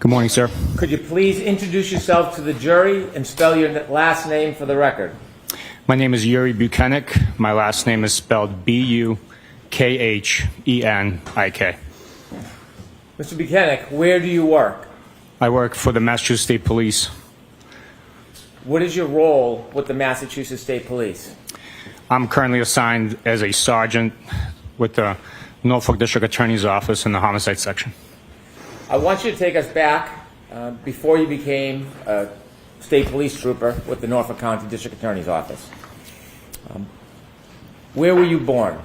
Good morning, sir. Could you please introduce yourself to the jury and spell your last name for the record? My name is Yuri Bukhenik. My last name is spelled B-U-K-H-E-N-I-K. Mr. Bukhenik, where do you work? I work for the Massachusetts State Police. What is your role with the Massachusetts State Police? I'm currently assigned as a sergeant with the Norfolk District Attorney's Office in the Homicide section. I want you to take us back before you became a state police trooper with the Norfolk County District Attorney's Office. Where were you born?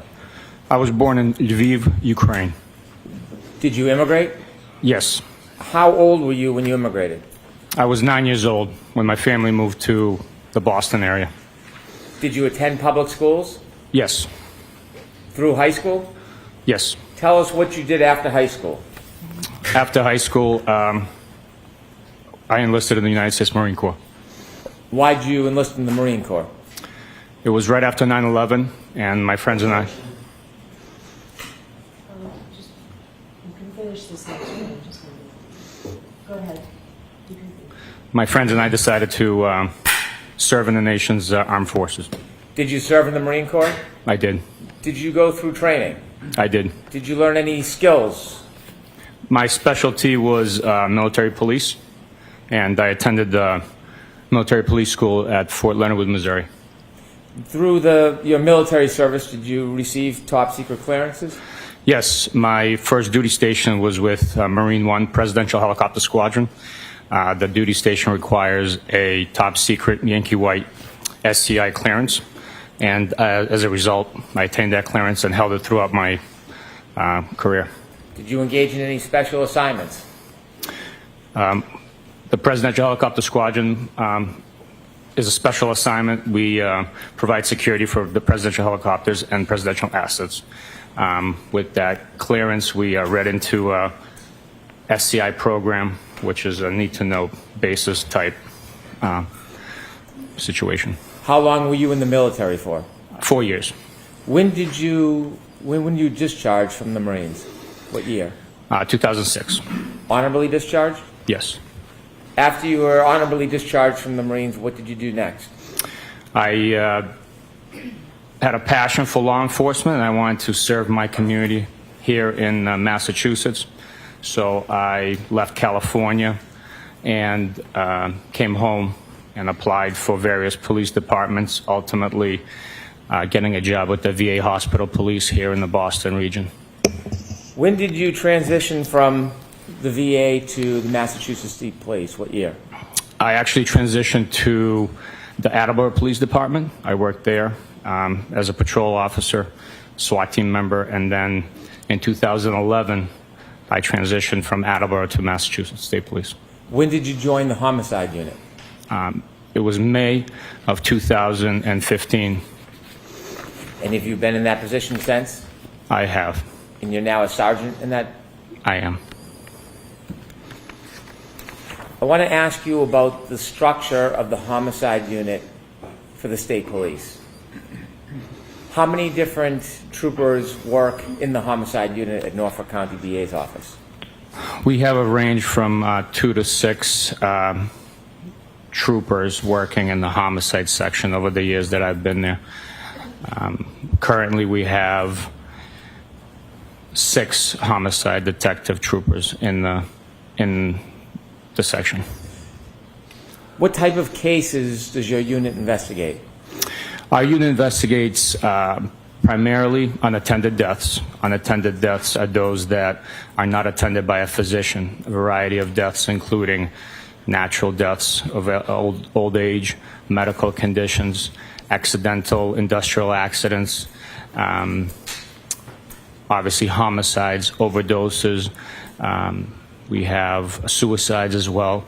I was born in Lviv, Ukraine. Did you immigrate? Yes. How old were you when you immigrated? I was 9 years old when my family moved to the Boston area. Did you attend public schools? Yes. Through high school? Yes. Tell us what you did after high school. After high school, I enlisted in the United States Marine Corps. Why did you enlist in the Marine Corps? It was right after 9/11, and my friends and I... You can finish this next one. Go ahead. You can finish. My friends and I decided to serve in the nation's armed forces. Did you serve in the Marine Corps? I did. Did you go through training? I did. Did you learn any skills? My specialty was military police, and I attended the military police school at Fort Leonard Wood, Missouri. Through your military service, did you receive top secret clearances? Yes, my first duty station was with Marine One Presidential Helicopter Squadron. The duty station requires a top secret Yankee White SCI clearance, and as a result, I attained that clearance and held it throughout my career. Did you engage in any special assignments? The Presidential Helicopter Squadron is a special assignment. We provide security for the presidential helicopters and presidential assets. With that clearance, we are read into a SCI program, which is a need-to-know basis type situation. How long were you in the military for? 4 years. When you discharged from the Marines? What year? 2006. Honorably discharged? Yes. After you were honorably discharged from the Marines, what did you do next? I had a passion for law enforcement, and I wanted to serve my community here in Massachusetts. So I left California and came home and applied for various police departments, ultimately getting a job with the VA Hospital Police here in the Boston region. When did you transition from the VA to the Massachusetts State Police? What year? I actually transitioned to the Attleboro Police Department. I worked there as a patrol officer, SWAT team member, and then in 2011, I transitioned from Attleboro to Massachusetts State Police. When did you join the Homicide Unit? It was May of 2015. And have you been in that position since? I have. And you're now a sergeant in that? I am. I want to ask you about the structure of the Homicide Unit for the State Police. How many different troopers work in the Homicide Unit at Norfolk County DA's office? We have a range from 2 to 6 troopers working in the homicide section over the years that I've been there. Currently, we have 6 homicide detective troopers in the section. What type of cases does your unit investigate? Our unit investigates primarily unattended deaths. Unattended deaths are those that are not attended by a physician. A variety of deaths, including natural deaths of old age, medical conditions, accidental industrial accidents, obviously homicides, overdoses. We have suicides as well.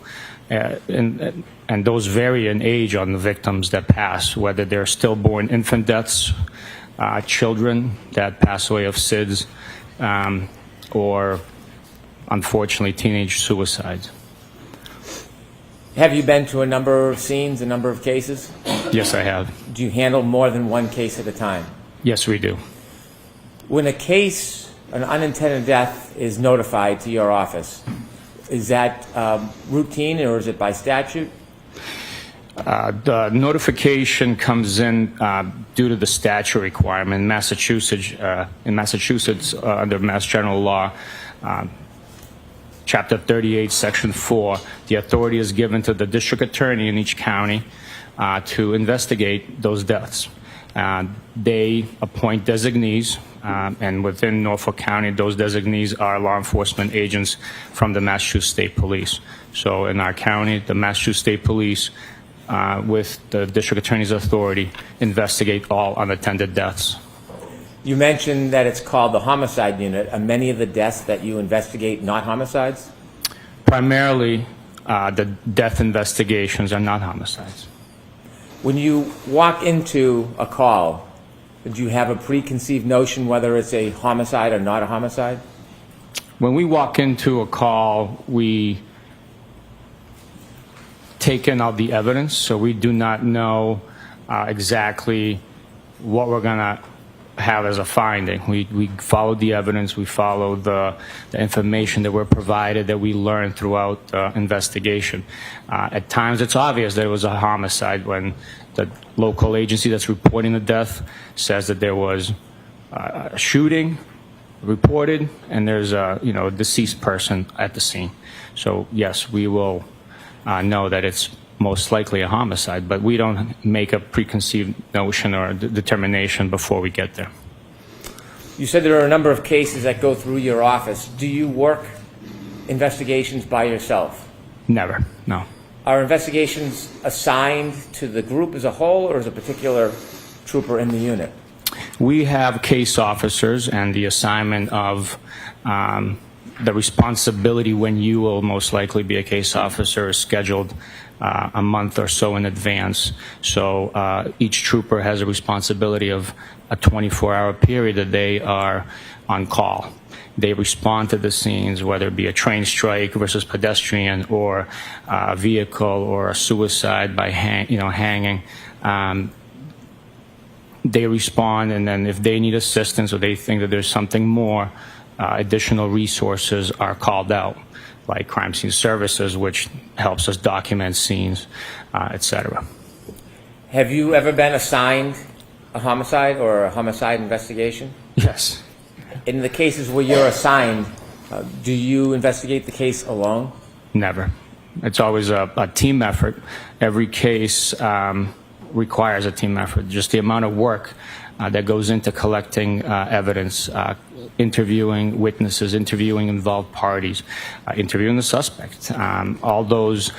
And those vary in age on the victims that pass, whether they're stillborn infant deaths, children that pass away of SIDS, or unfortunately teenage suicides. Have you been to a number of scenes, a number of cases? Yes, I have. Do you handle more than one case at a time? Yes, we do. When a case, an unintended death, is notified to your office, Is that routine, or is it by statute? The notification comes in due to the statute requirement. In Massachusetts, under Mass General Law, Chapter 38, Section 4, the authority is given to the district attorney in each county to investigate those deaths. They appoint designees, and within Norfolk County, those designees are law enforcement agents from the Massachusetts State Police. So in our county, the Massachusetts State Police, with the district attorney's authority, investigate all unattended deaths. You mentioned that it's called the Homicide Unit. Are many of the deaths that you investigate not homicides? Primarily, the death investigations are not homicides. When you walk into a call, do you have a preconceived notion whether it's a homicide or not a homicide? When we walk into a call, we take in all the evidence, so we do not know exactly what we're going to have as a finding. We follow the evidence, we follow the information that we're provided, that we learn throughout the investigation. At times it's obvious that it was a homicide when the local agency that's reporting the death says that there was a shooting reported and there's a deceased person at the scene. So yes, we will know that it's most likely a homicide, but we don't make a preconceived notion or determination before we get there. You said there are a number of cases that go through your office. Do you work investigations by yourself? Never, no. Are investigations assigned to the group as a whole, or is a particular trooper in the unit? We have case officers, and the assignment of the responsibility when you will most likely be a case officer is scheduled a month or so in advance. So each trooper has a responsibility of a 24-hour period that they are on call. They respond to the scenes, whether it be a train strike versus pedestrian, or a vehicle, or a suicide by hanging. They respond, and then if they need assistance or they think that there's something more, additional resources are called out, like crime scene services, which helps us document scenes, etc. Have you ever been assigned a homicide or a homicide investigation? Yes. In the cases where you're assigned, do you investigate the case alone? Never. It's always a team effort. Every case requires a team effort. Just the amount of work that goes into collecting evidence, interviewing witnesses, interviewing involved parties, interviewing the suspect. All those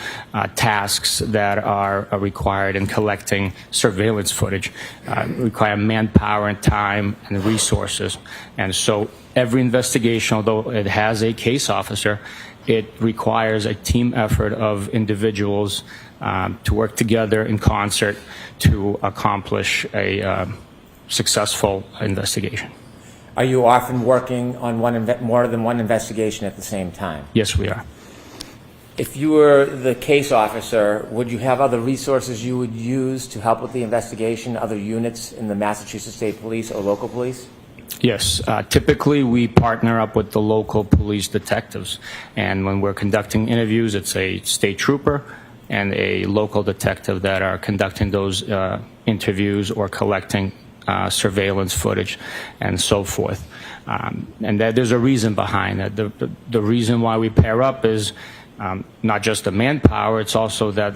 tasks that are required in collecting surveillance footage require manpower and time and resources. And so every investigation, although it has a case officer, it requires a team effort of individuals to work together in concert to accomplish a successful investigation. Are you often working on more than one investigation at the same time? Yes, we are. If you were the case officer, would you have other resources you would use to help with the investigation, other units in the Massachusetts State Police or local police? Yes. Typically, we partner up with the local police detectives. And when we're conducting interviews, it's a state trooper and a local detective that are conducting those interviews or collecting surveillance footage and so forth. And there's a reason behind that. The reason why we pair up is not just the manpower, it's also that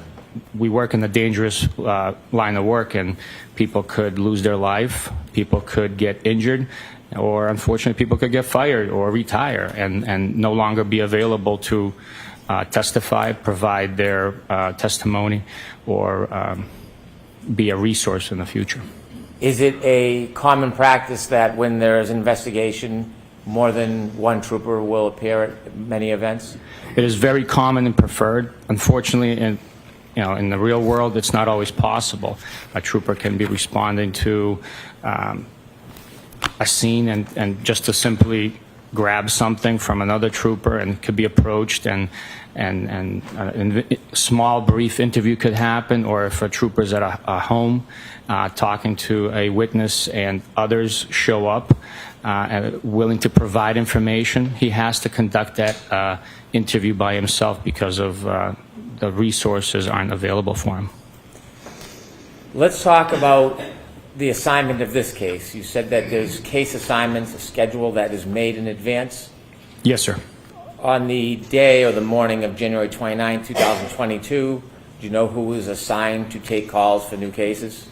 we work in a dangerous line of work, and people could lose their life, people could get injured, or unfortunately people could get fired or retire and no longer be available to testify, provide their testimony, or be a resource in the future. Is it a common practice that when there is an investigation, more than one trooper will appear at many events? It is very common and preferred. Unfortunately, in the real world, it's not always possible. A trooper can be responding to a scene and just to simply grab something from another trooper, and could be approached, and a small brief interview could happen, or if a trooper's at a home talking to a witness and others show up, willing to provide information. He has to conduct that interview by himself because of the resources aren't available for him. Let's talk about the assignment of this case. You said that there's case assignments, a schedule that is made in advance. Yes, sir. On the day or the morning of January 29, 2022, do you know who was assigned to take calls for new cases?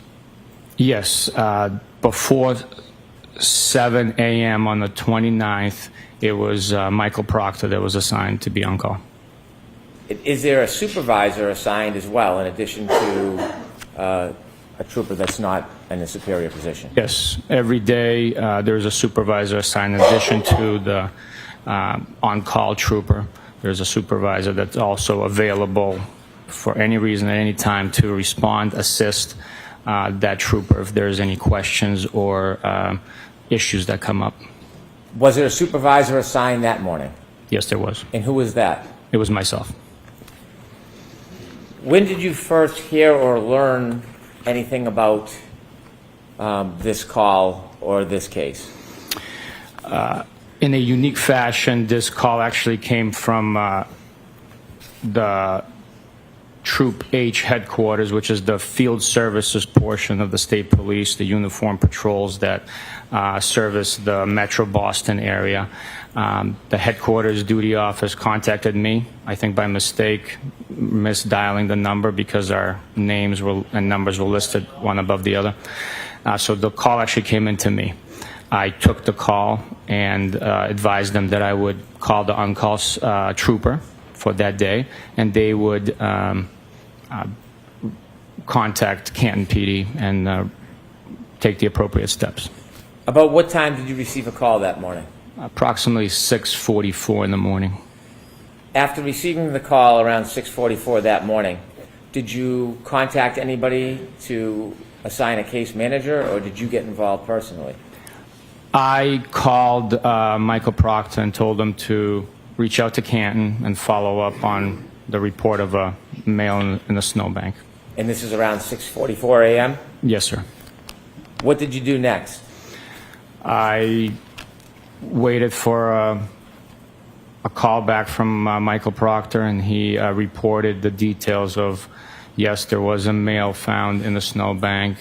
Yes. Before 7 a.m. on the 29th, it was Michael Proctor that was assigned to be on call. Is there a supervisor assigned as well, in addition to a trooper that's not in a superior position? Yes. Every day there's a supervisor assigned in addition to the on-call trooper. There's a supervisor that's also available for any reason at any time to respond, assist that trooper if there's any questions or issues that come up. Was there a supervisor assigned that morning? Yes, there was. And who was that? It was myself. When did you first hear or learn anything about this call or this case? In a unique fashion, this call actually came from the Troop H headquarters, which is the field services portion of the state police, the uniform patrols that service the Metro Boston area. The headquarters duty office contacted me, I think by mistake, misdialing the number because our names and numbers were listed one above the other. So the call actually came into me. I took the call and advised them that I would call the on-call trooper for that day, and they would contact Canton PD and take the appropriate steps. About what time did you receive a call that morning? Approximately 6:44 in the morning. After receiving the call around 6:44 that morning, did you contact anybody to assign a case manager, or did you get involved personally? I called Michael Proctor and told him to reach out to Canton and follow up on the report of a male in the snowbank. And this is around 6:44 a.m.? Yes, sir. What did you do next? I waited for a call back from Michael Proctor, and he reported the details of, yes, there was a male found in the snowbank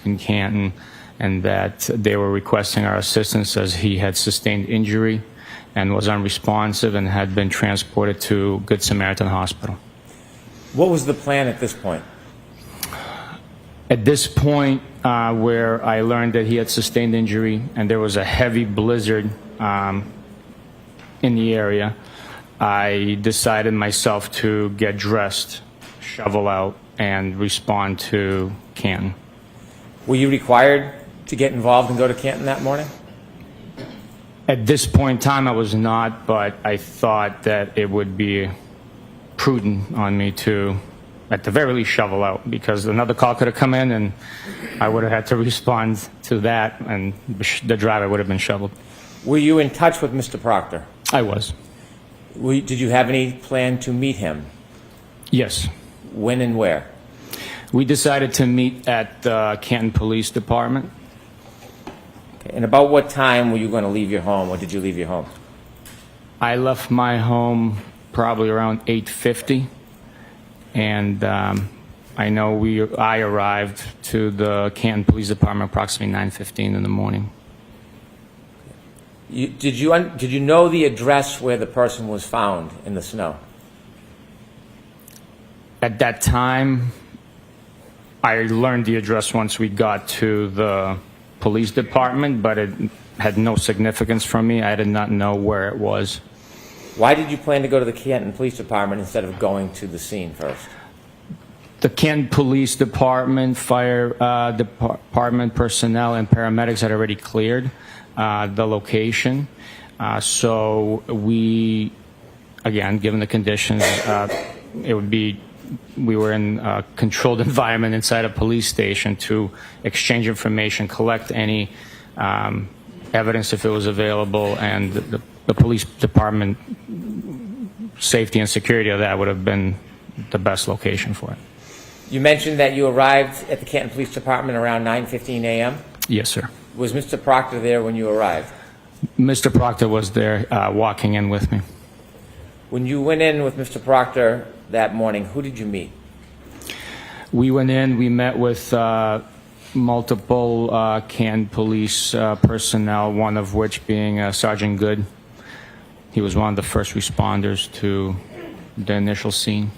in Canton, and that they were requesting our assistance as he had sustained injury and was unresponsive and had been transported to Good Samaritan Hospital. What was the plan at this point? At this point, where I learned that he had sustained injury and there was a heavy blizzard in the area, I decided myself to get dressed, shovel out, and respond to Canton. Were you required to get involved and go to Canton that morning? At this point in time, I was not, but I thought that it would be prudent on me to, at the very least, shovel out, because another call could have come in and I would have had to respond to that, and the driver would have been shoveled. Were you in touch with Mr. Proctor? I was. Did you have any plan to meet him? Yes. When and where? We decided to meet at the Canton Police Department. Okay. And about what time were you going to leave your home, or did you leave your home? I left my home probably around 8:50, and I know I arrived to the Canton Police Department approximately 9:15 in the morning. Did you know the address where the person was found in the snow? At that time, I learned the address once we got to the police department, but it had no significance for me. I did not know where it was. Why did you plan to go to the Canton Police Department instead of going to the scene first? The Canton Police Department, fire department personnel, and paramedics had already cleared the location. So we, again, given the conditions, we were in a controlled environment inside a police station to exchange information, collect any evidence if it was available, and the police department safety and security of that would have been the best location for it. You mentioned that you arrived at the Canton Police Department around 9:15 a.m.? Yes, sir. Was Mr. Proctor there when you arrived? Mr. Proctor was there walking in with me. When you went in with Mr. Proctor that morning, who did you meet? We went in, we met with multiple Canton police personnel, one of which being Sergeant Good. He was one of the first responders to the initial scene.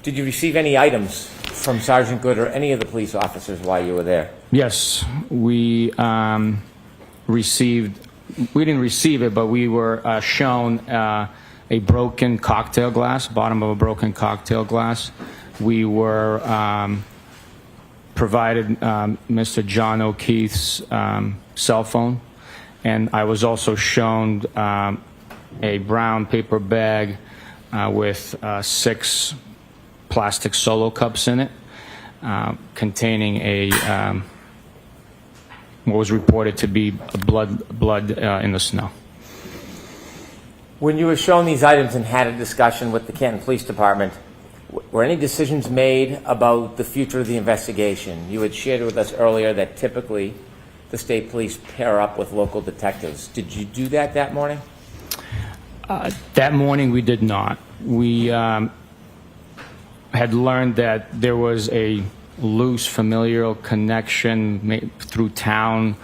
Did you receive any items from Sergeant Good or any of the police officers while you were there? Yes, we received, we didn't receive it, but we were shown a broken cocktail glass, bottom of a broken cocktail glass. We were provided Mr. John O'Keefe's cell phone, and I was also shown a brown paper bag with 6 plastic Solo cups in it, containing a what was reported to be blood in the snow. When you were shown these items and had a discussion with the Canton Police Department, were any decisions made about the future of the investigation? You had shared with us earlier that typically the state police pair up with local detectives. Did you do that morning? That morning we did not. We had learned that there was a loose familial connection through town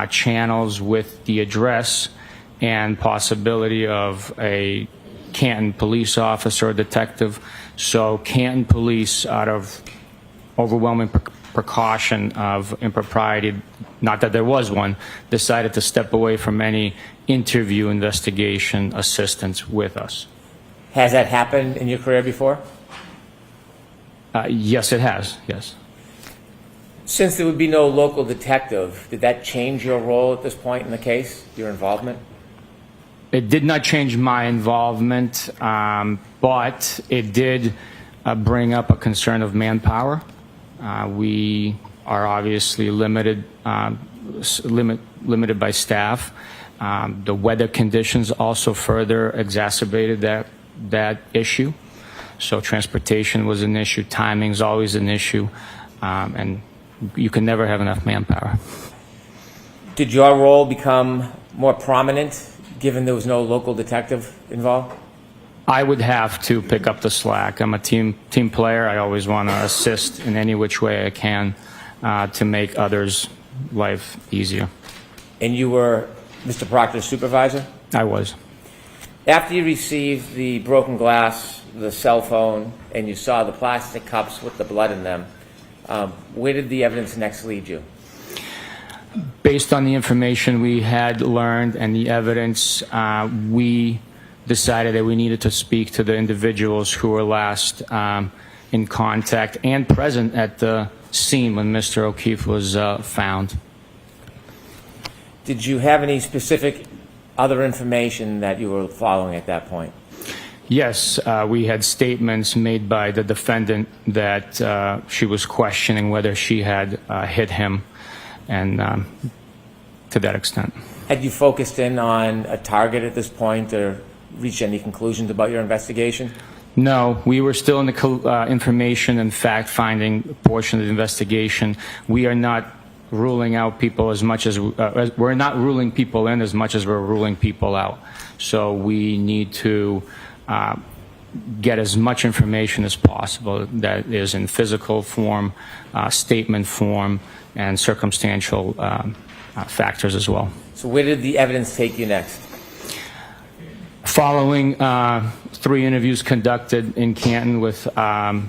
channels with the address and possibility of a Canton police officer or detective. So Canton police, out of overwhelming precaution of impropriety, not that there was one, decided to step away from any interview investigation assistance with us. Has that happened in your career before? Yes, it has, yes. Since there would be no local detective, did that change your role at this point in the case, your involvement? It did not change my involvement, but it did bring up a concern of manpower. We are obviously limited by staff. The weather conditions also further exacerbated that issue. So transportation was an issue, timing is always an issue, and you can never have enough manpower. Did your role become more prominent given there was no local detective involved? I would have to pick up the slack. I'm a team player. I always want to assist in any which way I can to make others' life easier. And you were Mr. Proctor's supervisor? I was. After you received the broken glass, the cell phone, and you saw the plastic cups with the blood in them, where did the evidence next lead you? Based on the information we had learned and the evidence, we decided that we needed to speak to the individuals who were last in contact and present at the scene when Mr. O'Keefe was found. Did you have any specific other information that you were following at that point? Yes, we had statements made by the defendant that she was questioning whether she had hit him, and to that extent. Had you focused in on a target at this point or reached any conclusions about your investigation? No, we were still in the information and fact-finding portion of the investigation. We are not ruling out people as much as we're not ruling people in as much as we're ruling people out. So we need to get as much information as possible that is in physical form, statement form, and circumstantial factors as well. So where did the evidence take you next? Following 3 interviews conducted in Canton with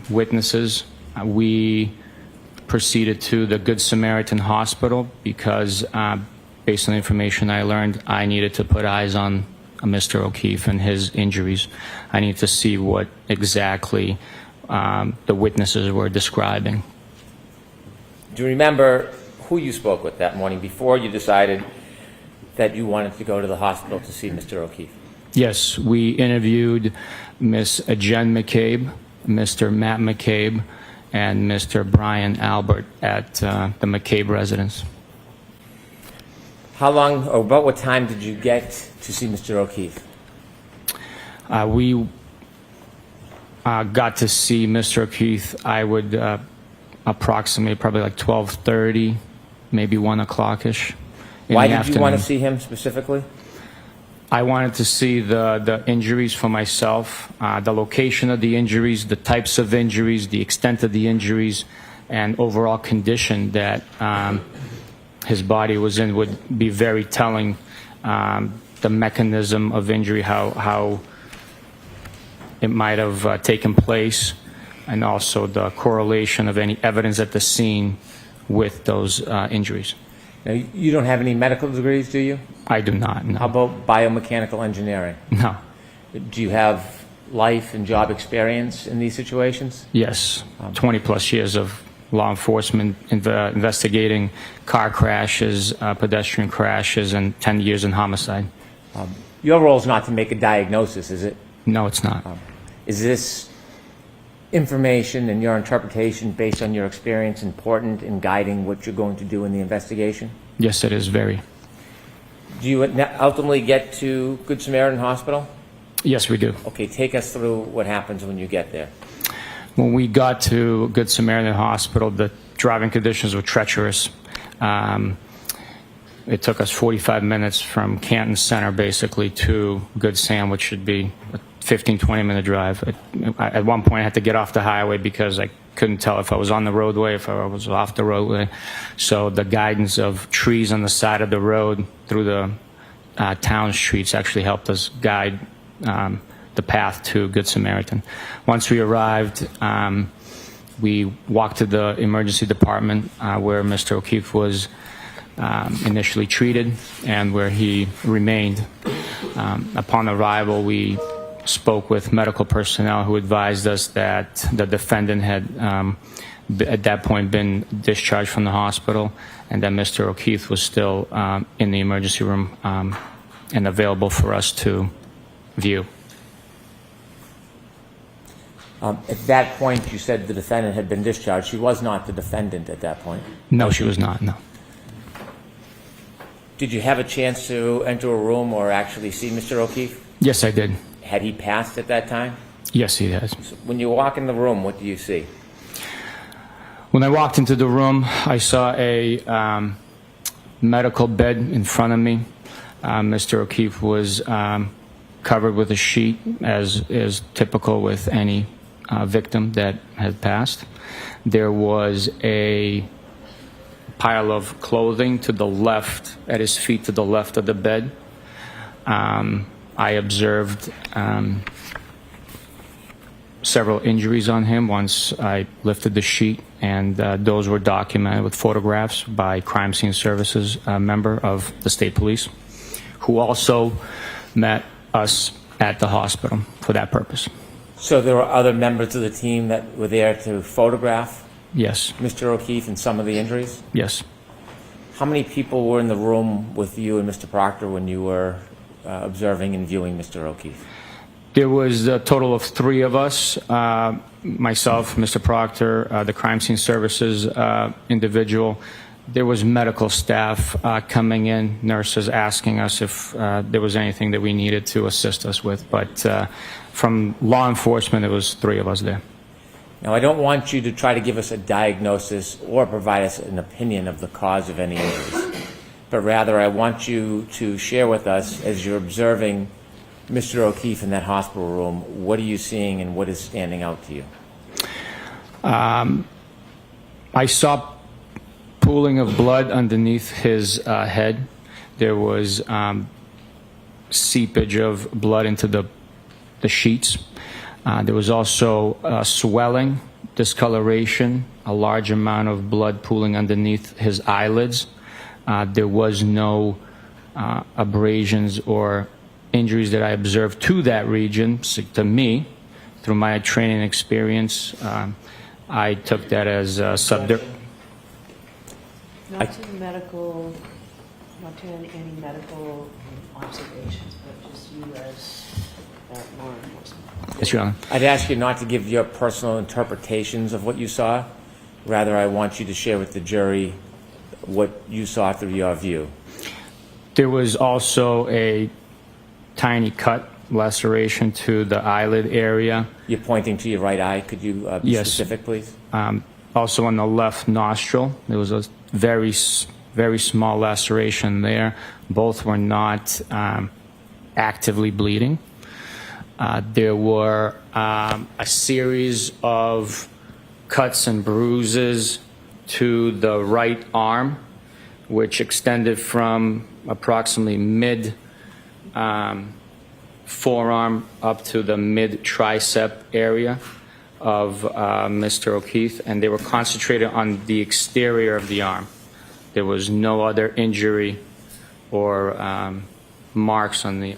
witnesses, we proceeded to the Good Samaritan Hospital because, based on the information I learned, I needed to put eyes on Mr. O'Keefe and his injuries. I needed to see what exactly the witnesses were describing. Do you remember who you spoke with that morning before you decided that you wanted to go to the hospital to see Mr. O'Keefe? Yes, we interviewed Miss Jen McCabe, Mr. Matt McCabe, and Mr. Brian Albert at the McCabe residence. How long, or about what time did you get to see Mr. O'Keefe? We got to see Mr. O'Keefe, I would approximate probably like 12:30, maybe 1 o'clock-ish. in Why the did you want to afternoon. see him specifically? I wanted to see the injuries for myself, the location of the injuries, the types of injuries, the extent of the injuries, and overall condition that his body was in would be very telling. The mechanism of injury, how it might have taken place, and also the correlation of any evidence at the scene with those injuries. Now, you don't have any medical degrees, do you? I do not, no. How about biomechanical engineering? No. Do you have life and job experience in these situations? Yes, 20 plus years of law enforcement investigating car crashes, pedestrian crashes, and 10 years in homicide. Your role is not to make a diagnosis, is it? No, it's not. Is this information and your interpretation based on your experience important in guiding what you're going to do in the investigation? Yes, it is very. Do you ultimately get to Good Samaritan Hospital? Yes, we do. Okay, take us through what happens when you get there. When we got to Good Samaritan Hospital, the driving conditions were treacherous. It took us 45 minutes from Canton Center, basically, to Good Sam, which should be a 15, 20-minute drive. At one point, I had to get off the highway because I couldn't tell if I was on the roadway, if I was off the roadway. So the guidance of trees on the side of the road through the town streets actually helped us guide the path to Good Samaritan. Once we arrived, we walked to the emergency department where Mr. O'Keefe was initially treated and where he remained. Upon arrival, we spoke with medical personnel who advised us that the defendant had at that point been discharged from the hospital and that Mr. O'Keefe was still in the emergency room and available for us to view. At that point, you said the defendant had been discharged. She was not the defendant at that point. No, she was not, no. Did you have a chance to enter a room or actually see Mr. O'Keefe? Yes, I did. Had he passed at that time? Yes, he has. When you walk in the room, what do you see? When I walked into the room, I saw a medical bed in front of me. Mr. O'Keefe was covered with a sheet, as is typical with any victim that had passed. There was a pile of clothing to the left, at his feet to the left of the bed. I observed several injuries on him once I lifted the sheet, and those were documented with photographs by Crime Scene Services, a member of the state police, who also met us at the hospital for that purpose. So there were other members of the team that were there to photograph Yes, Mr. O'Keefe and some of the injuries? yes. How many people were in the room with you and Mr. Proctor when you were observing and viewing Mr. O'Keefe? There was a total of 3 of us, myself, Mr. Proctor, the Crime Scene Services individual. There was medical staff coming in, nurses asking us if there was anything that we needed to assist us with. But from law enforcement, it was 3 of us there. Now, I don't want you to try to give us a diagnosis or provide us an opinion of the cause of any injuries, but rather I want you to share with us, as you're observing Mr. O'Keefe in that hospital room, what are you seeing and what is standing out to you? I saw pooling of blood underneath his head. There was seepage of blood into the sheets. There was also swelling, discoloration, a large amount of blood pooling underneath his eyelids. There was no abrasions or injuries that I observed to that region. So to me, through my training experience, I took that as subdural. Not to any medical observations, but just you as law enforcement. Yes, Your Honor. I'd ask you not to give your personal interpretations of what you saw. Rather, I want you to share with the jury what you saw through your view. There was also a tiny cut, laceration to the eyelid area. You're pointing to your right eye. Could you be Yes. specific, please? Also on the left nostril, there was a very very small laceration there. Both were not actively bleeding. There were a series of cuts and bruises to the right arm, which extended from approximately mid forearm up to the mid tricep area of Mr. O'Keefe, and they were concentrated on the exterior of the arm. There was no other injury or marks on the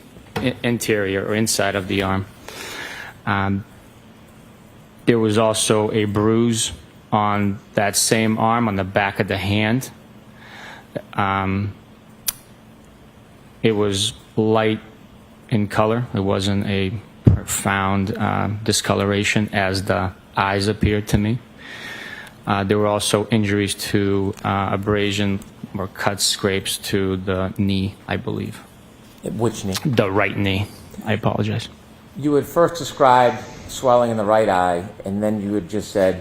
interior or inside of the arm. There was also a bruise on that same arm on the back of the hand. It was light in color. It wasn't a profound discoloration as the eyes appeared to me. There were also injuries to abrasion or cut scrapes to the knee, I believe. Which knee? The right knee. I apologize. You had first described swelling in the right eye, and then you had just said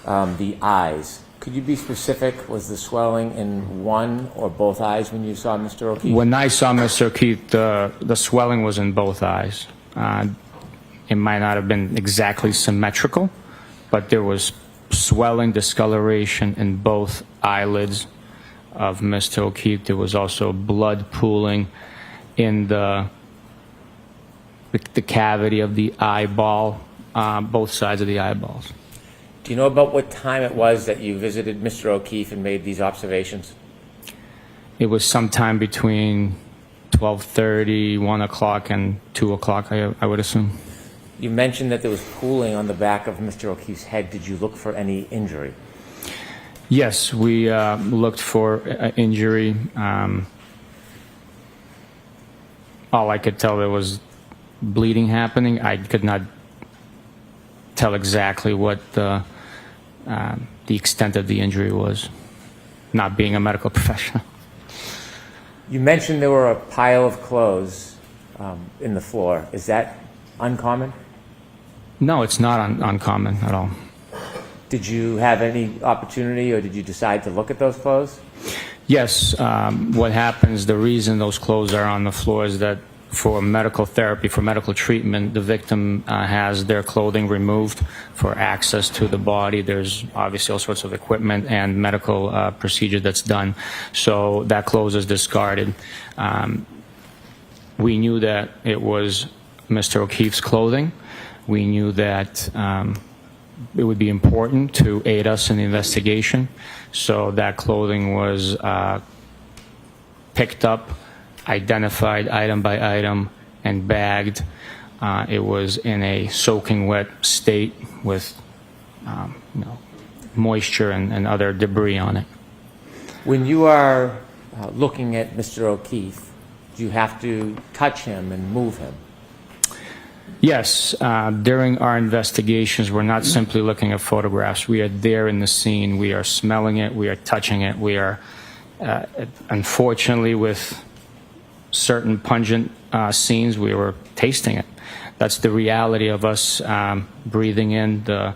the eyes. Could you be specific? Was the swelling in one or both eyes when you saw Mr. O'Keefe? When I saw Mr. O'Keefe, the swelling was in both eyes. It might not have been exactly symmetrical, but there was swelling, discoloration in both eyelids of Mr. O'Keefe. There was also blood pooling in the cavity of the eyeball, both sides of the eyeballs. Do you know about what time it was that you visited Mr. O'Keefe and made these observations? It was sometime between 12:30, 1 o'clock, and 2 o'clock, I would assume. You mentioned that there was pooling on the back of Mr. O'Keefe's head. Did you look for any injury? Yes, we looked for injury. All I could tell, there was bleeding happening. I could not tell exactly what the extent of the injury was, not being a medical professional. You mentioned there were a pile of clothes in the floor. Is that uncommon? No, it's not uncommon at all. Did you have any opportunity, or did you decide to look at those clothes? Yes, what happens, the reason those clothes are on the floor is that for medical therapy, for medical treatment, the victim has their clothing removed for access to the body. There's obviously all sorts of equipment and medical procedure that's done. So that clothes is discarded. We knew that it was Mr. O'Keefe's clothing. We knew that it would be important to aid us in the investigation. So that clothing was picked up, identified item by item, and bagged. It was in a soaking wet state with moisture and other debris on it. When you are looking at Mr. O'Keefe, do you have to touch him and move him? Yes, during our investigations, we're not simply looking at photographs. We are there in the scene. We are smelling it. We are touching it. We are, unfortunately, with certain pungent scenes, we were tasting it. That's the reality of us breathing in the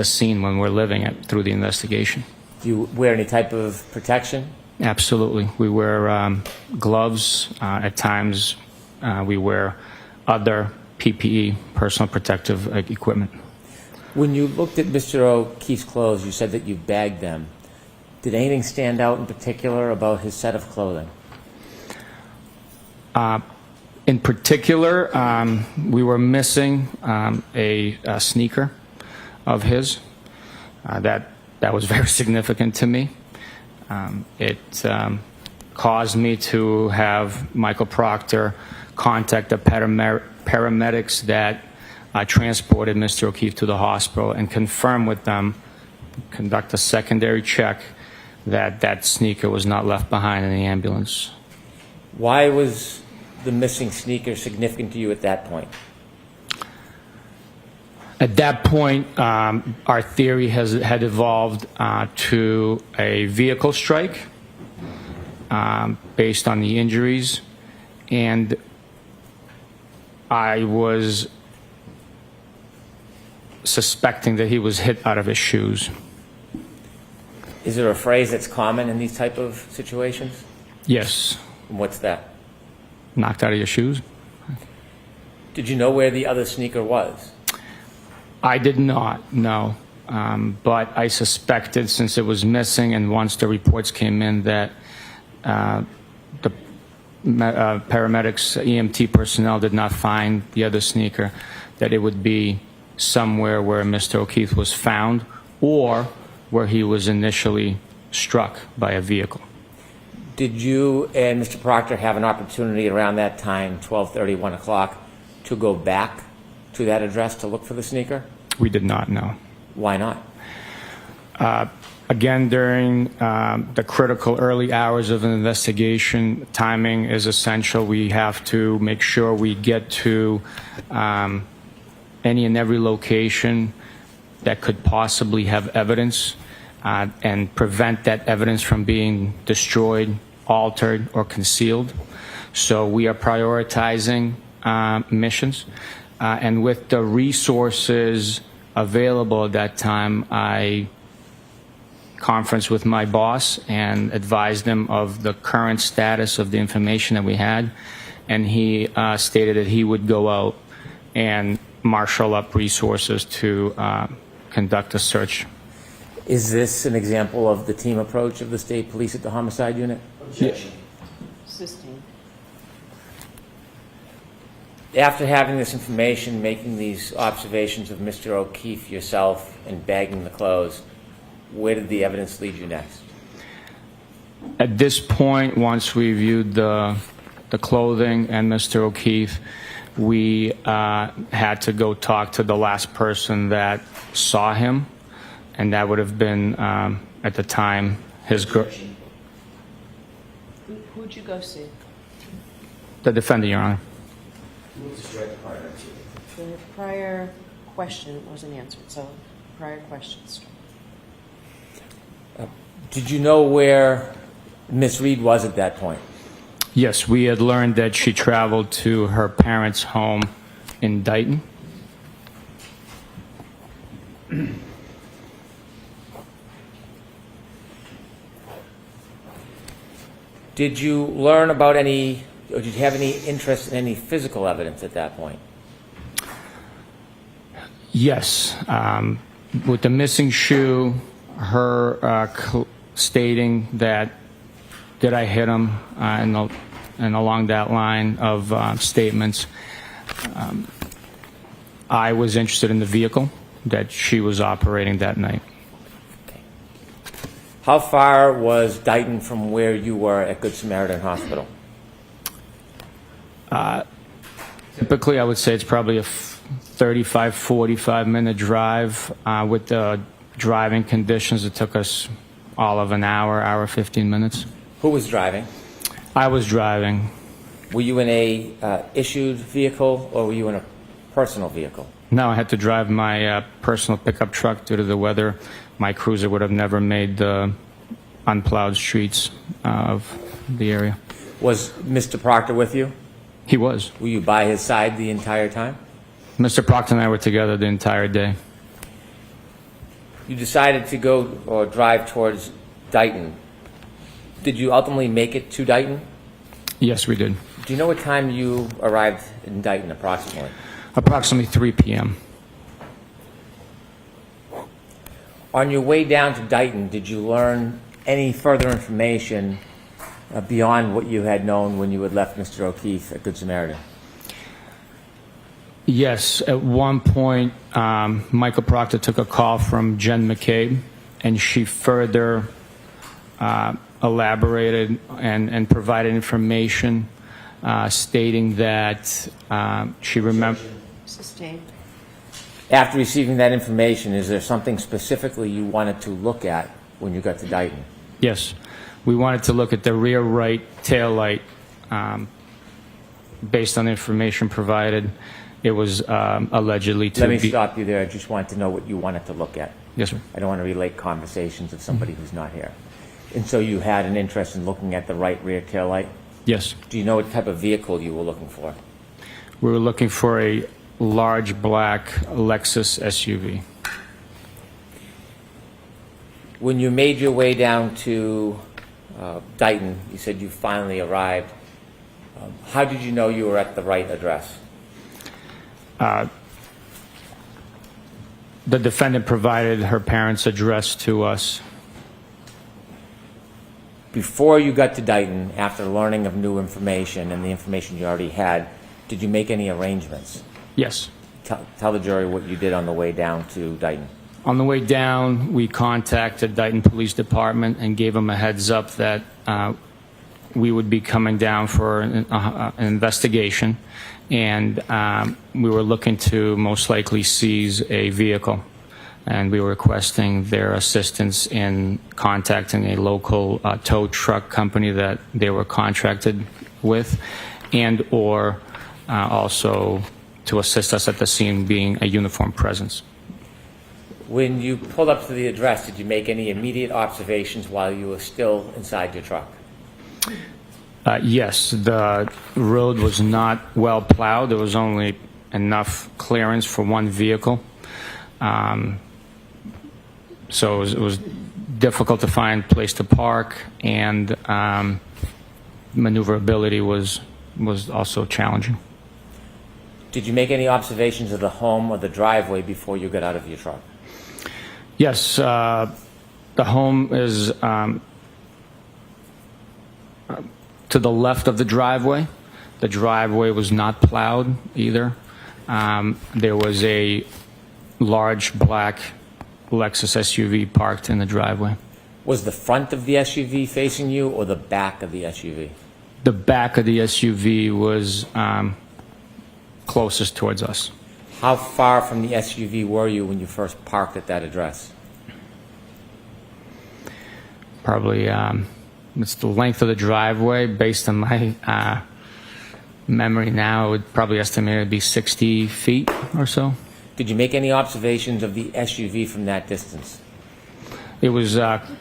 scene when we're living it through the investigation. Do you wear any type of protection? Absolutely. We wear gloves. At times, we wear other PPE, personal protective equipment. When you looked at Mr. O'Keefe's clothes, you said that you bagged them. Did anything stand out in particular about his set of clothing? In particular, we were missing a sneaker of his. That was very significant to me. It caused me to have Michael Proctor contact the paramedics that transported Mr. O'Keefe to the hospital and confirm with them, conduct a secondary check, that that sneaker was not left behind in the ambulance. Why was the missing sneaker significant to you at that point? At that point, our theory had evolved to a vehicle strike based on the injuries, and I was suspecting that he was hit out of his shoes. Is there a phrase that's common in these type of situations? Yes. And what's that? Knocked out of your shoes? Did you know where the other sneaker was? I did not, no. But I suspected, since it was missing, and once the reports came in that the paramedics, EMT personnel did not find the other sneaker, that it would be somewhere where Mr. O'Keefe was found or where he was initially struck by a vehicle. Did you and Mr. Proctor have an opportunity around that time, 12:30, 1 o'clock, to go back to that address to look for the sneaker? We did not know. Why not? Again, during the critical early hours of an investigation, timing is essential. We have to make sure we get to any and every location that could possibly have evidence and prevent that evidence from being destroyed, altered, or concealed. So we are prioritizing missions. And with the resources available at that time, I conferenced with my boss and advised him of the current status of the information that we had. And he stated that he would go out and marshal up resources to conduct a search. Is this an example of the team approach of the state police at the homicide unit? Objection. Sustained. After having this information, making these observations of Mr. O'Keefe yourself and bagging the clothes, where did the evidence lead you next? At this point, once we viewed the clothing and Mr. O'Keefe, we had to go talk to the last person that saw him, and that would have been, at the time, his girl. Who'd you go see? The defendant, Your Honor. The prior question wasn't answered, so prior questions. Did you know where Miss Reed was at that point? Yes, we had learned that she traveled to her parents' home in Dighton. Did you learn about any, or did you have any interest in any physical evidence at that point? Yes. With the missing shoe, her stating that, did I hit him, and along that line of statements, I was interested in the vehicle that she was operating that night. How far was Dighton from where you were at Good Samaritan Hospital? Typically, I would say it's probably a 35, 45-minute drive. With the driving conditions, it took us all of an hour, 15 minutes. Who was driving? I was driving. Were you in a issued vehicle or were you in a personal vehicle? No, I had to drive my personal pickup truck due to the weather. My cruiser would have never made the unplowed streets of the area. Was Mr. Proctor with you? He was. Were you by his side the entire time? Mr. Proctor and I were together the entire day. You decided to go or drive towards Dighton. Did you ultimately make it to Dighton? Yes, we did. Do you know what time you arrived in Dighton approximately? Approximately 3 p.m. On your way down to Dighton, did you learn any further information beyond what you had known when you had left Mr. O'Keefe at Good Samaritan? Yes, at one point, Michael Proctor took a call from Jen McCabe, and she further elaborated and provided information stating that she remembered. Sustained. After receiving that information, is there something specifically you wanted to look at when you got to Dighton? Yes, we wanted to look at the rear right tail light. Based on the information provided, it was allegedly to Let me be... stop you there. I just wanted to know what you wanted to look at. Yes, sir. I don't want to relate conversations of somebody who's not here. And so you had an interest in looking at the right rear tail light? Yes. Do you know what type of vehicle you were looking for? We were looking for a large black Lexus SUV. When you made your way down to Dighton, you said you finally arrived. How did you know you were at the right address? The defendant provided her parents' address to us. Before you got to Dighton, after learning of new information and the information you already had, did you make any arrangements? Yes. Tell the jury what you did on the way down to Dighton. On the way down, we contacted Dighton Police Department and gave them a heads up that we would be coming down for an investigation, and we were looking to most likely seize a vehicle. And we were requesting their assistance in contacting a local tow truck company that they were contracted with, and or also to assist us at the scene being a uniformed presence. When you pulled up to the address, did you make any immediate observations while you were still inside your truck? Yes, the road was not well plowed. There was only enough clearance for one vehicle. So it was difficult to find a place to park, and maneuverability was also challenging. Did you make any observations of the home or the driveway before you got out of your truck? Yes, the home is to the left of the driveway. The driveway was not plowed either. There was a large black Lexus SUV parked in the driveway. Was the front of the SUV facing you or the back of the SUV? The back of the SUV was closest towards us. How far from the SUV were you when you first parked at that address? Probably, it's the length of the driveway. Based on my memory now, I would probably estimate it to be 60 feet or so. Did you make any observations of the SUV from that distance? It was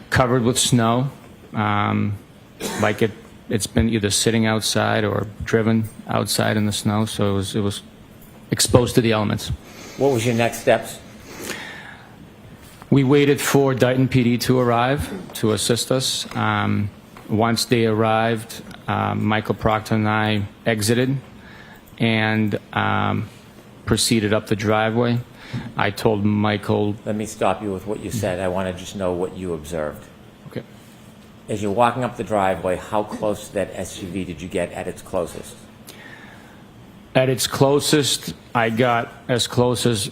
covered with snow, like it's been either sitting outside or driven outside in the snow, so it was exposed to the elements. What was your next steps? We waited for Dighton PD to arrive to assist us. Once they arrived, Michael Proctor and I exited and proceeded up the driveway. I told Michael... Let me stop you with what you said. I want to just know what you observed. Okay. As you're walking up the driveway, how close to that SUV did you get at its closest? At its closest, I got as close as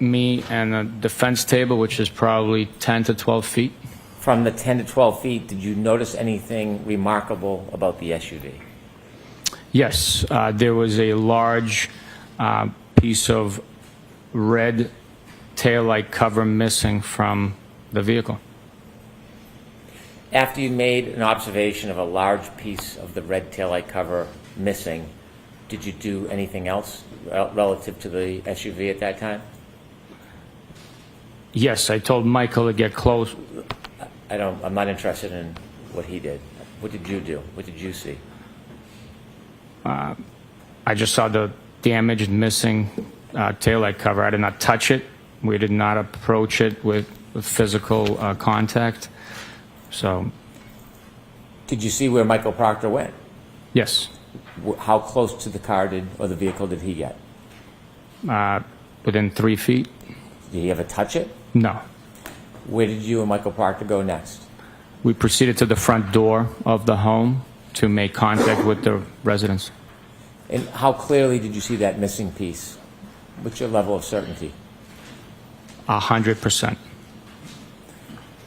me and the defense table, which is probably 10 to 12 feet. From the 10 to 12 feet, did you notice anything remarkable about the SUV? Yes, there was a large piece of red taillight cover missing from the vehicle. After you made an observation of a large piece of the red taillight cover missing, did you do anything else relative to the SUV at that time? Yes, I told Michael to get close. I'm not interested in what he did. What did you do? What did you see? I just saw the damaged, missing taillight cover. I did not touch it. We did not approach it with physical contact. So, did you see where Michael Proctor went? yes, How close to the car or the vehicle did he get? within 3 feet. Did he ever touch it? No. Where did you and Michael Proctor go next? We proceeded to the front door of the home to make contact with the residents. And how clearly did you see that missing piece? What's your level of certainty? 100%.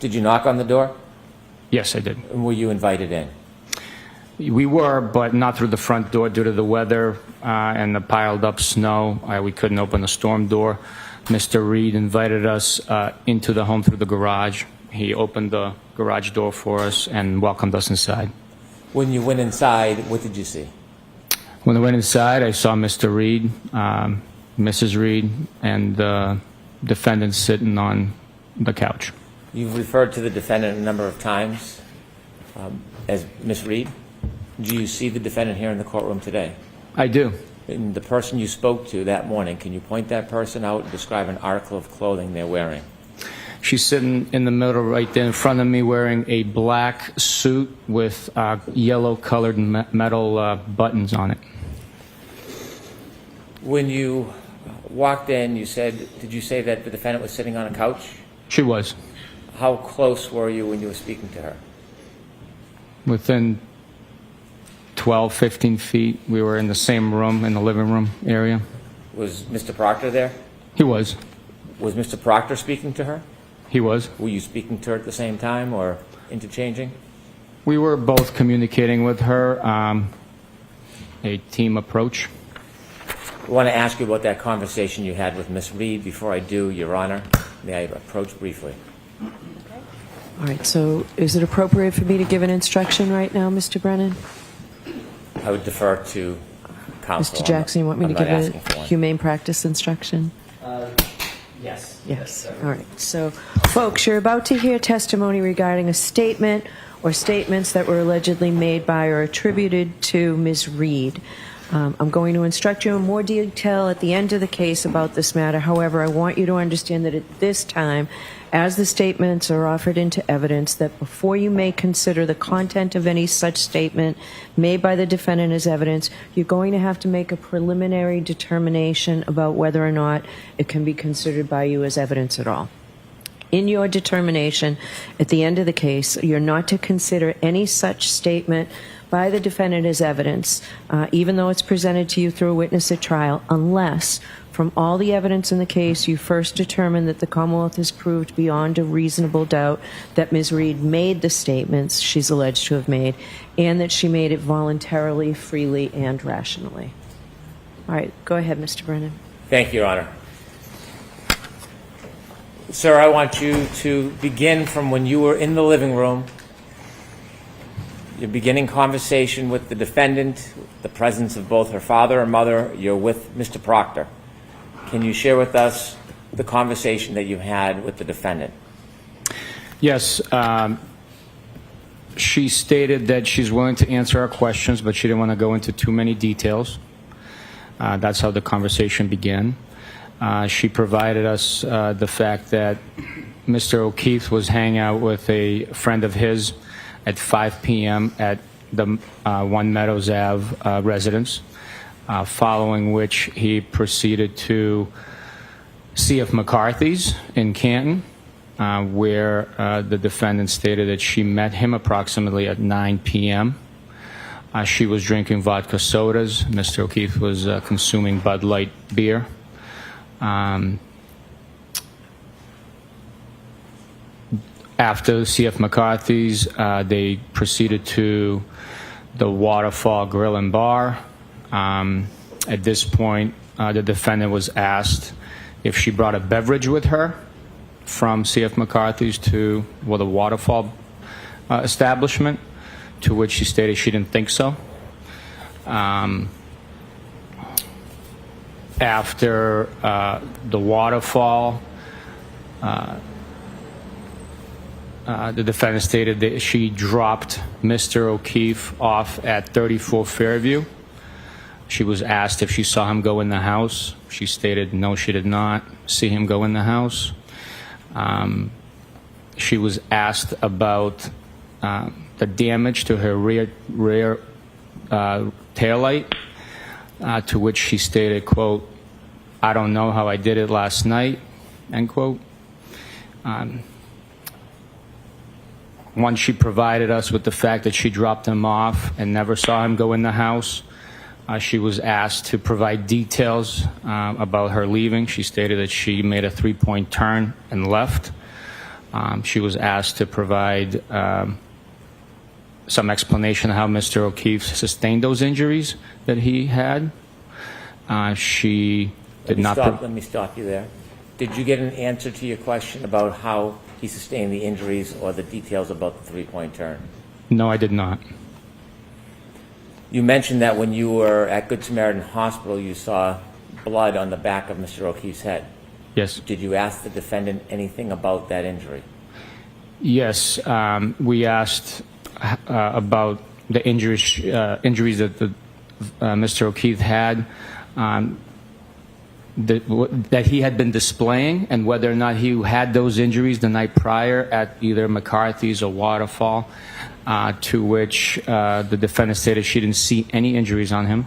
Did you knock on the door? Yes, I did. And were you invited in? We were, but not through the front door due to the weather and the piled up snow. We couldn't open the storm door. Mr. Reed invited us into the home through the garage. He opened the garage door for us and welcomed us inside. When you went inside, what did you see? When I went inside, I saw Mr. Reed, Mrs. Reed, and the defendant sitting on the couch. You've referred to the defendant a number of times as Miss Reed. Do you see the defendant here in the courtroom today? I do. And the person you spoke to that morning, can you point that person out and describe an article of clothing they're wearing? She's sitting in the middle right there in front of me wearing a black suit with yellow-colored metal buttons on it. When you walked in, did you say that the defendant was sitting on a couch? She was. How close were you when you were speaking to her? Within 12, 15 feet. We were in the same room, in the living room area. Was Mr. Proctor there? He was. Was Mr. Proctor speaking to her? He was. Were you speaking to her at the same time or interchanging? We were both communicating with her, a team approach. I want to ask you about that conversation you had with Ms. Reed. Before I do, Your Honor, may I approach briefly? All right, so is it appropriate for me to give an instruction right now, Mr. Brennan? I would defer to counsel. Mr. Jackson, you want me to I'm not give asking for a one. humane practice instruction? Yes. Yes. All right. So, folks, you're about to hear testimony regarding a statement or statements that were allegedly made by or attributed to Ms. Reed. I'm going to instruct you in more detail at the end of the case about this matter. However, I want you to understand that at this time, as the statements are offered into evidence, that before you may consider the content of any such statement made by the defendant as evidence, you're going to have to make a preliminary determination about whether or not it can be considered by you as evidence at all. In your determination, at the end of the case, you're not to consider any such statement by the defendant as evidence, even though it's presented to you through a witness at trial, unless, from all the evidence in the case, you first determine that the Commonwealth has proved beyond a reasonable doubt that Ms. Reed made the statements she's alleged to have made, and that she made it voluntarily, freely, and rationally. All right, go ahead, Mr. Brennan. Thank you, Your Honor. Sir, I want you to begin from when you were in the living room, your beginning conversation with the defendant, the presence of both her father and mother. You're with Mr. Proctor. Can you share with us the conversation that you had with the defendant? Yes. She stated that she's willing to answer our questions, but she didn't want to go into too many details. That's how the conversation began. She provided us the fact that Mr. O'Keefe was hanging out with a friend of his at 5 p.m. at the One Meadows Ave residence, following which he proceeded to C.F. McCarthy's in Canton, where the defendant stated that she met him approximately at 9 p.m. She was drinking vodka sodas. Mr. O'Keefe was consuming Bud Light beer. After C.F. McCarthy's, they proceeded to the Waterfall Grill and Bar. At this point, the defendant was asked if she brought a beverage with her from C.F. McCarthy's to the Waterfall establishment, to which she stated she didn't think so. After the Waterfall, the defendant stated that she dropped Mr. O'Keefe off at 34 Fairview. She was asked if she saw him go in the house. She stated no, she did not see him go in the house. She was asked about the damage to her rear taillight, to which she stated, quote, "I don't know how I did it last night," end quote. Once she provided us with the fact that she dropped him off and never saw him go in the house, she was asked to provide details about her leaving. She stated that she made a 3-point turn and left. She was asked to provide some explanation of how Mr. O'Keefe sustained those injuries that he had. She did not... Let me stop you there. Did you get an answer to your question about how he sustained the injuries or the details about the 3-point turn? No, I did not. You mentioned that when you were at Good Samaritan Hospital, you saw blood on the back of Mr. O'Keefe's head. Yes. Did you ask the defendant anything about that injury? Yes. We asked about the injuries that Mr. O'Keefe had. that he had been displaying and whether or not he had those injuries the night prior at either McCarthy's or Waterfall, to which the defendant stated she didn't see any injuries on him.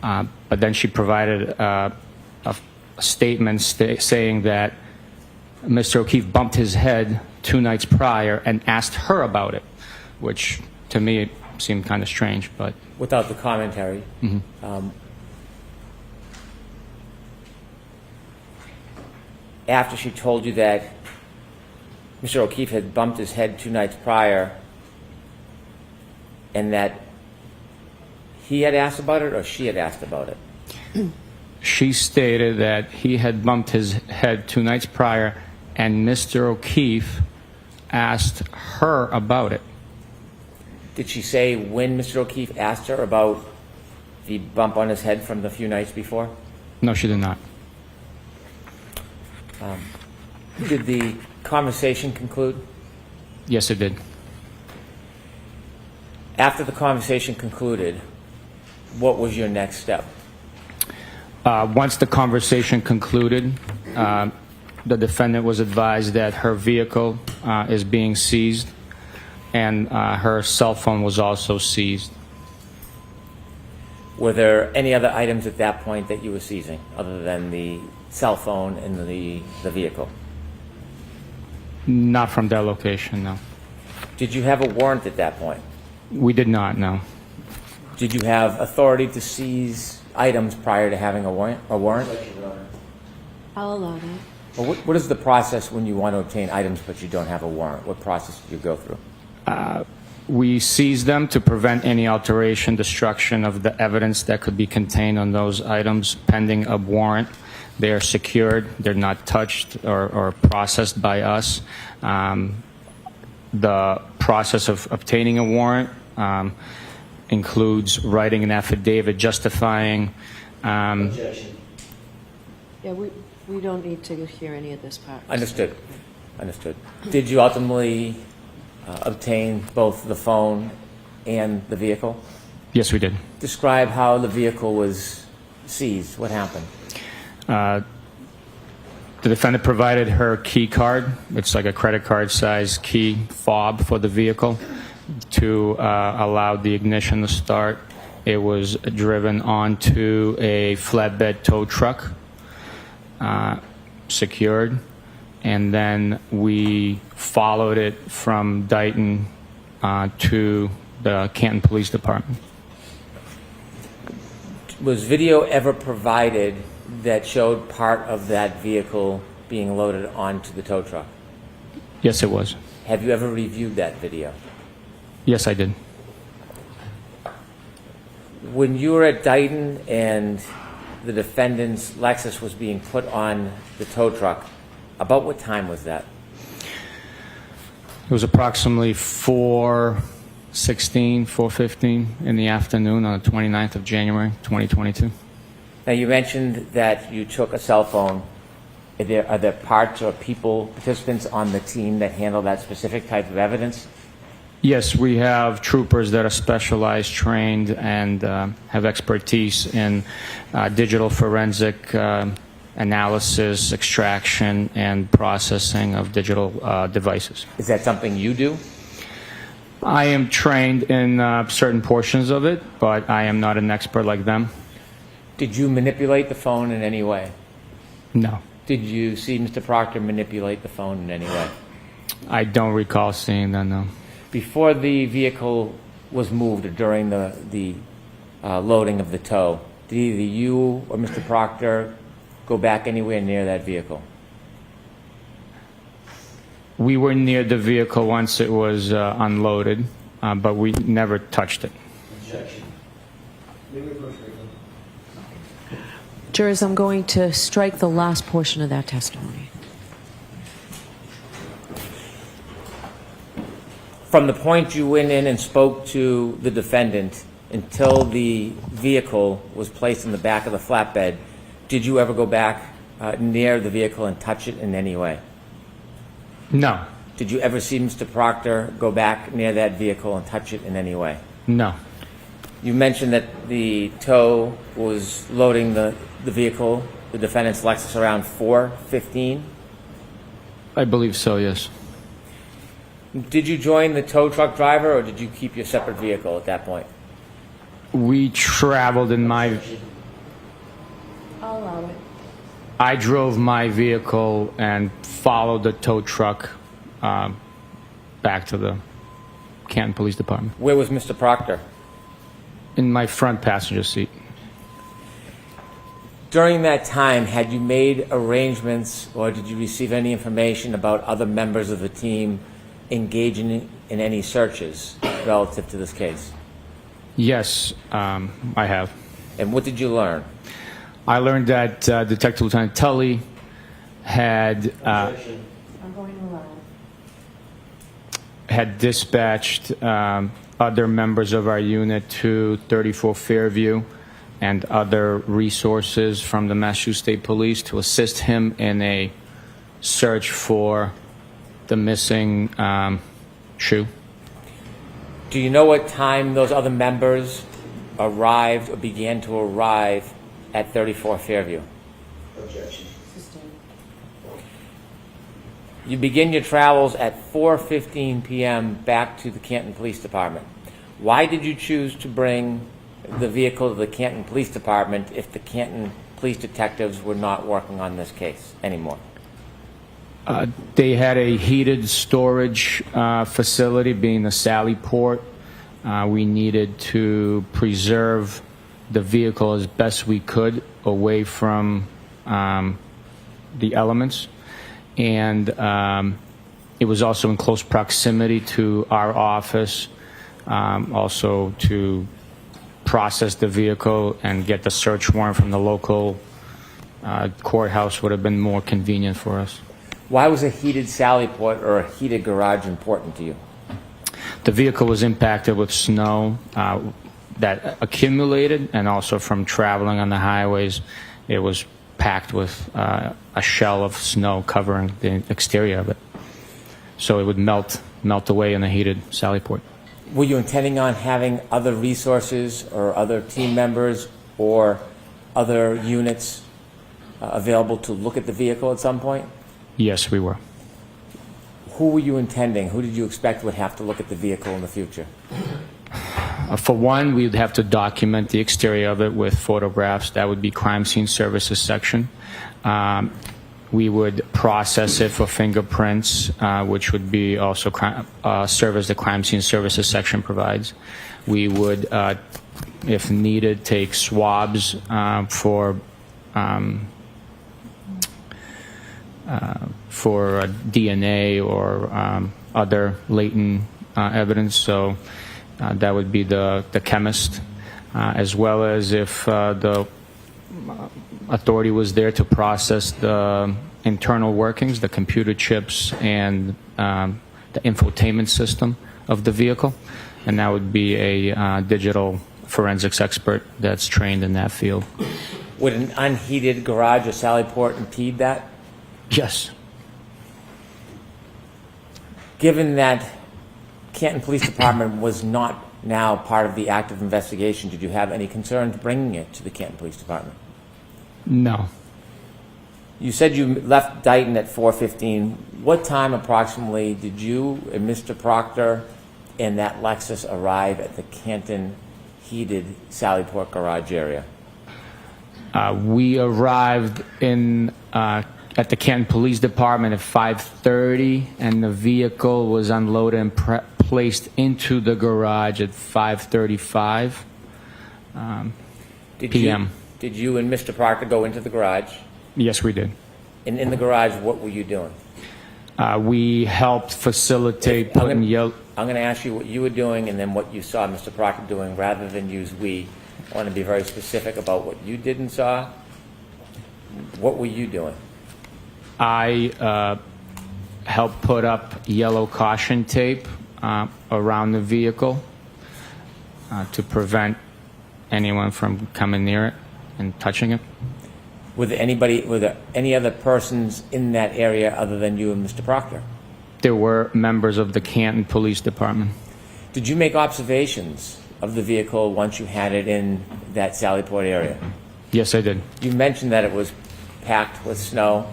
But then she provided a statement saying that Mr. O'Keefe bumped his head 2 nights prior and asked her about it, which to me seemed kind of strange. But Without the commentary. After she told you that Mr. O'Keefe had bumped his head 2 nights prior and that he had asked about it or she had asked about it? she stated that he had bumped his head 2 nights prior and Mr. O'Keefe asked her about it. Did she say when Mr. O'Keefe asked her about the bump on his head from the few nights before? No, she did not. Did the conversation conclude? Yes, it did. After the conversation concluded, what was your next step? Once the conversation concluded, the defendant was advised that her vehicle is being seized and her cell phone was also seized. Were there any other items at that point that you were seizing other than the cell phone and the vehicle? Not from that location, no. Did you have a warrant at that point? We did not, no. Did you have authority to seize items prior to having a warrant? I'll allow that. Well, what is the process when you want to obtain items but you don't have a warrant? What process do you go through? We seized them to prevent any alteration, destruction of the evidence that could be contained on those items pending a warrant. They are secured. They're not touched or processed by us. The process of obtaining a warrant includes writing an affidavit justifying. Objection. Yeah, we don't need to hear any of this part. Understood. Understood. Did you ultimately obtain both the phone and the vehicle? Yes, we did. Describe how the vehicle was seized. What happened? The defendant provided her key card. It's like a credit card size key fob for the vehicle to allow the ignition to start. It was driven onto a flatbed tow truck, secured, and then we followed it from Dighton to the Canton Police Department. Was video ever provided that showed part of that vehicle being loaded onto the tow truck? Yes, it was. Have you ever reviewed that video? Yes, I did. When you were at Dighton and the defendant's Lexus was being put on the tow truck, about what time was that? It was approximately 4:16, 4:15 in the afternoon on the 29th of January, 2022. Now, you mentioned that you took a cell phone. Are there parts or people, participants on the team that handle that specific type of evidence? Yes, we have troopers that are specialized, trained, and have expertise in digital forensic analysis, extraction, and processing of digital devices. Is that something you do? I am trained in certain portions of it, but I am not an expert like them. Did you manipulate the phone in any way? No. Did you see Mr. Proctor manipulate the phone in any way? I don't recall seeing that, no. Before the vehicle was moved or during the loading of the tow, did either you or Mr. Proctor go back anywhere near that vehicle? We were near the vehicle once it was unloaded, but we never touched it. Objection. Jurors, I'm going to strike the last portion of that testimony. From the point you went in and spoke to the defendant until the vehicle was placed in the back of the flatbed, did you ever go back near the vehicle and touch it in any way? No. Did you ever see Mr. Proctor go back near that vehicle and touch it in any way? No. You mentioned that the tow was loading the vehicle the defendant's Lexus around 4:15? I believe so, yes. Did you join the tow truck driver, or did you keep your separate vehicle at that point? We traveled in my... I'll allow it. I drove my vehicle and followed the tow truck back to the Canton Police Department. Where was Mr. Proctor? In my front passenger seat. During that time, had you made arrangements or did you receive any information about other members of the team engaging in any searches relative to this case? Yes, I have. And what did you learn? I learned that Detective Lieutenant Tully had Objection. I'm going to allow it. had dispatched other members of our unit to 34 Fairview and other resources from the Massachusetts State Police to assist him in a search for the missing shoe. Do you know what time those other members arrived or began to arrive at 34 Fairview? Objection. You begin your travels at 4:15 p.m. back to the Canton Police Department. Why did you choose to bring the vehicle to the Canton Police Department if the Canton police detectives were not working on this case anymore? They had a heated storage facility, being the Sally Port. We needed to preserve the vehicle as best we could away from the elements. And it was also in close proximity to our office, also to process the vehicle and get the search warrant from the local courthouse would have been more convenient for us. Why was a heated Sally Port or a heated garage important to you? The vehicle was impacted with snow that accumulated, and also from traveling on the highways, it was packed with a shell of snow covering the exterior of it. So it would melt away in the heated Sally Port. Were you intending on having other resources or other team members or other units available to look at the vehicle at some point? Yes, we were. Who were you intending? Who did you expect would have to look at the vehicle in the future? For one, we'd have to document the exterior of it with photographs. That would be Crime Scene Services section. We would process it for fingerprints, which would be also service the Crime Scene Services section provides. We would, if needed, take swabs for DNA or other latent evidence. So that would be the chemist, as well as if the authority was there to process the internal workings, the computer chips, and the infotainment system of the vehicle. And that would be a digital forensics expert that's trained in that field. Would an unheated garage or Sally Port impede that? Yes. Given that Canton Police Department was not now part of the active investigation, did you have any concerns bringing it to the Canton Police Department? No. You said you left Dighton at 4:15. What time approximately did you and Mr. Proctor and that Lexus arrive at the Canton heated Sally Port garage area? We arrived at the Canton Police Department at 5:30, and the vehicle was unloaded and placed into the garage at 5:35 p.m. Did you and Mr. Proctor go into the garage? Yes, we did. And in the garage, what were you doing? We helped facilitate putting yellow. I'm going to ask you what you were doing and then what you saw Mr. Proctor doing, rather than use we. I want to be very specific about what you did and saw. What were you doing? I helped put up yellow caution tape around the vehicle to prevent anyone from coming near it and touching it. Were there any other persons in that area other than you and Mr. Proctor? There were members of the Canton Police Department. Did you make observations of the vehicle once you had it in that Sally Port area? Yes, I did. You mentioned that it was packed with snow.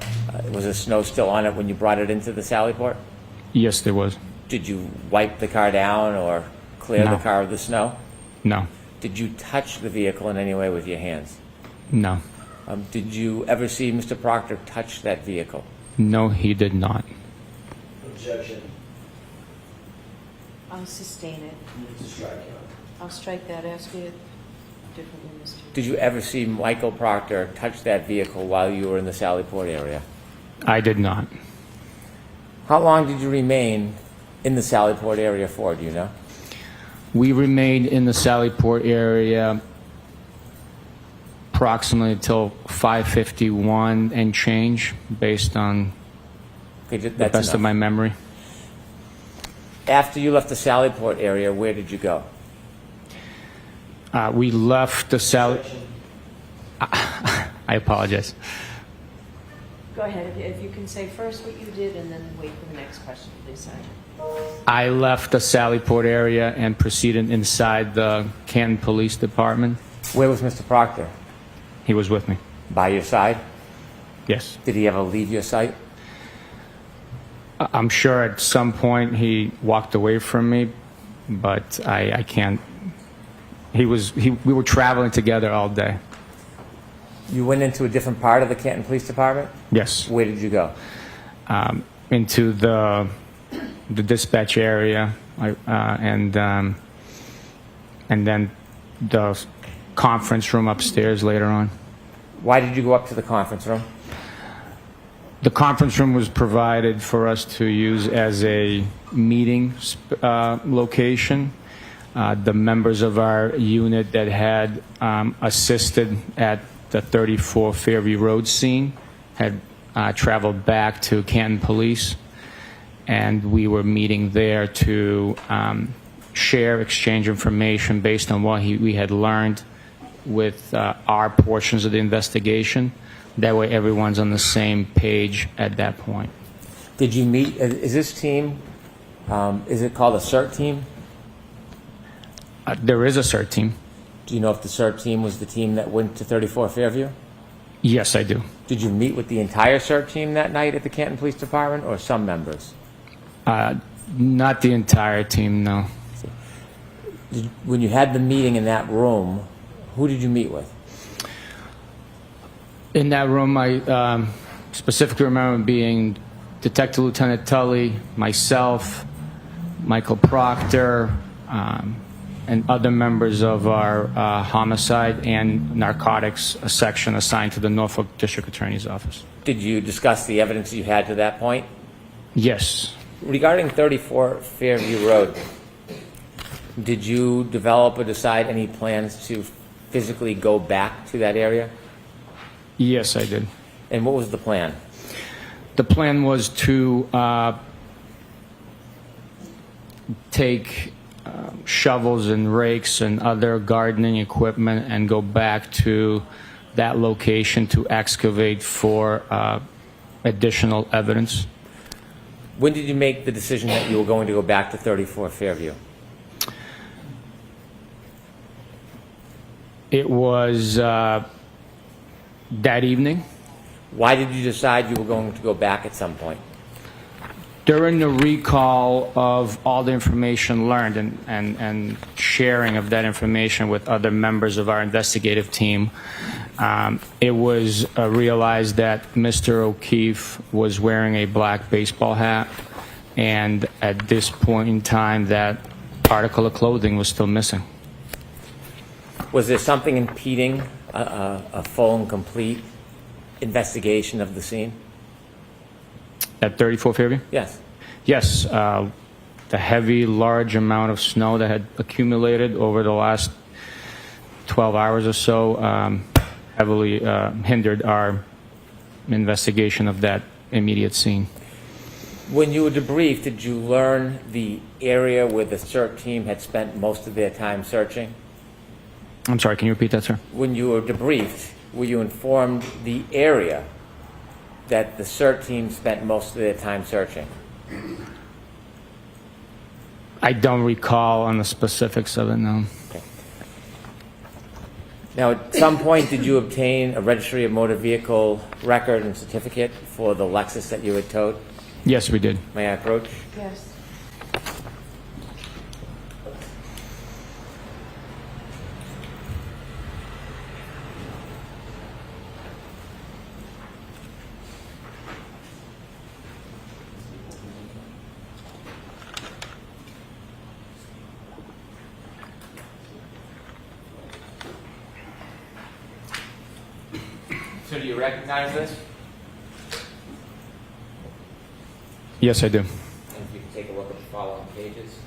Was the snow still on it when you brought it into the Sally Port? Yes, there was. Did you wipe the car down or clear No. the car of the snow? No. Did you touch the vehicle in any way with your hands? No. Did you ever see Mr. Proctor touch that vehicle? No, he did not. Objection. I'll sustain it. Move to strike. I'll strike that. Ask you differently, Mr. Did you ever see Michael Proctor touch that vehicle while you were in the Sally Port area? I did not. How long did you remain in the Sally Port area for, do you know? We remained in the Sally Port area approximately until 5:51 and change, based on Okay, the that's best of my enough. memory. After you left the Sally Port area, where did you go? We left the Sally... Objection. I apologize. Go ahead. If you can say first what you did and then wait for the next question, please, Sergeant. I left the Sally Port area and proceeded inside the Canton Police Department. Where was Mr. Proctor? He was with me. By your side? Yes. Did he ever leave your sight? I'm sure at some point he walked away from me, but I can't. We were traveling together all day. You went into a different part of the Canton Police Department? Yes. Where did you go? Into the dispatch area, and then the conference room upstairs later on. Why did you go up to the conference room? The conference room was provided for us to use as a meeting location. The members of our unit that had assisted at the 34 Fairview Road scene had traveled back to Canton Police, and we were meeting there to share, exchange information based on what we had learned with our portions of the investigation. That way everyone's on the same page at that point. Did you meet, is this team, is it called a CERT team? There is a CERT team. Do you know if the CERT team was the team that went to 34 Fairview? Yes, I do. Did you meet with the entire CERT team that night at the Canton Police Department, or some members? Not the entire team, no. When you had the meeting in that room, who did you meet with? In that room, I specifically remember being Detective Lieutenant Tully, myself, Michael Proctor, and other members of our homicide and narcotics section assigned to the Norfolk District Attorney's Office. Did you discuss the evidence you had to that point? Yes. Regarding 34 Fairview Road, did you develop or decide any plans to physically go back to that area? Yes, I did. And what was the plan? The plan was to take shovels and rakes and other gardening equipment and go back to that location to excavate for additional evidence. When did you make the decision that you were going to go back to 34 Fairview? It was that evening. Why did you decide you were going to go back at some point? During the recall of all the information learned and sharing of that information with other members of our investigative team, it was realized that Mr. O'Keefe was wearing a black baseball hat, and at this point in time, that article of clothing was still missing. Was there something impeding a full and complete investigation of the scene? At 34 Fairview? Yes. Yes. The heavy, large amount of snow that had accumulated over the last 12 hours or so heavily hindered our investigation of that immediate scene. When you were debriefed, did you learn the area where the CERT team had spent most of their time searching? I'm sorry, can you repeat that, sir? When you were debriefed, were you informed the area that the CERT team spent most of their time searching? I don't recall on the specifics of it, no. Okay. Now, at some point, did you obtain a registry of motor vehicle record and certificate for the Lexus that you had towed? Yes, we did. May I approach? Yes. So do you recognize this? Yes, I do. And if you can take a look at the following pages.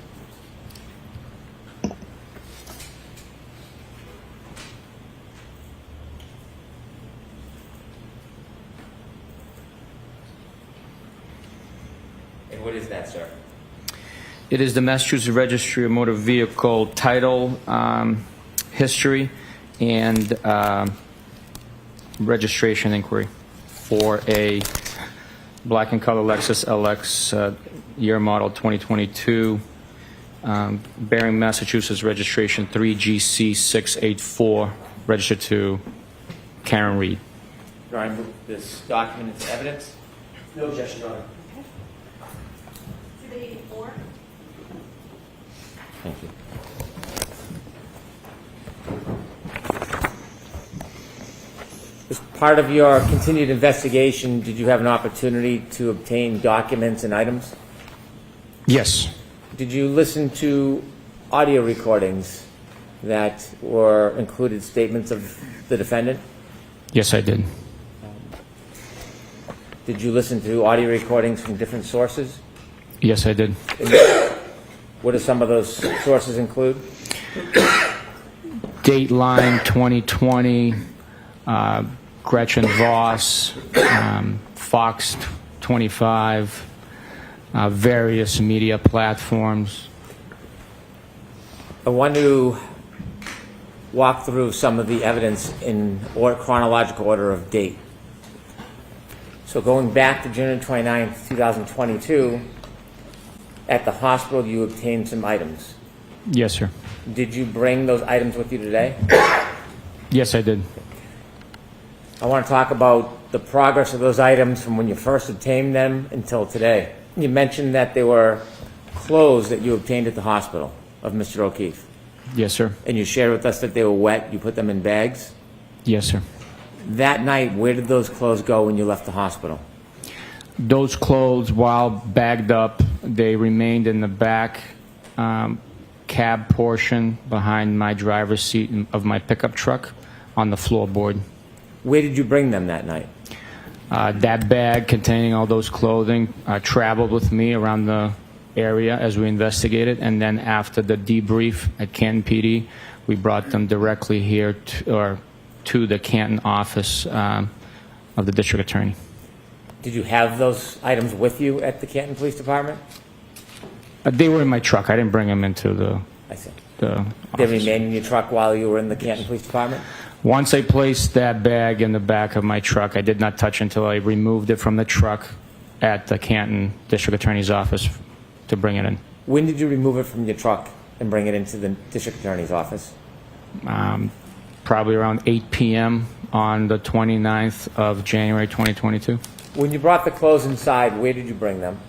And what is that, sir? It is the Massachusetts Registry of Motor Vehicle title, history, and registration inquiry for a black and color Lexus LX year model 2022, bearing Massachusetts registration 3GC684, registered to Karen Reed. Do I move this document into evidence? No objection, Your Honor. Exhibit 84. Thank you. As part of your continued investigation, did you have an opportunity to obtain documents and items? Yes. Did you listen to audio recordings that were included statements of the defendant? Yes, I did. Did you listen to audio recordings from different sources? Yes, I did. What do some of those sources include? Dateline 2020, Gretchen Voss, Fox 25, various media platforms. I want to walk through some of the evidence in chronological order of date. So going back to June 29th, 2022, at the hospital you obtained some items. Yes, sir. Did you bring those items with you today? Yes, I did. I want to talk about the progress of those items from when you first obtained them until today. You mentioned that they were clothes that you obtained at the hospital of Mr. O'Keefe. Yes, sir. And you shared with us that they were wet. You put them in bags. Yes, sir. That night, where did those clothes go when you left the hospital? Those clothes, while bagged up, they remained in the back cab portion behind my driver's seat of my pickup truck on the floorboard. Where did you bring them that night? That bag containing all those clothing traveled with me around the area as we investigated, and then after the debrief at Canton PD, we brought them directly here to the Canton office of the district attorney. Did you have those items with you at the Canton Police Department? They were in my truck. I didn't bring them into the I see. office. They remained in your truck while you were in the Canton Police Department? Once I placed that bag in the back of my truck, I did not touch until I removed it from the truck at the Canton District Attorney's office to bring it in. When did you remove it from your truck and bring it into the District Attorney's office? Probably around 8 p.m. on the 29th of January 2022. When you brought the clothes inside, where did you bring them?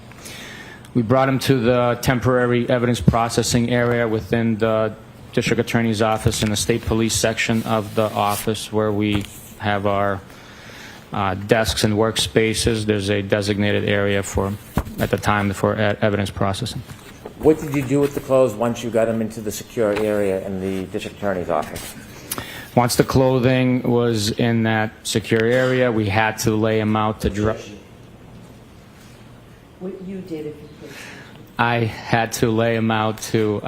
We brought them to the temporary evidence processing area within the District Attorney's office in the State Police section of the office where we have our desks and workspaces. There's a designated area at the time for evidence processing. What did you do with the clothes once you got them into the secure area in the District Attorney's office? Once the clothing was in that secure area, we had to lay them out to dry. What you did if you could. I had to lay them out to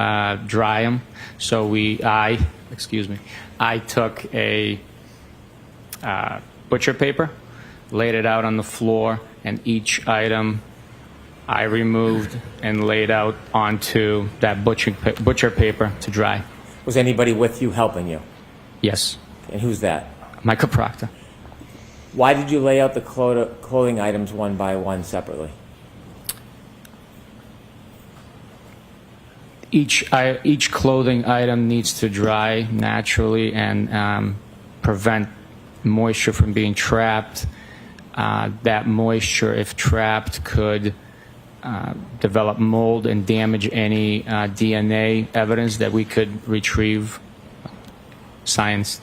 dry them. So I took a butcher paper, laid it out on the floor, and each item I removed and laid out onto that butcher paper to dry. Was anybody with you helping you? Yes. And who's that? Michael Proctor. Why did you lay out the clothing items one by one separately? Each clothing item needs to dry naturally, and prevent moisture from being trapped. That moisture, if trapped, could develop mold and damage any DNA evidence that we could retrieve. Scientists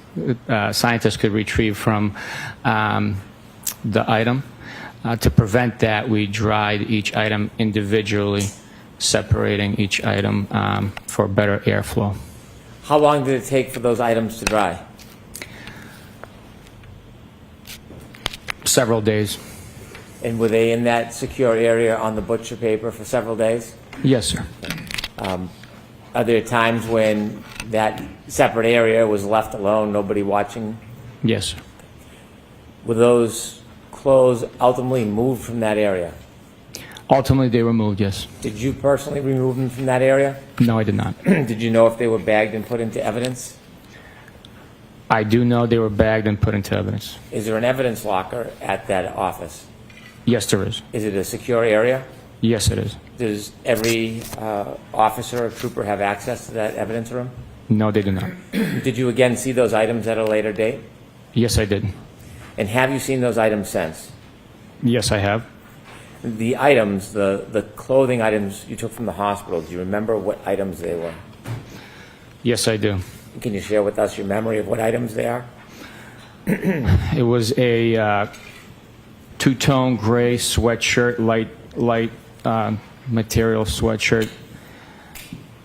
could retrieve from the item. To prevent that, we dried each item individually, separating each item for better airflow. How long did it take for those items to dry? Several days. And were they in that secure area on the butcher paper for several days? Yes, sir. Are there times when that separate area was left alone, nobody watching? Yes, sir. Were those clothes ultimately moved from that area? Ultimately, they were moved, yes. Did you personally remove them from that area? No, I did not. Did you know if they were bagged and put into evidence? I do know they were bagged and put into evidence. Is there an evidence locker at that office? Yes, there is. Is it a secure area? Yes, it is. Does every officer or trooper have access to that evidence room? No, they do not. Did you again see those items at a later date? Yes, I did. And have you seen those items since? Yes, I have. The items, the clothing items you took from the hospital, do you remember what items they were? Yes, I do. Can you share with us your memory of what items they are? It was a two-tone gray sweatshirt, light material sweatshirt.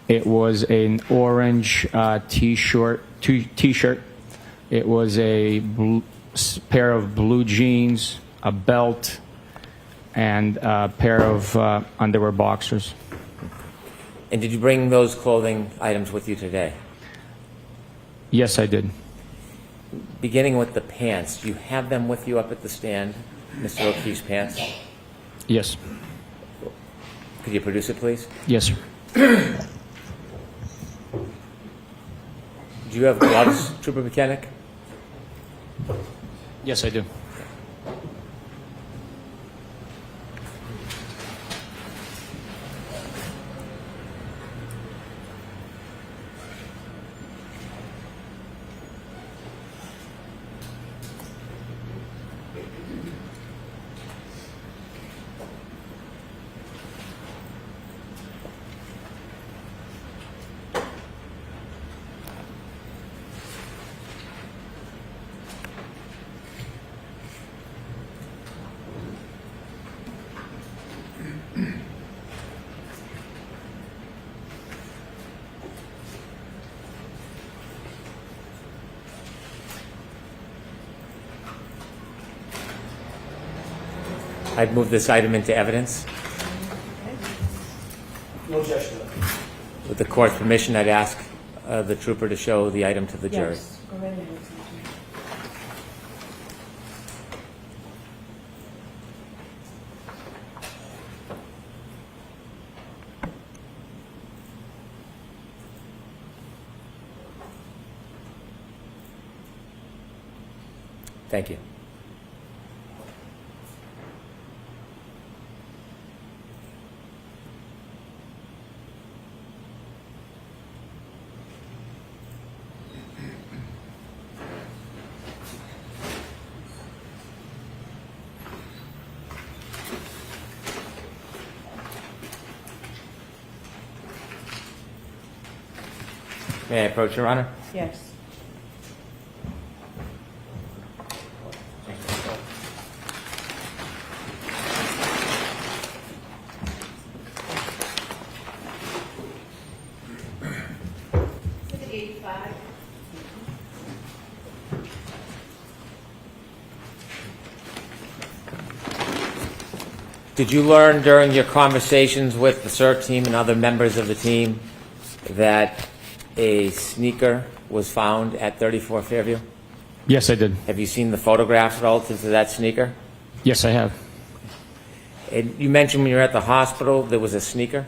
It was an orange t-shirt. It was a pair of blue jeans, a belt, and a pair of underwear boxers. And did you bring those clothing items with you today? Yes, I did. Beginning with the pants, do you have them with you up at the stand, Mr. O'Keefe's pants? Yes. Could you produce it, please? Yes, sir. Do you have gloves, Trooper Bukhenik? Yes, I do. I'd move this item into evidence. No objection. With the court's permission, I'd ask the trooper to show the item to the jury. Yes, go right ahead. Thank you. May I approach, Your Honor? Yes. Did you learn during your conversations with the CERT team and other members of the team that a sneaker was found at 34 Fairview? Yes, I did. Have you seen the photographs relative to that sneaker? Yes, I have. And you mentioned when you were at the hospital there was a sneaker?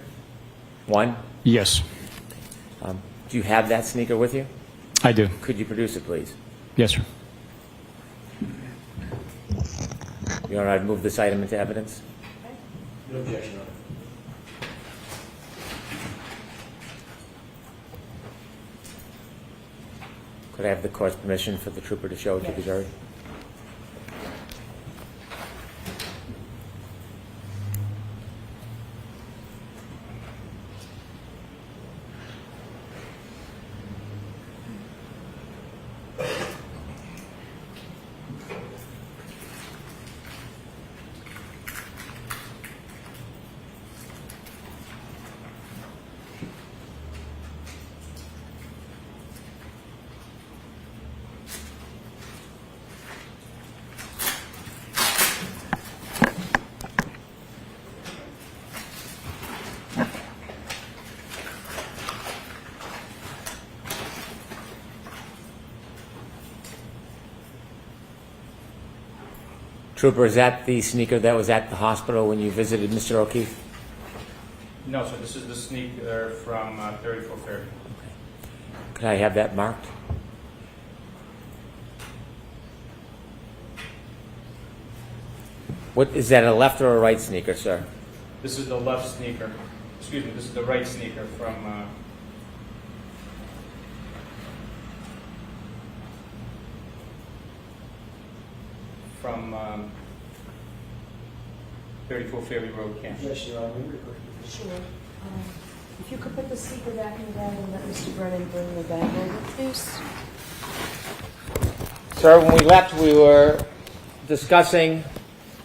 One? Yes, Do you have that sneaker with you? I do. Could you produce it, please? Yes, sir. Your Honor, I'd move this item into evidence. No objection, Your Honor. Could I have the court's permission for the trooper to show it to the jury? Trooper, is that the sneaker that was at the hospital when you visited Mr. O'Keefe? No, sir. This is the sneaker from 3430. Could I have that marked? What is that, a left or a right sneaker, sir? This is the left sneaker. Excuse me. This is the right sneaker from 34 Ferry Road, Kansas. Objection, Your Honor. Sure. If you could put the speaker back in the bag and let Mr. Brennan bring the bag over, please. Sir, when we left, we were discussing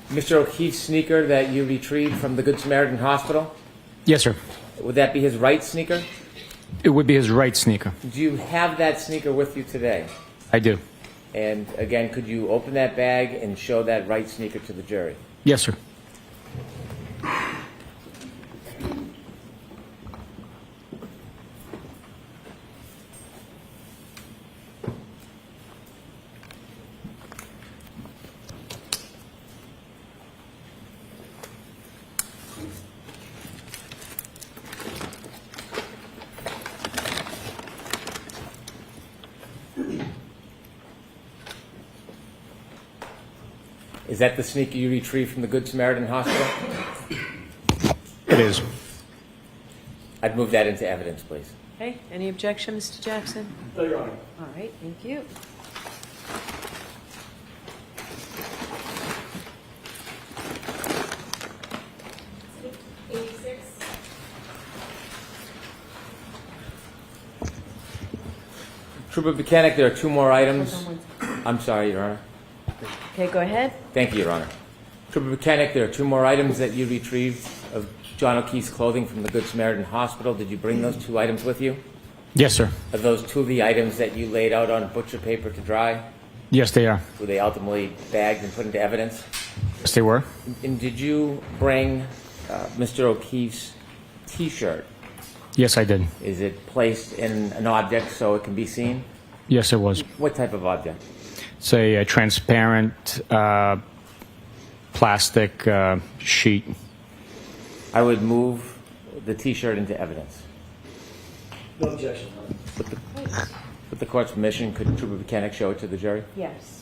Mr. O'Keefe's sneaker that you retrieved from the Good Samaritan Hospital. Yes, sir. Would that be his right sneaker? It would be his right sneaker. Do you have that sneaker with you today? I do. And again, could you open that bag and show that right sneaker to the jury? Yes, sir. Is that the sneaker you retrieved from the Good Samaritan Hospital? It is. I'd move that into evidence, please. Okay, any objection, Mr. Jackson? No, Your Honor. All right, thank you. Trooper Bukhenik, there are two more items. Hold on one I'm sorry, Your Honor. Okay, go ahead. Thank you, Your Honor. Trooper Bukhenik, there are two more items that you retrieved of John O'Keefe's clothing from the Good Samaritan Hospital. Did you bring those two items with you? Yes, sir. Are those two of the items that you laid out on butcher paper to dry? Yes, they are. Were they ultimately bagged and put into evidence? Yes, they were. And did you bring Mr. O'Keefe's T-shirt? Yes, I did. Is it placed in an object so it can be seen? Yes, it was. What type of object? It's a transparent plastic sheet. I would move the T-shirt into evidence. No objection, Your Honor. With the court's permission, could Trooper Bukhenik show it to the jury? Yes.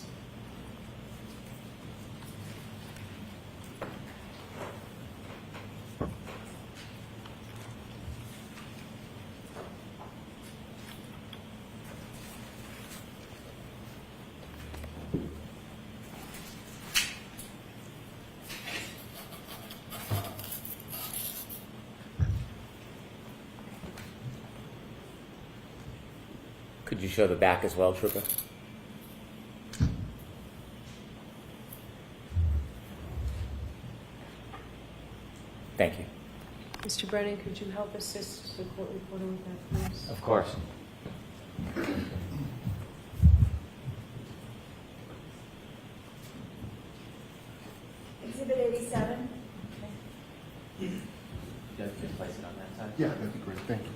Could you show the back as well, Trooper? Thank you. Mr. Brennan, could you help assist the court reporter with that, please? Of course. Exhibit 87. Just place it on that side. Yeah, that'd be great. Thank you.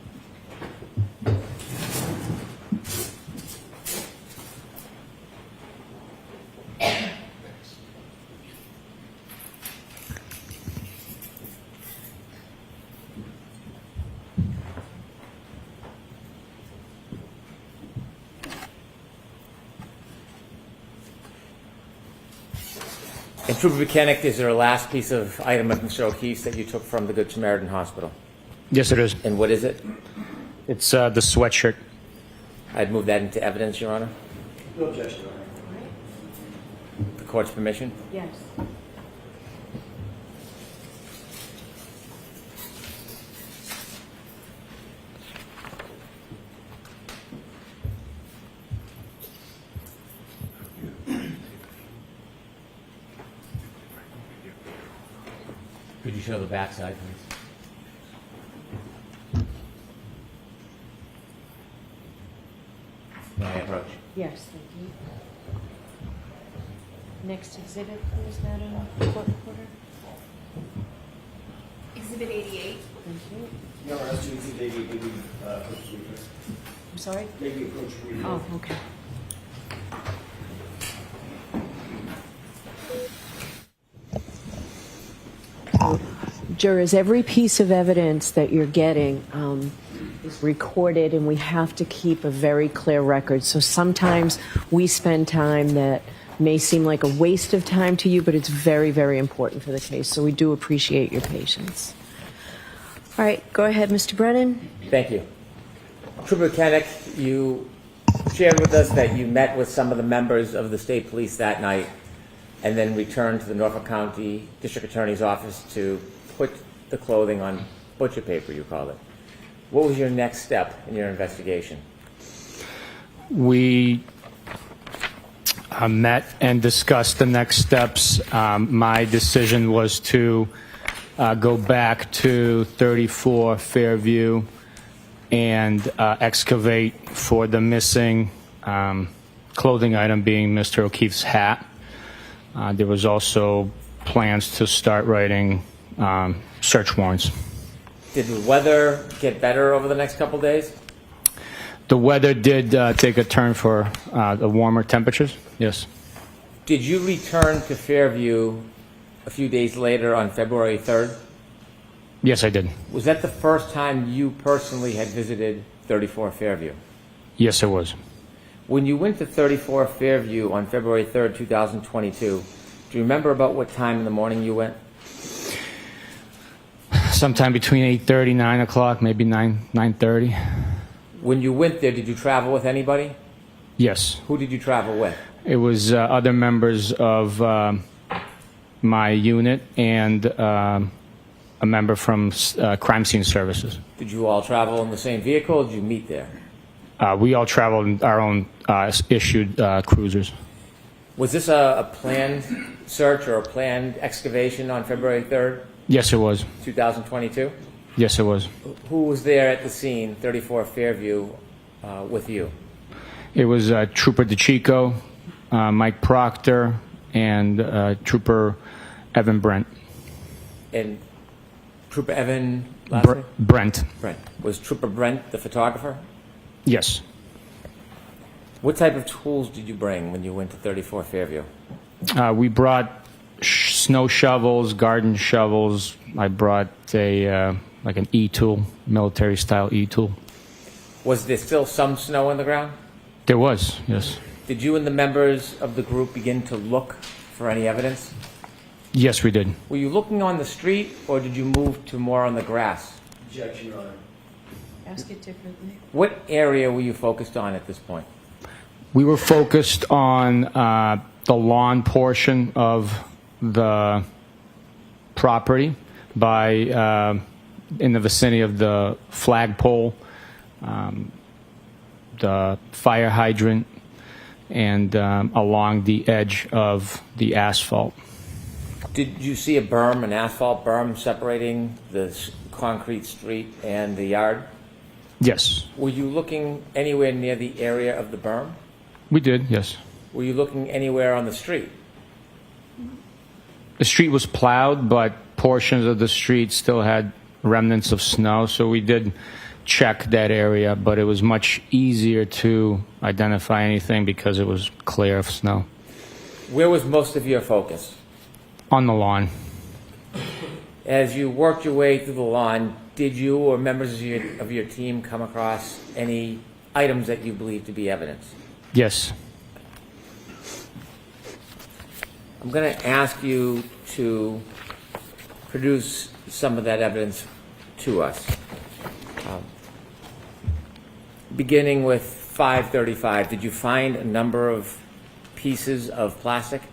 And Trooper Bukhenik, is there a last piece of item of Mr. O'Keefe's that you took from the Good Samaritan Hospital? Yes, it is. And what is it? It's the sweatshirt. I'd move that into evidence, Your Honor. No objection, Your Honor. The court's permission? Yes. Could you show the backside, please? May I approach? Yes, thank you. Next exhibit, please, Madam Court Reporter. Exhibit 88. Thank you. Your Honor, as to exhibit 88, maybe approach the brief. I'm sorry? Maybe approach the brief. Oh, okay. Jurors, every piece of evidence that you're getting is recorded, and we have to keep a very clear record. So sometimes we spend time that may seem like a waste of time to you, but it's very, very important for the case. So we do appreciate your patience. All right, go ahead, Mr. Brennan. Thank you. Trooper Bukhenik, you shared with us that you met with some of the members of the state police that night and then returned to the Norfolk County District Attorney's office to put the clothing on butcher paper, you called it. What was your next step in your investigation? We met and discussed the next steps. My decision was to go back to 34 Fairview and excavate for the missing clothing item, being Mr. O'Keefe's hat. There was also plans to start writing search warrants. Did the weather get better over the next couple days? The weather did take a turn for the warmer temperatures, yes. Did you return to Fairview a few days later on February 3rd? Yes, I did. Was that the first time you personally had visited 34 Fairview? Yes, it was. When you went to 34 Fairview on February 3rd, 2022, do you remember about what time in the morning you went? Sometime between 8:30, 9 o'clock, maybe 9:30. When you went there, did you travel with anybody? Yes. Who did you travel with? It was other members of my unit and a member from crime scene services. Did you all travel in the same vehicle, or did you meet there? We all traveled in our own issued cruisers. Was this a planned search or a planned excavation on February 3rd, Yes, it was. 2022? Yes, it was. Who was there at the scene, 34 Fairview, with you? It was Trooper-Sgt, Mike Proctor, and Trooper Evan Brent. And Trooper Evan, last name? Brent. Brent. Was Trooper Brent the photographer? Yes. What type of tools did you bring when you went to 34 Fairview? We brought snow shovels, garden shovels. I brought a like an E-tool, military-style E-tool. Was there still some snow on the ground? There was, yes. Did you and the members of the group begin to look for any evidence? Yes, we did. Were you looking on the street, or did you move to more on the grass? Objection, Your Honor. Ask it differently. What area were you focused on at this point? We were focused on the lawn portion of the property by in the vicinity of the flagpole, the fire hydrant, and along the edge of the asphalt. Did you see a berm, an asphalt berm, separating the concrete street and the yard? Yes, Were you looking anywhere near the area of the berm? we did, yes. Were you looking anywhere on the street? The street was plowed, but portions of the street still had remnants of snow, so we did check that area, but it was much easier to identify anything because it was clear of snow. Where was most of your focus? On the lawn. As you worked your way through the lawn, did you or members of your team come across any items that you believe to be evidence? Yes. I'm going to ask you to produce some of that evidence to us. Beginning with 535, did you find a number of pieces of plastic?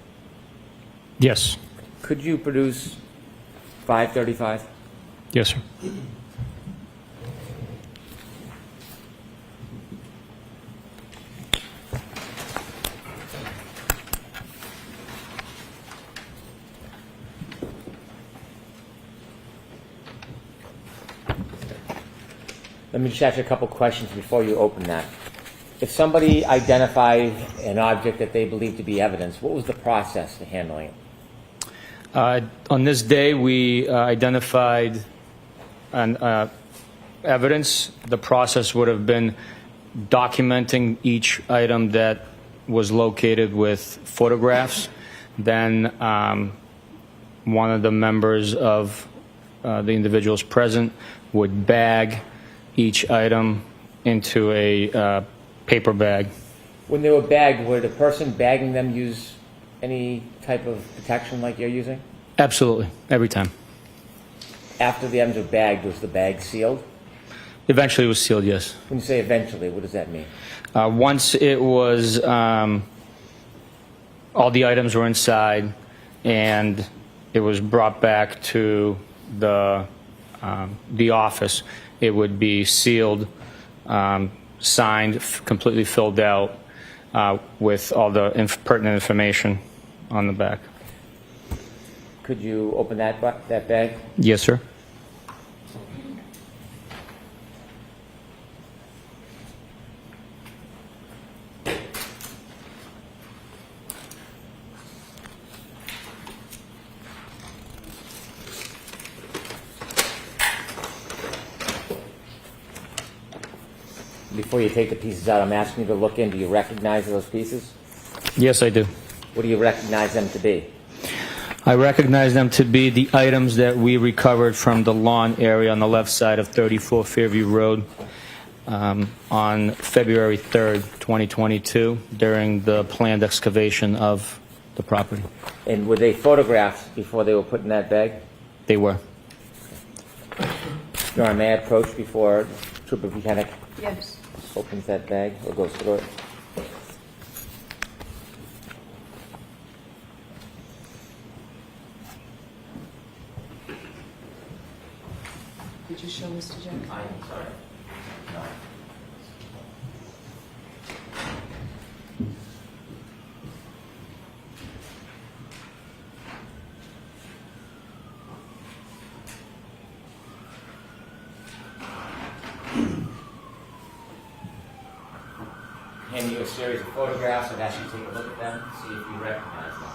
Yes. Could you produce 535? Yes, sir. Let me just ask you a couple questions before you open that. If somebody identified an object that they believed to be evidence, what was the process to handling it? On this day, we identified evidence. The process would have been documenting each item that was located with photographs. Then one of the members of the individuals present would bag each item into a paper bag. When they were bagged, would a person bagging them use any type of protection like you're using? Absolutely, every time. After the items were bagged, was the bag sealed? Eventually, it was sealed. Yes. When you say eventually, what does that mean? Once it was, all the items were inside, and it was brought back to the office, it would be sealed, signed, completely filled out with all the pertinent information on the back. Could you open that bag? Yes, sir. Before you take the pieces out, I'm asking you to look in. Do you recognize those pieces? Yes, I do. What do you recognize them to be? I recognize them to be the items that we recovered from the lawn area on the left side of 34 Fairview Road on February 3rd, 2022, during the planned excavation of the property. And were they photographed before they were put in that bag? They were. Nora, may I approach before Trooper Bukhenik Yes. opens that bag or goes through it? Did you show Mr. Jack? I'm sorry. No. Hand you a series of photographs. I'd ask you to take a look at them, see if you recognize them.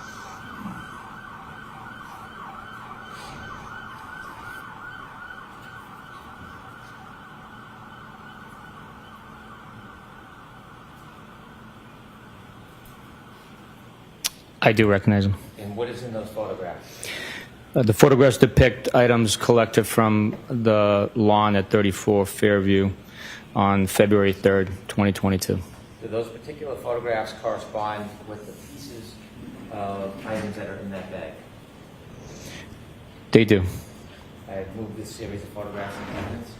I do recognize them. And what is in those photographs? The photographs depict items collected from the lawn at 34 Fairview on February 3rd, 2022. Do those particular photographs correspond with the pieces of items that are in that bag? They do. I have moved this series of photographs and evidence.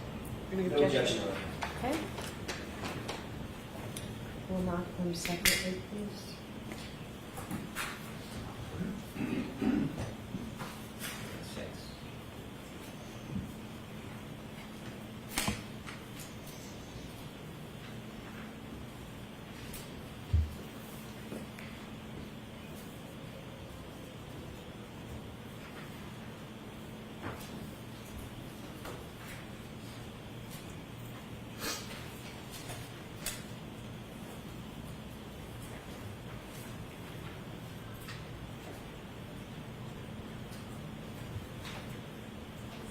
No objection, Your Honor. Okay. We'll mark them separately, please. Six.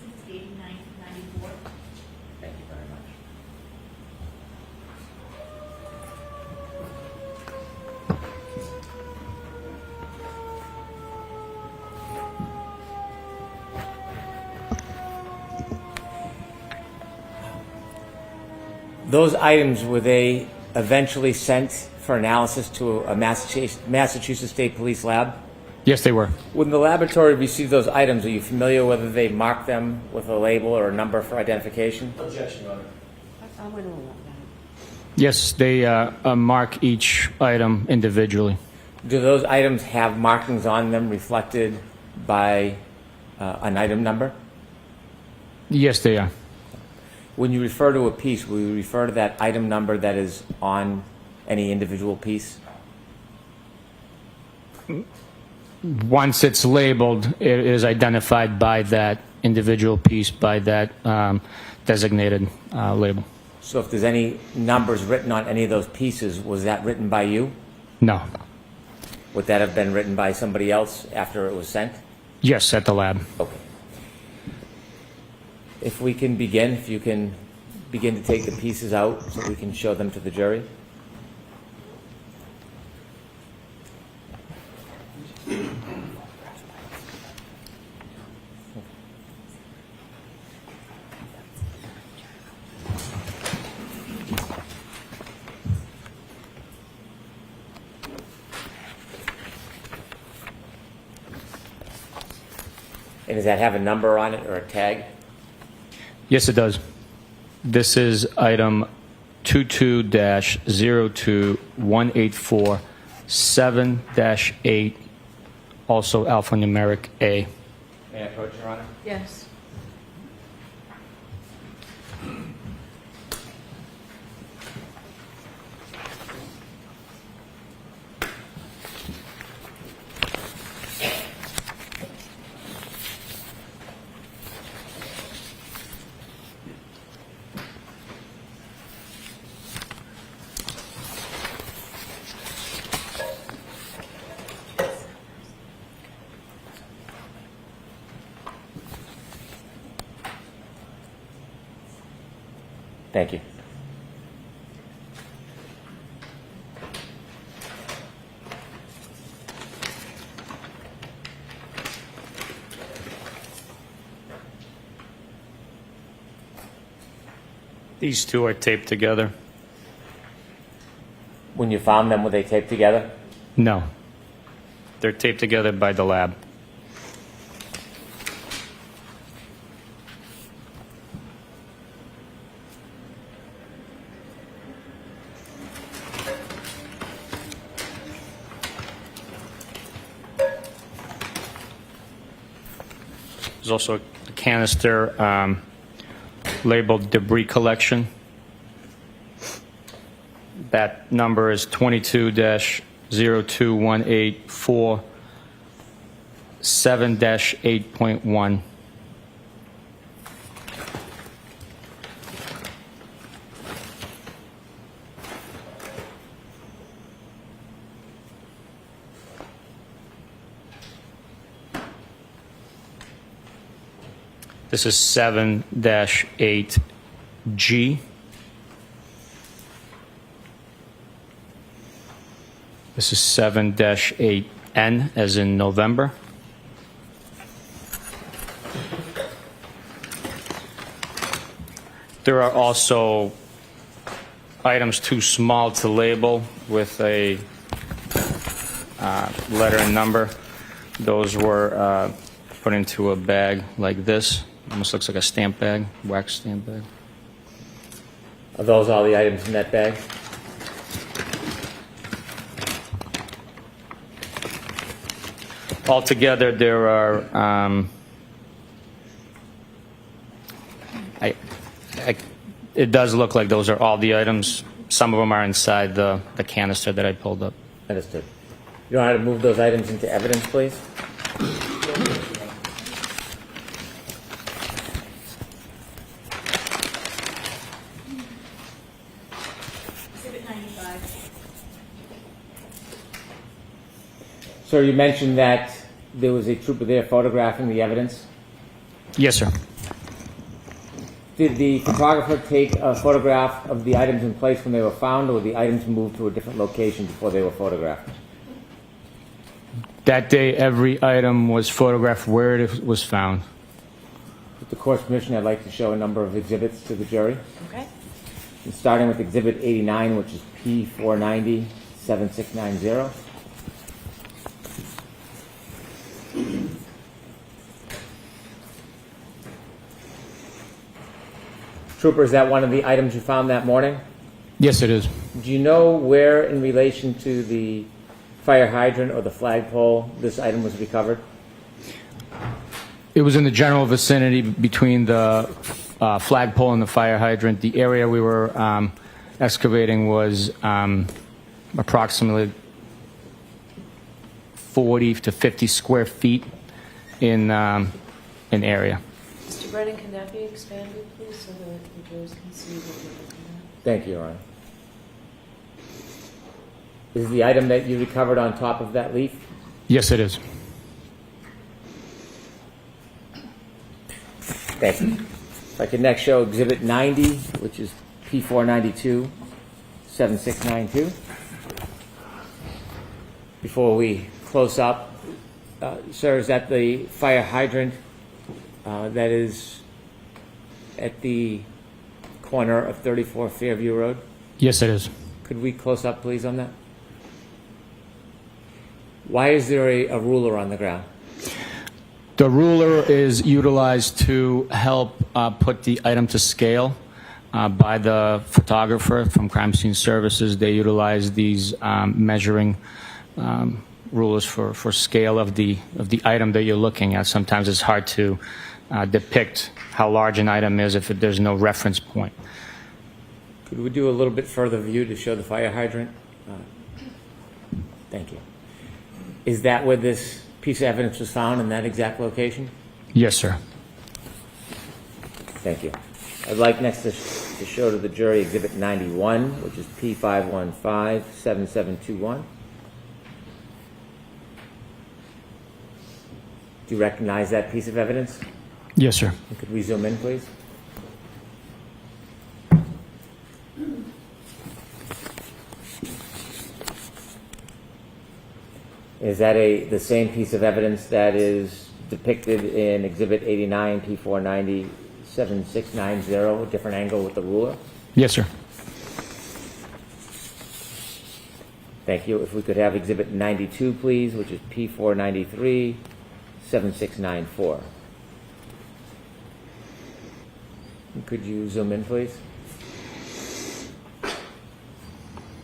This is 8994. Thank you very much. Those items, were they eventually sent for analysis to a Massachusetts State Police lab? Yes, they were. When the laboratory received those items, are you familiar whether they marked them with a label or a number for identification? Objection, Your Honor. I went over that. Yes, they mark each item individually. Do those items have markings on them reflected by an item number? Yes, they are. When you refer to a piece, will you refer to that item number that is on any individual piece? Once it's labeled, it is identified by that individual piece, by that designated label. So if there's any numbers written on any of those pieces, was that written by you? No. Would that have been written by somebody else after it was sent? Yes, at the lab. Okay. If we can begin, if you can begin to take the pieces out so we can show them to the jury. And does that have a number on it or a tag? Yes, it does. This is item 22-02-184-7-8, also alphanumeric A. May I approach, Your Honor? Yes. Thank you. These two are taped together. When you found them, were they taped together? No. They're taped together by the lab. There's also a canister labeled debris collection. That number is 22-02-184-7-8.1. This is 7-8G. This is 7-8N, as in November. There are also items too small to label with a letter and number. Those were put into a bag like this. Almost looks like a stamp bag, wax stamp bag. Are those all the items in that bag? Altogether, there are, it does look like those are all the items. Some of them are inside the canister that I pulled up. Understood. You know how to move those items into evidence, please? Exhibit 95. Sir, you mentioned that there was a trooper there photographing the evidence. Yes, sir. Did the photographer take a photograph of the items in place when they were found, or were the items moved to a different location before they were photographed? That day, every item was photographed where it was found. With the court's permission, I'd like to show a number of exhibits to the jury. Okay. And starting with Exhibit 89, which is P490-7690. Trooper, is that one of the items you found that morning? Yes, it is. Do you know where, in relation to the fire hydrant or the flagpole, this item was recovered? It was in the general vicinity between the flagpole and the fire hydrant. The area we were excavating was approximately 40 to 50 square feet in area. Mr. Brennan, can that be expanded, please, so that the jurors can see what we're looking at? Thank you, Your Honor. Is the item that you recovered on top of that leaf? Yes, it is. Thank you. If I could next show Exhibit 90, which is P492, 7692. Before we close up, sir, is that the fire hydrant that is at the corner of 34 Fairview Road? Yes, it is. Could we close up, please, on that? Why is there a ruler on the ground? The ruler is utilized to help put the item to scale by the photographer from Crime Scene Services. They utilize these measuring rulers for scale of the item that you're looking at. Sometimes it's hard to depict how large an item is if there's no reference point. Could we do a little bit further view to show the fire hydrant? Thank you. Is that where this piece of evidence was found, in that exact location? Yes, sir. Thank you. I'd like next to show to the jury Exhibit 91, which is P515-7721. Do you recognize that piece of evidence? Yes, sir. Could we zoom in, please? Is that the same piece of evidence that is depicted in Exhibit 89, P490, 7690, a different angle with the ruler? Yes, sir. Thank you. If we could have Exhibit 92, please, which is P493, 7694. Could you zoom in, please?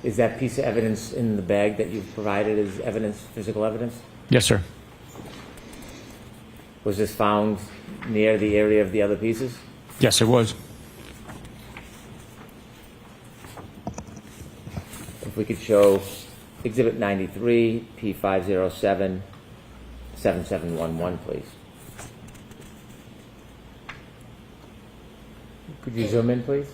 Is that piece of evidence in the bag that you've provided as evidence, physical evidence? Yes, sir. Was this found near the area of the other pieces? Yes, it was. If we could show Exhibit 93, P507, 7711, please. Could you zoom in, please?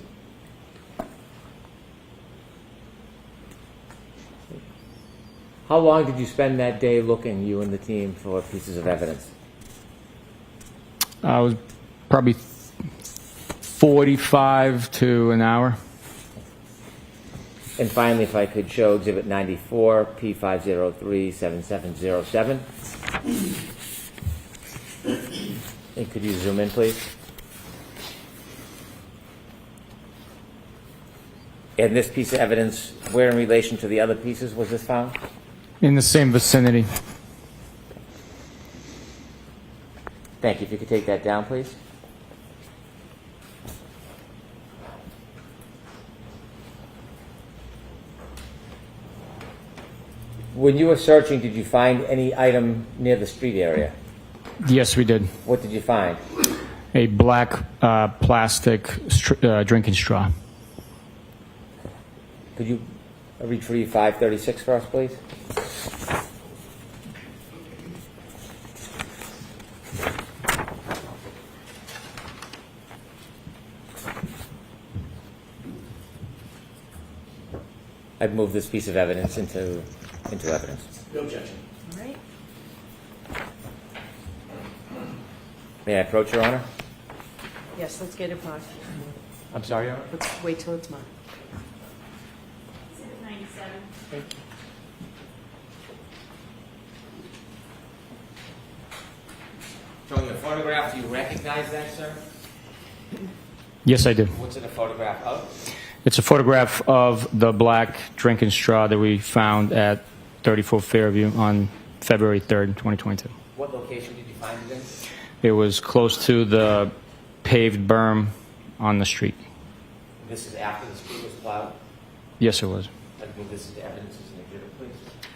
How long did you spend that day looking, you and the team, for pieces of evidence? I was probably 45 to an hour. And finally, if I could show Exhibit 94, P503, 7707. And could you zoom in, please? And this piece of evidence, where in relation to the other pieces was this found? In the same vicinity. Thank you. If you could take that down, please. When you were searching, did you find any item near the street area? Yes, we did. What did you find? A black plastic drinking straw. Could you retrieve 536 for us, please? I'd move this piece of evidence into evidence. No objection. All right. May I approach, Your Honor? Yes, let's get it marked. I'm sorry, Your Honor? Let's wait till it's marked. Exhibit 97. Thank you. Showing the photograph, do you recognize that, sir? Yes, I do. What's it a photograph of? It's a photograph of the black drinking straw that we found at 34 Fairview on February 3rd, 2022. What location did you find it in? It was close to the paved berm on the street. This is after the street was plowed? Yes, it was. I'd move this into evidence as an exhibit, please.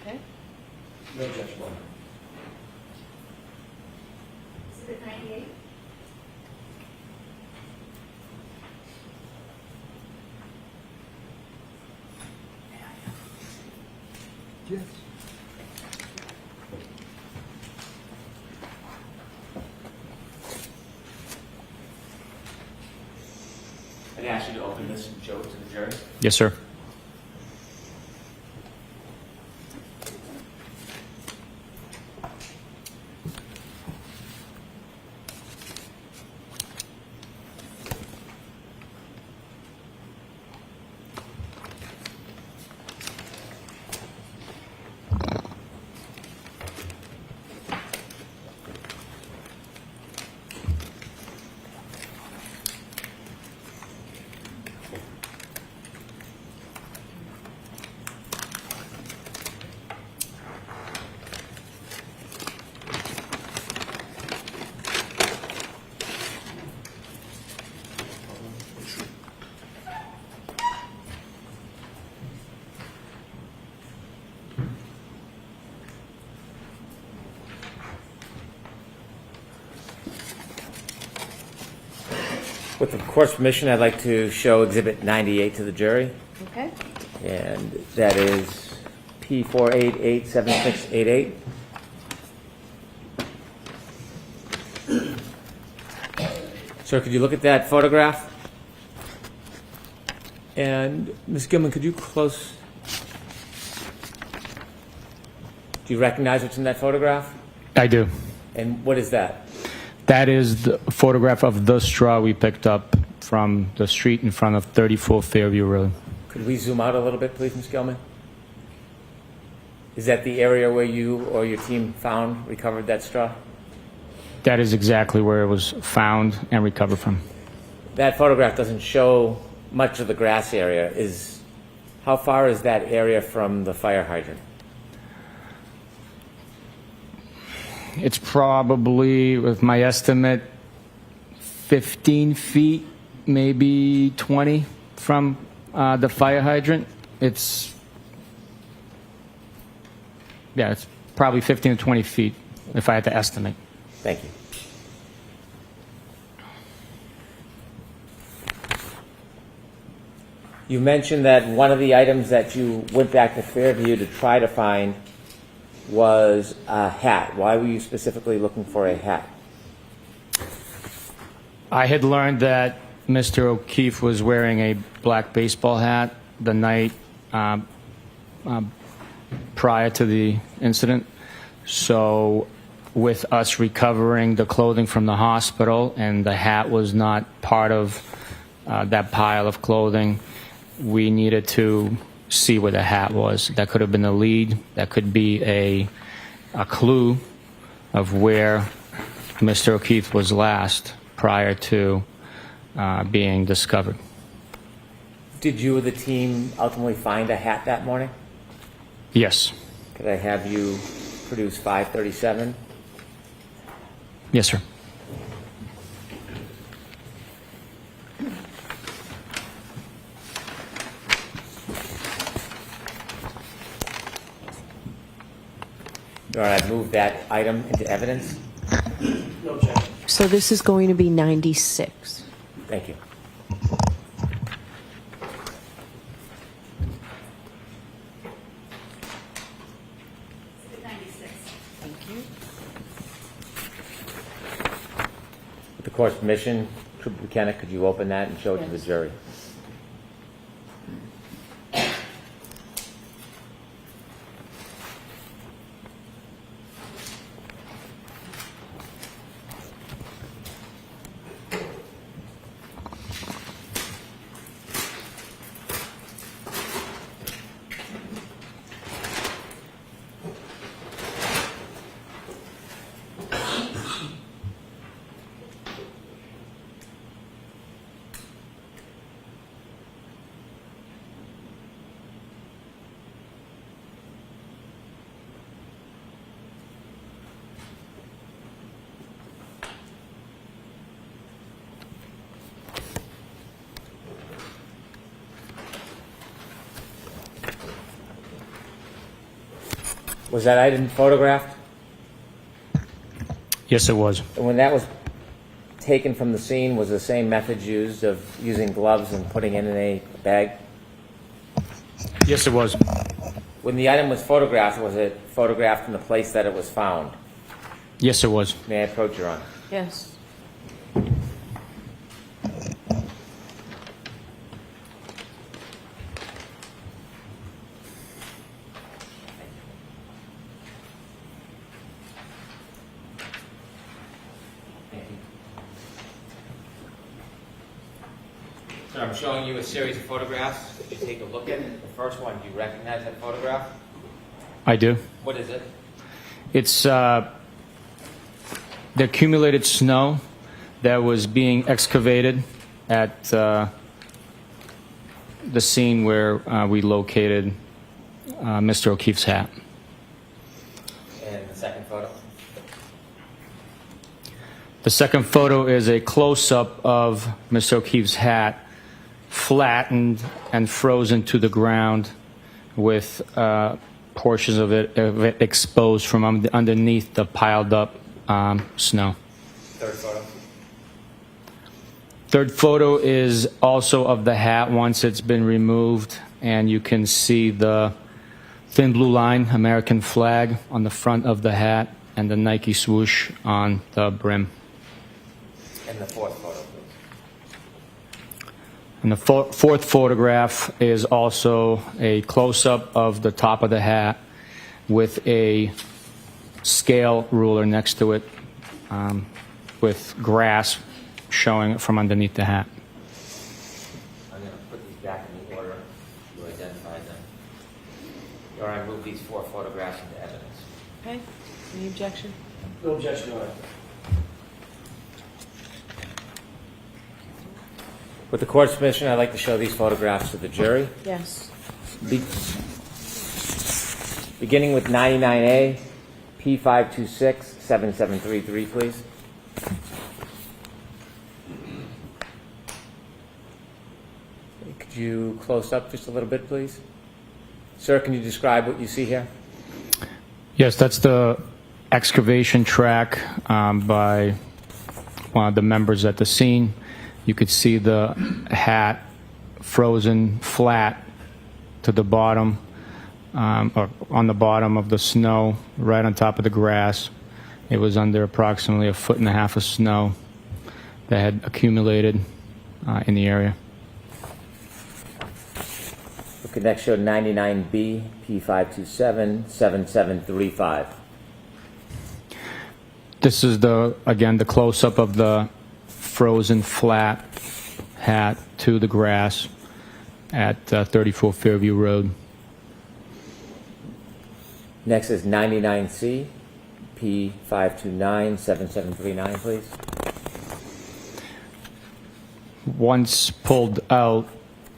Okay. No objection, Your Honor. Exhibit 98. I'd ask you to open this and show it to the jury. Yes, sir. With the court's permission, I'd like to show Exhibit 98 to the jury, Okay. and that is P4887688. Sir, could you look at that photograph? And Ms. Gilman, could you close? Do you recognize what's in that photograph? I do. And what is that? That is the photograph of the straw we picked up from the street in front of 34 Fairview Road. Could we zoom out a little bit, please, Ms. Gilman? Is that the area where you or your team recovered that straw? That is exactly where it was found and recovered from. That photograph doesn't show much of the grass area. How far is that area from the fire hydrant? It's probably, with my estimate, 15 feet, maybe 20 from the fire hydrant. It's probably 15 to 20 feet, if I had to estimate. Thank you. You mentioned that one of the items that you went back to Fairview to try to find was a hat. Why were you specifically looking for a hat? I had learned that Mr. O'Keefe was wearing a black baseball hat the night prior to the incident. So with us recovering the clothing from the hospital and the hat was not part of that pile of clothing, we needed to see where the hat was. That could have been a lead. That could be a clue of where Mr. O'Keefe was last prior to being discovered. Did you or the team ultimately find a hat that morning? Yes. Could I have you produce 537? Yes, sir. All right, I've moved that item into evidence. No objection. So this is going to be 96. Thank you. Exhibit 96. Thank you. With the court's permission, Trooper Bukhenik, could you open that and show it to the Yes. jury? Was that item photographed? Yes, it was. And when that was taken from the scene, was the same method used of using gloves and putting it in a bag? Yes, it was. When the item was photographed, was it photographed in the place that it was found? Yes, it was. May I approach, Your Honor? Yes. Thank you. So I'm showing you a series of photographs. If you take a look at it, the first one, do you recognize that photograph? I do. What is it? It's the accumulated snow that was being excavated at the scene where we located Mr. O'Keefe's hat. And the second photo? The second photo is a close-up of Mr. O'Keefe's hat, flattened and frozen to the ground with portions of it exposed from underneath the piled-up snow. Third photo? Third photo is also of the hat once it's been removed, and you can see the thin blue line, American flag, on the front of the hat, and the Nike swoosh on the brim. And the fourth photo, please. And the fourth photograph is also a close-up of the top of the hat with a scale ruler next to it with grass showing from underneath the hat. I'm going to put these back in the order you identified them. Your Honor, I move these four photographs into evidence. Okay. Any objection? No objection, Your Honor. With the court's permission, I'd like to show these photographs to the jury. Yes. Beginning with 99A, P526, 7733, please. Could you close up just a little bit, please? Sir, can you describe what you see here? Yes, that's the excavation track by one of the members at the scene. You could see the hat frozen flat to the bottom, or on the bottom of the snow, right on top of the grass. It was under approximately 1.5 feet of snow that had accumulated in the area. We could next show 99B, P527, 7735. This is again the close-up of the frozen flat hat to the grass at 34 Fairview Road. Next is 99C, P529, 7739, please. Once pulled out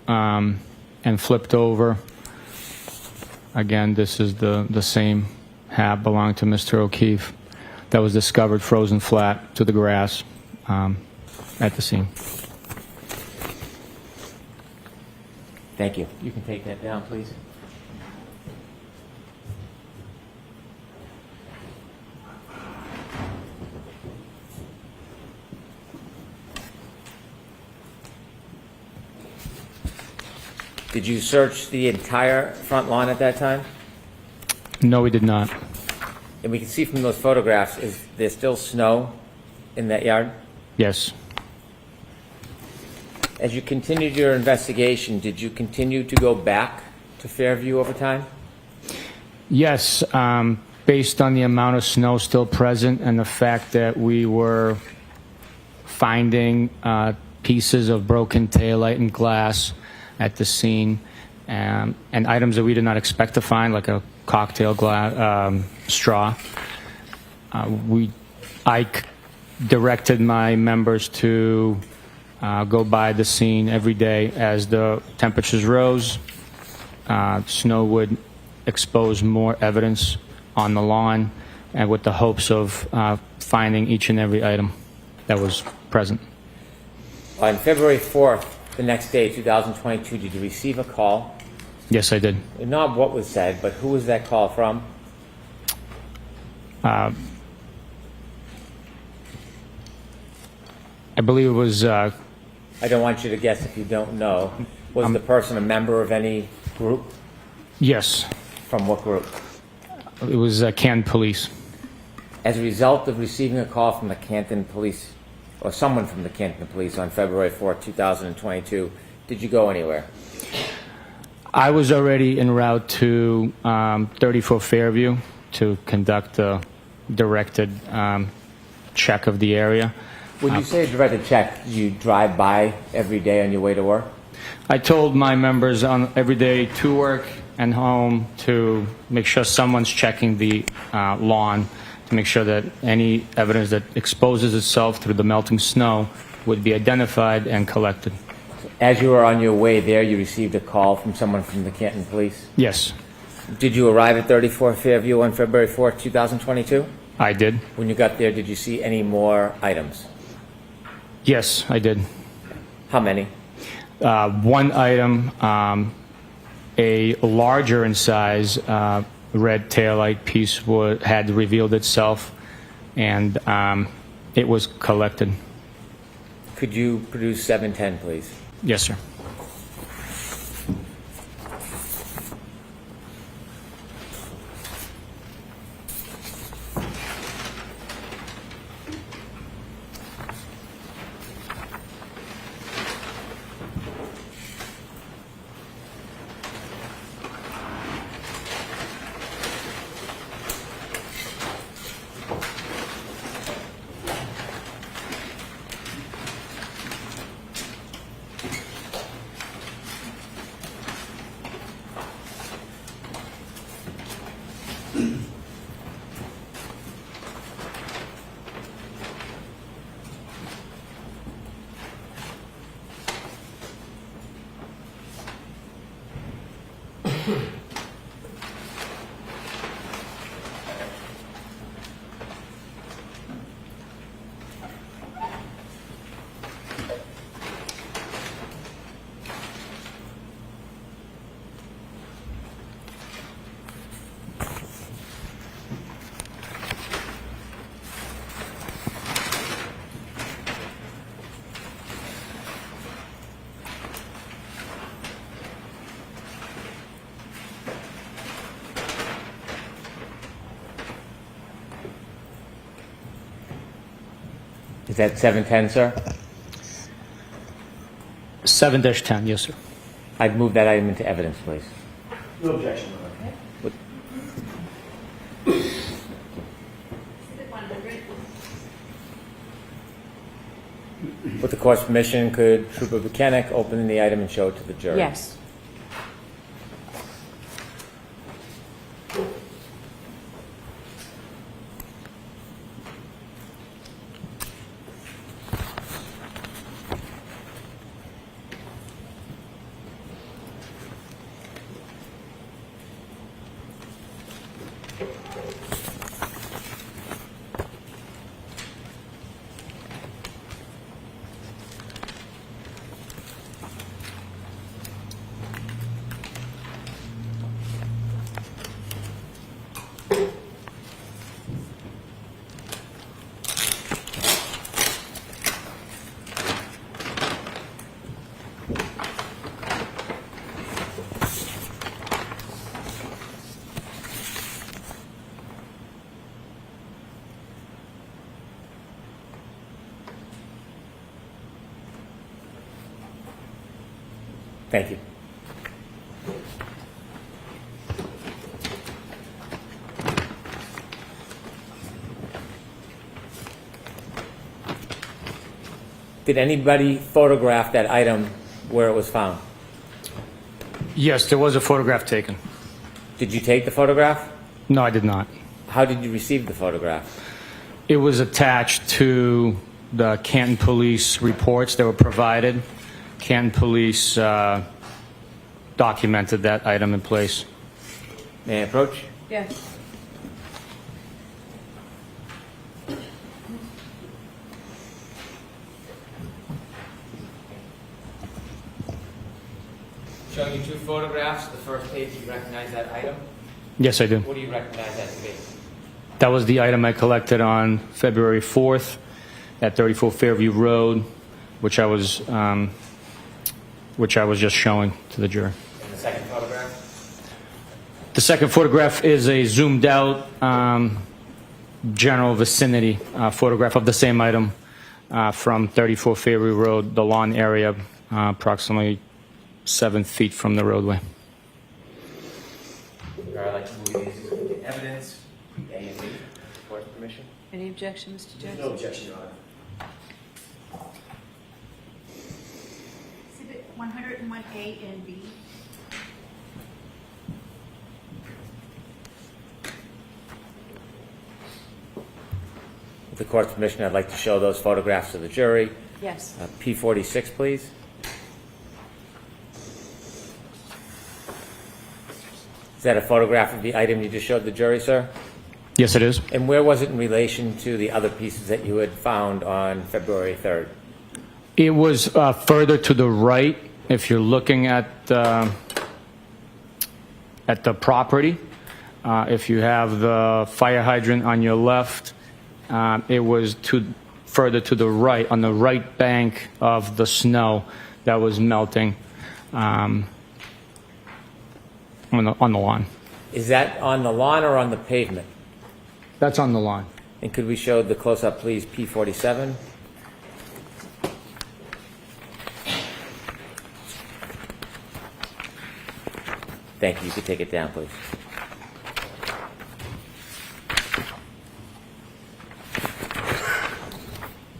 and flipped over, again, this is the same hat belonging to Mr. O'Keefe that was discovered frozen flat to the grass at the scene. Thank you. You can take that down, please. Did you search the entire front lawn at that time? No, we did not. And we can see from those photographs, is there still snow in that yard? Yes. As you continued your investigation, did you continue to go back to Fairview over time? Yes, based on the amount of snow still present and the fact that we were finding pieces of broken taillight and glass at the scene, and items that we did not expect to find, like a cocktail glass straw. I directed my members to go by the scene every day as the temperatures rose. Snow would expose more evidence on the lawn, and with the hopes of finding each and every item that was present. On February 4th, the next day, 2022, did you receive a call? Yes, I did. Not what was said, but who was that call from? I believe it was, I don't want you to guess if you don't know. Was the person a member of any group? yes, From what group? it was Canton Police. As a result of receiving a call from the Canton Police, or someone from the Canton Police on February 4, 2022, did you go anywhere? I was already en route to 34 Fairview to conduct a directed check of the area. When you say a directed check, you drive by every day on your way to work? I told my members on every day to work and home to make sure someone's checking the lawn to make sure that any evidence that exposes itself through the melting snow would be identified and collected. As you were on your way there, you received a call from someone from the Canton Police? Yes, Did you arrive at 34 Fairview on February 4, 2022? I did. When you got there, did you see any more items? Yes, I did. How many? One item, a larger in size red taillight piece had revealed itself, and it was collected. Could you produce 710, please? Yes, sir. Is that 710, sir? 7-10, yes, sir. I'd move that item into evidence, please. No objection, Your Honor. Exhibit 100. With the court's permission, could Trooper Bukhenik open the item and show it to the jury? Yes. Thank you. Did anybody photograph that item where it was found? Yes, there was a photograph taken. Did you take the photograph? No, I did not. How did you receive the photograph? It was attached to the Canton Police reports that were provided. Canton Police documented that item in place. May I approach? Yes. Showing you two photographs. The first page, you recognize that item? Yes, I do. What do you recognize that to be? That was the item I collected on February 4th at 34 Fairview Road, which I was just showing to the jury. And the second photograph? The second photograph is a zoomed out general vicinity photograph of the same item from 34 Fairview Road, the lawn area, approximately 7 feet from the roadway. I'd like to move these into evidence, A and B, court's permission. Any objection, Mr. Jackson? No objection, Your Honor. Exhibit 101A and B. With the court's permission, I'd like to show those photographs to the jury. Yes. P46, please. Is that a photograph of the item you just showed the jury, sir? Yes, it is. And where was it in relation to the other pieces that you had found on February 3rd? It was further to the right. If you're looking at the property, if you have the fire hydrant on your left, it was further to the right, on the right bank of the snow that was melting on the lawn. Is that on the lawn or on the pavement? That's on the lawn. And could we show the close-up, please, P47? Thank you. You could take it down, please.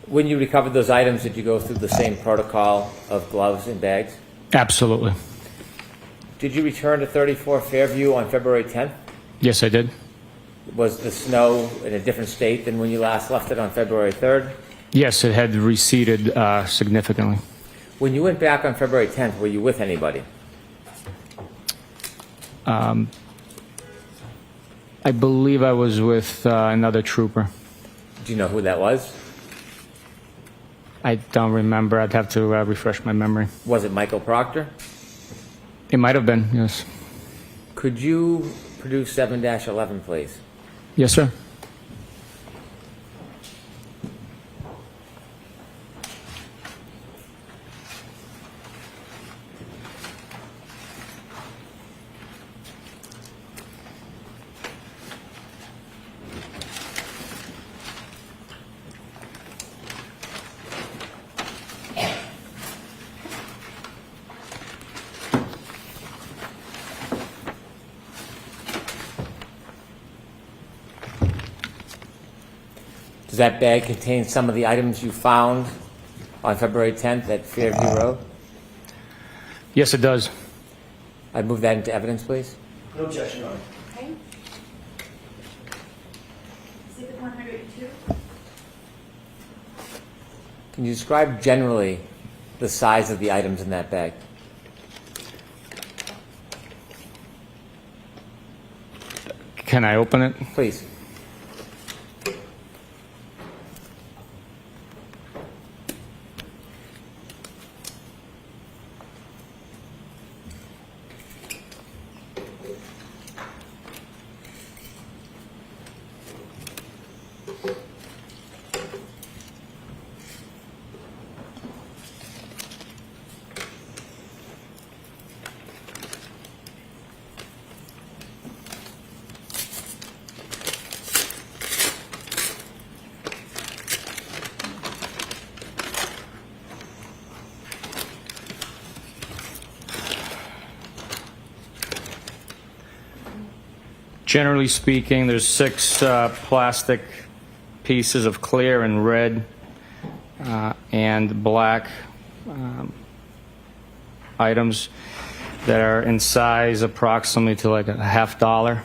When you recovered those items, did you go through the same protocol of gloves and bags? Absolutely. Did you return to 34 Fairview on February 10th? Yes, I did. Was the snow in a different state than when you last left it on February 3rd? Yes, it had receded significantly. When you went back on February 10th, were you with anybody? I believe I was with another trooper. Do you know who that was? I don't remember. I'd have to refresh my memory. Was it Michael Proctor? It might have been, yes. Could you produce 7-11, please? Yes, sir. Does that bag contain some of the items you found on February 10th at Fairview Road? Yes, it does. I'd move that into evidence, please. No objection, Your Honor. Okay. Exhibit 102. Can you describe generally the size of the items in that bag? Can I open it? Please. Generally speaking, there's 6 plastic pieces of clear and red and black items that are in size approximately to like $50.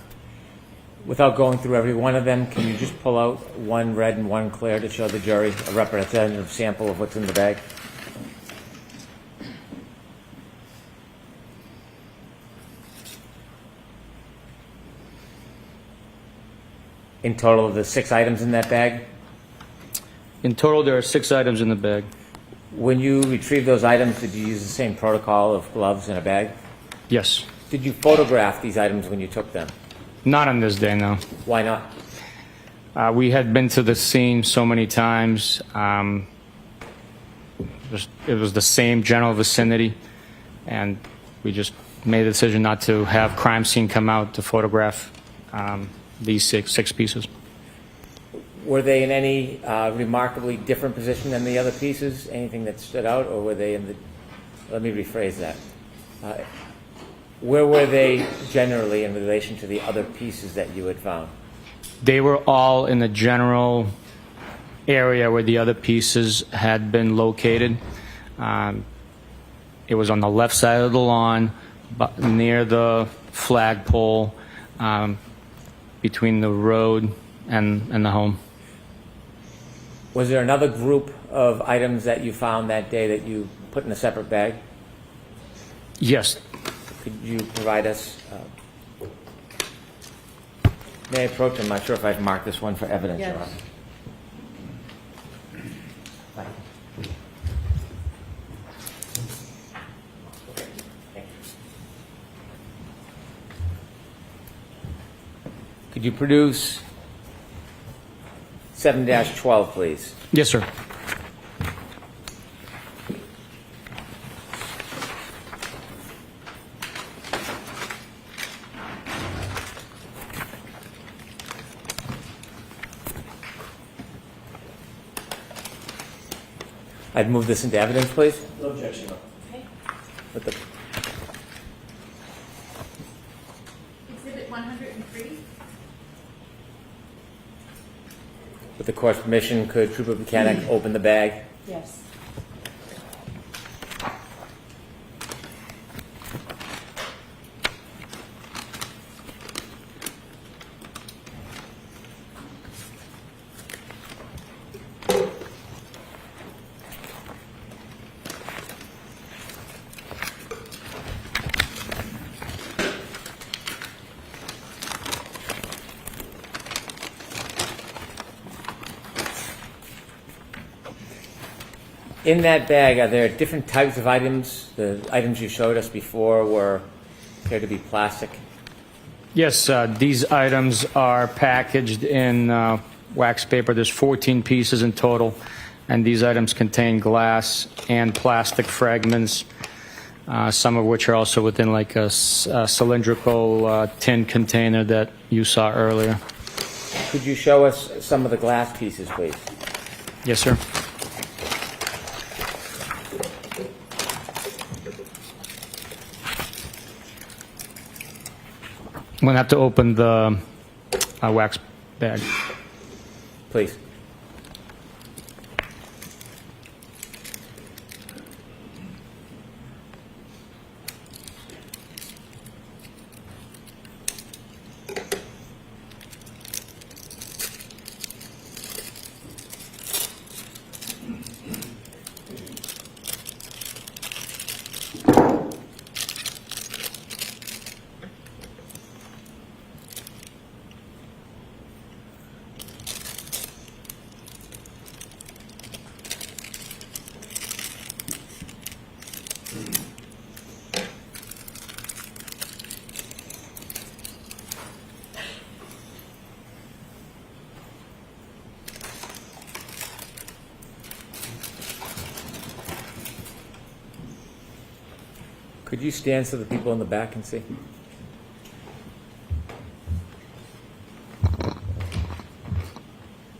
Without going through every one of them, can you just pull out one red and one clear to show the jury a representative sample of what's in the bag? In total of the 6 items in that bag? In total, there are 6 items in the bag. When you retrieved those items, did you use the same protocol of gloves in a bag? Yes. Did you photograph these items when you took them? Not on this day, no. Why not? We had been to the scene so many times. It was the same general vicinity, and we just made the decision not to have crime scene come out to photograph these six pieces. Were they in any remarkably different position than the other pieces? Anything that stood out, or were they in the? Let me rephrase that. Where were they generally in relation to the other pieces that you had found? They were all in the general area where the other pieces had been located. It was on the left side of the lawn, but near the flagpole, between the road and the home. Was there another group of items that you found that day that you put in a separate bag? Yes. Could you provide us? May I approach? I'm not sure if I've marked this one for evidence or not. Thank you. Could you produce 7-12, please? Yes, sir. I'd move this into evidence, please. No objection, Your Honor. Okay. With the Exhibit 103. With the court's permission, could Trooper Bukhenik open the bag? Yes. In that bag, are there different types of items? The items you showed us before appear to be plastic. Yes, these items are packaged in wax paper. There's 14 pieces in total, and these items contain glass and plastic fragments, some of which are also within like a cylindrical tin container that you saw earlier. Could you show us some of the glass pieces, please? Yes, sir. I'm going to have to open the wax bag. Please. Could you stand so the people in the back can see?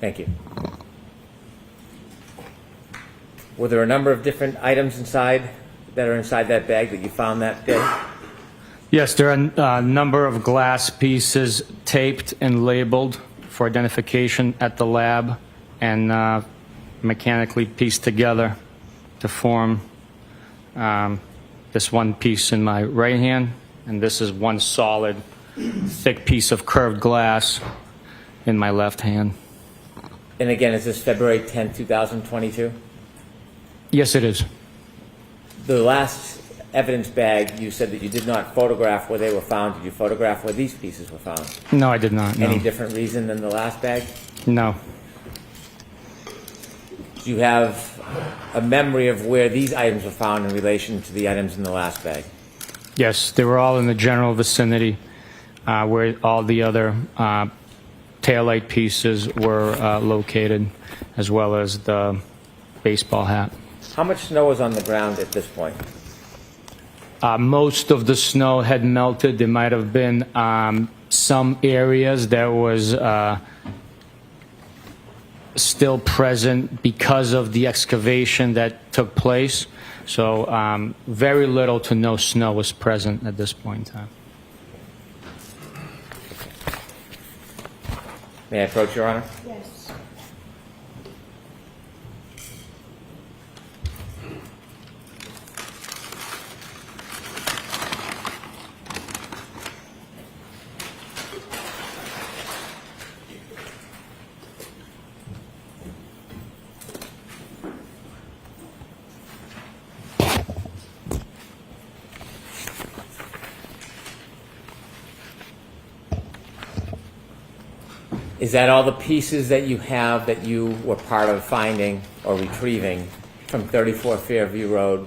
Thank you. Were there a number of different items inside that are inside that bag that you found that day? Yes, there are a number of glass pieces taped and labeled for identification at the lab and mechanically pieced together to form this one piece in my right hand, and this is one solid, thick piece of curved glass in my left hand. And again, is this February 10, 2022? Yes, it is. The last evidence bag, you said that you did not photograph where they were found. Did you photograph where these pieces were found? No, I did not. No. Any different reason than the last bag? No. Do you have a memory of where these items were found in relation to the items in the last bag? Yes, they were all in the general vicinity where all the other taillight pieces were located, as well as the baseball hat. How much snow is on the ground at this point? Most of the snow had melted. There might have been some areas that was still present because of the excavation that took place. So very little to no snow was present at this point in time. May I approach, Your Honor? Yes. Is that all the pieces that you have that you were part of finding or retrieving from 34 Fairview Road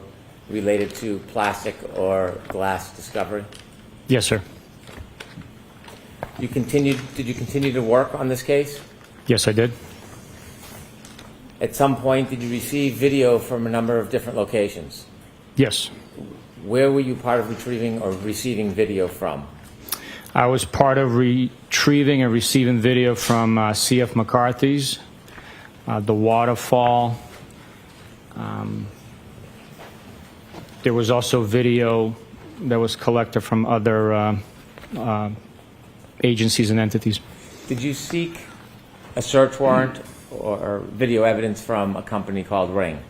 related to plastic or glass discovery? Yes, sir. Did you continue to work on this case? Yes, I did. At some point, did you receive video from a number of different locations? Yes. Where were you part of retrieving or receiving video from? I was part of retrieving and receiving video from C.F. McCarthy's, the waterfall. There was also video that was collected from other agencies and entities. Did you seek a search warrant or video evidence from a company called Ring?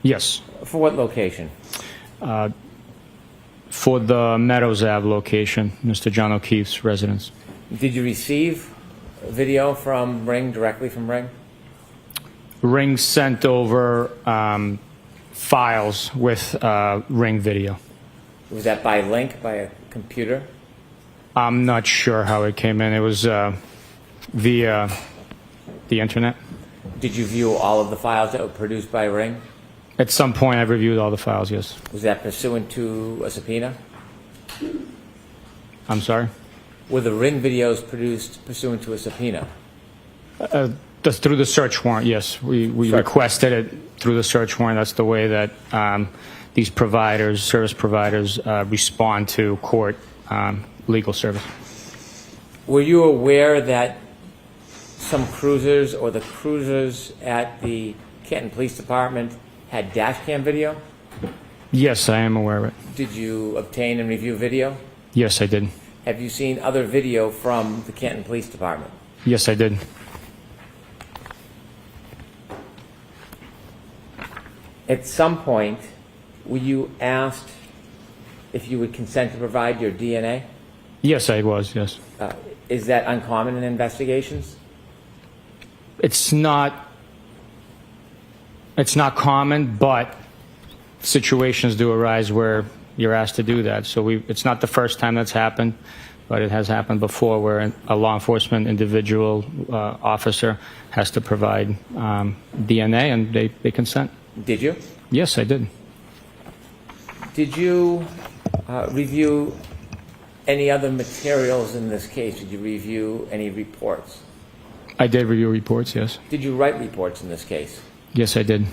Yes. For what location? For the Meadows Ave location, Mr. John O'Keefe's residence. Did you receive video from Ring, directly from Ring? Ring sent over files with Ring video. Was that by link, by a computer? I'm not sure how it came in. It was via the internet. Did you view all of the files that were produced by Ring? At some point, I reviewed all the files, yes. Was that pursuant to a subpoena? I'm sorry? Were the Ring videos produced pursuant to a subpoena? Through the search warrant, yes. We requested it through the search warrant. That's the way that these providers, service providers, respond to court legal service. Were you aware that some cruisers or the cruisers at the Canton Police Department had dash cam video? Yes, I am aware of it. Did you obtain and review video? Yes, I did. Have you seen other video from the Canton Police Department? Yes, I did. At some point, were you asked if you would consent to provide your DNA? Yes, I was, yes. Is that uncommon in investigations? It's not common, but situations do arise where you're asked to do that. So it's not the first time that's happened, but it has happened before where a law enforcement individual officer has to provide DNA, and they consent. Did you? Yes, I did. Did you review any other materials in this case? Did you review any reports? I did review reports, yes. Did you write reports in this case? Yes, I did.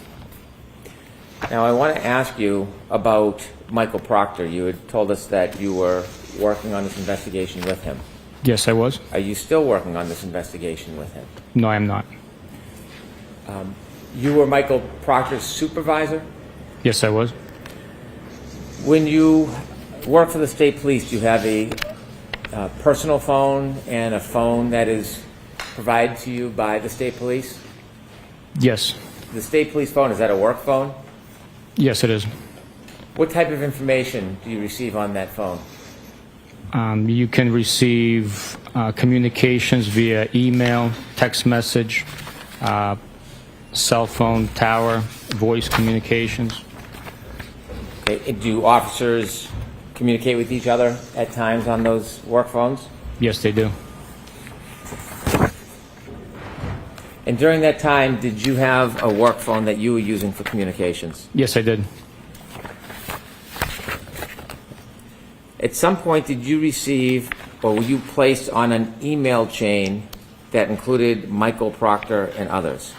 Now, I want to ask you about Michael Proctor. You had told us that you were working on this investigation with him. Yes, I was. Are you still working on this investigation with him? No, I am not. You were Michael Proctor's supervisor? Yes, I was. When you work for the state police, do you have a personal phone and a phone that is provided to you by the state police? Yes. The state police phone, is that a work phone? Yes, it is. What type of information do you receive on that phone? You can receive communications via email, text message, cell phone, tower, voice communications. Okay. Do officers communicate with each other at times on those work phones? Yes, they do. And during that time, did you have a work phone that you were using for communications? Yes, I did. At some point, did you receive or were you placed on an email chain that included Michael Proctor and others?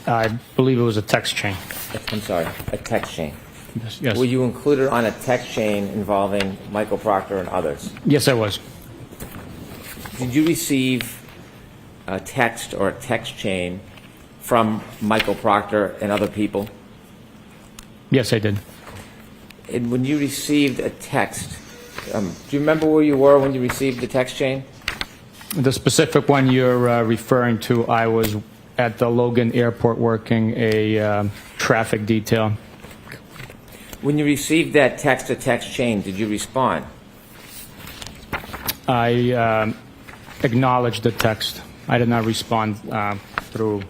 I believe it was a text chain. I'm sorry, a text chain. Yes. Were you included on a text chain involving Michael Proctor and others? Yes, I was. Did you receive a text or a text chain from Michael Proctor and other people? Yes, I did. And when you received a text, do you remember where you were when you received the text chain? The specific one you're referring to, I was at the Logan Airport working a traffic detail. When you received that text or text chain, did you respond? I acknowledged the text. I did not respond through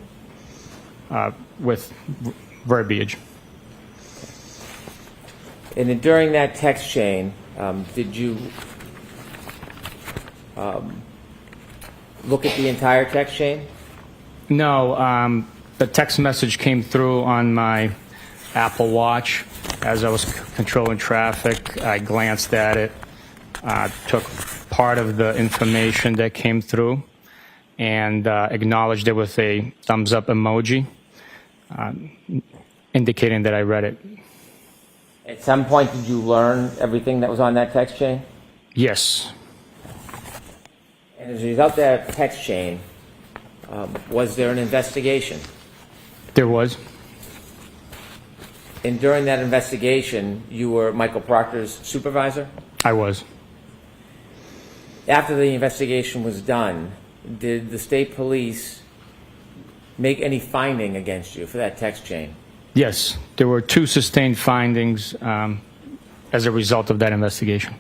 with verbiage. And then during that text chain, did you look at the entire text chain? No, the text message came through on my Apple Watch as I was controlling traffic. I glanced at it, took part of the information that came through, and acknowledged it with a thumbs up emoji, indicating that I read it. At some point, did you learn everything that was on that text chain? Yes. And as a result of that text chain, was there an investigation? There was. And during that investigation, you were Michael Proctor's supervisor? I was. After the investigation was done, did the state police make any finding against you for that text chain? Yes. There were 2 sustained findings as a result of that investigation.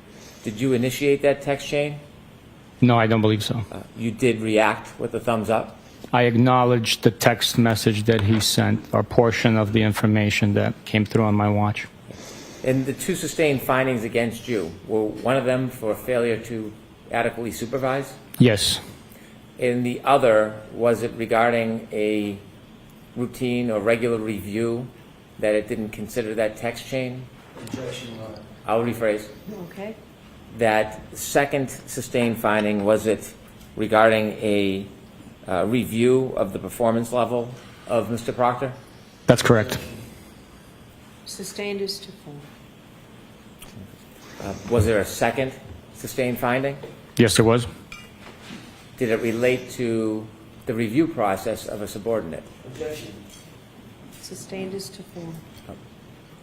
Did you initiate that text chain? No, I don't believe so. You did react with a thumbs up? I acknowledged the text message that he sent, or portion of the information that came through on my watch. And the 2 sustained findings against you, were one of them for failure to adequately supervise? Yes. And the other, was it regarding a routine or regular review that it didn't consider that text chain? Objection, Your Honor. I'll rephrase. Okay. That second sustained finding, was it regarding a review of the performance level of Mr. Proctor? That's correct. Sustained is to full. Was there a second sustained finding? Yes, there was. Did it relate to the review process of a subordinate? Objection. Sustained is to full.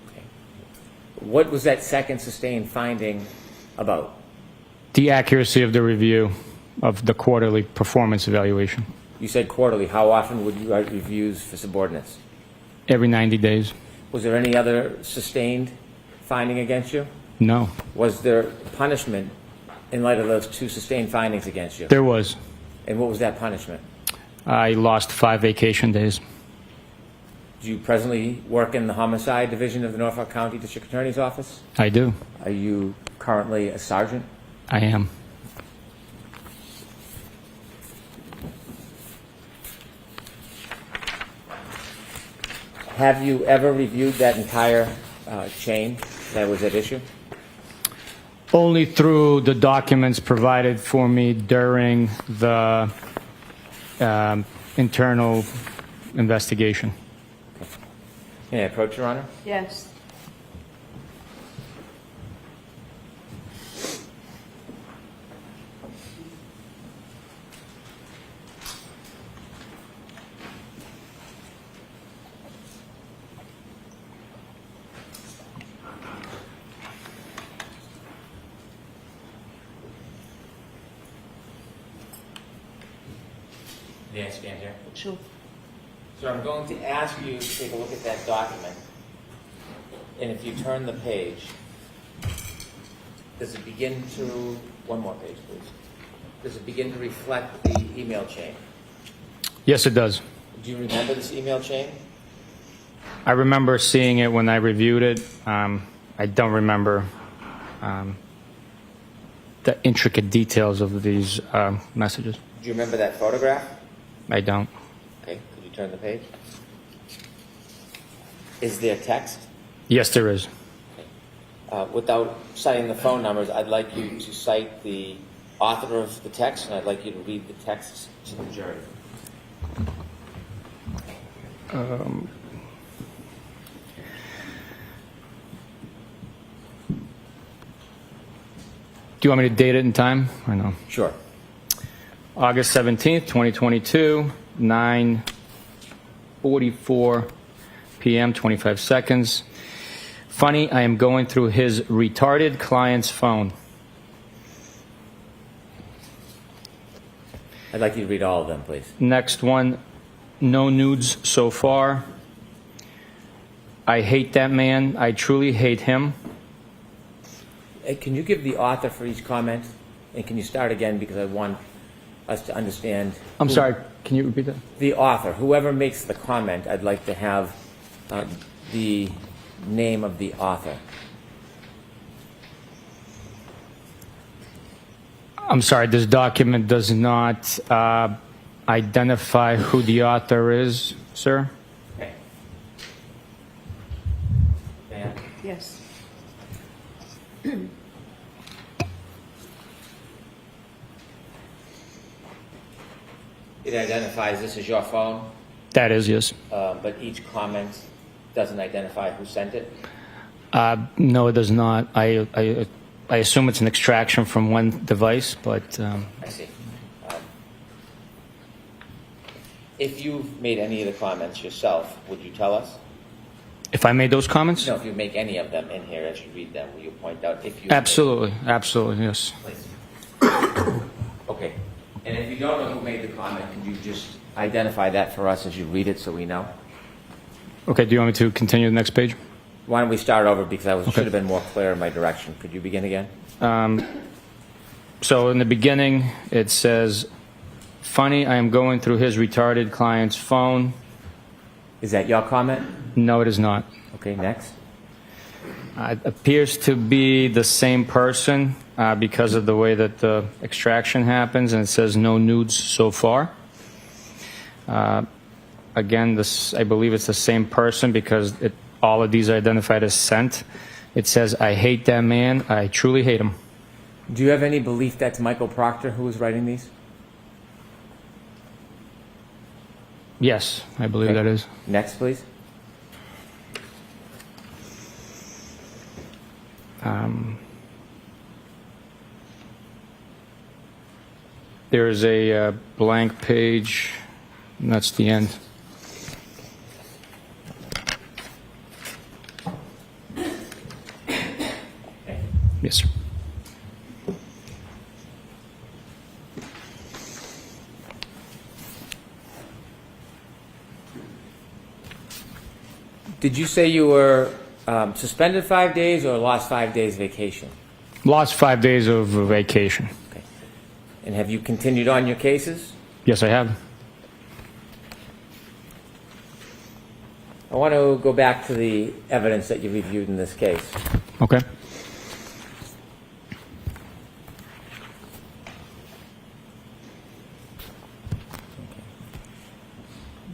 Okay. What was that second sustained finding about? The accuracy of the review of the quarterly performance evaluation. You said quarterly. How often would you write reviews for subordinates? Every 90 days. Was there any other sustained finding against you? No. Was there punishment in light of those 2 sustained findings against you? There was. And what was that punishment? I lost 5 vacation days. Do you presently work in the Homicide Division of the Norfolk County District Attorney's Office? I do. Are you currently a sergeant? I am. Have you ever reviewed that entire chain that was at issue? Only through the documents provided for me during the internal investigation. Can I approach, Your Honor? Yes. May I stand here? Sure. So I'm going to ask you to take a look at that document. And if you turn the page, does it begin to, one more page, please. Does it begin to reflect the email chain? Yes, it does. Do you remember this email chain? I remember seeing it when I reviewed it. I don't remember the intricate details of these messages. Do you remember that photograph? I don't. Okay, could you turn the page? Is there text? Yes, there is. Without citing the phone numbers, I'd like you to cite the author of the text, and I'd like you to read the text to the jury. Do you want me to date it in time or no? Sure. August 17th, 2022, 9:44 p.m., 25 seconds. Funny, I am going through his retarded client's phone. I'd like you to read all of them, please. Next one, no nudes so far. I hate that man. I truly hate him. Can you give the author for each comment? And can you start again, because I want us to understand. I'm sorry, can you repeat that? The author, whoever makes the comment, I'd like to have the name of the author. I'm sorry, this document does not identify who the author is, sir. Okay. Dan? Yes. It identifies this as your phone, That is, yes. but each comment doesn't identify who sent it. No, it does not. I assume it's an extraction from one device, but I see. If you've made any of the comments yourself, would you tell us? if I made those comments? No, if you make any of them in here as you read them, will you point out if you... Absolutely, absolutely, yes. Please. Okay. And if you don't know who made the comment, can you just identify that for us as you read it so we know? Okay, do you want me to continue the next page? Why don't we start over, because I Okay. should have been more clear in my direction. Could you begin again? So in the beginning, it says, funny, I am going through his retarded client's phone. Is that your comment? No, it is not. Okay, next. It appears to be the same person because of the way that the extraction happens, and it says no nudes so far. Again, this, I believe it's the same person because all of these are identified as sent. It says, I hate that man. I truly hate him. Do you have any belief that's Michael Proctor who was writing these? Yes, I believe Okay. that is. Next, please. There is a blank page, and that's the end. Yes, sir. Did you say you were suspended 5 days or lost 5 days vacation? Lost 5 days of vacation. Okay. And have you continued on your cases? Yes, I have. I want to go back to the evidence that you reviewed in this case. Okay.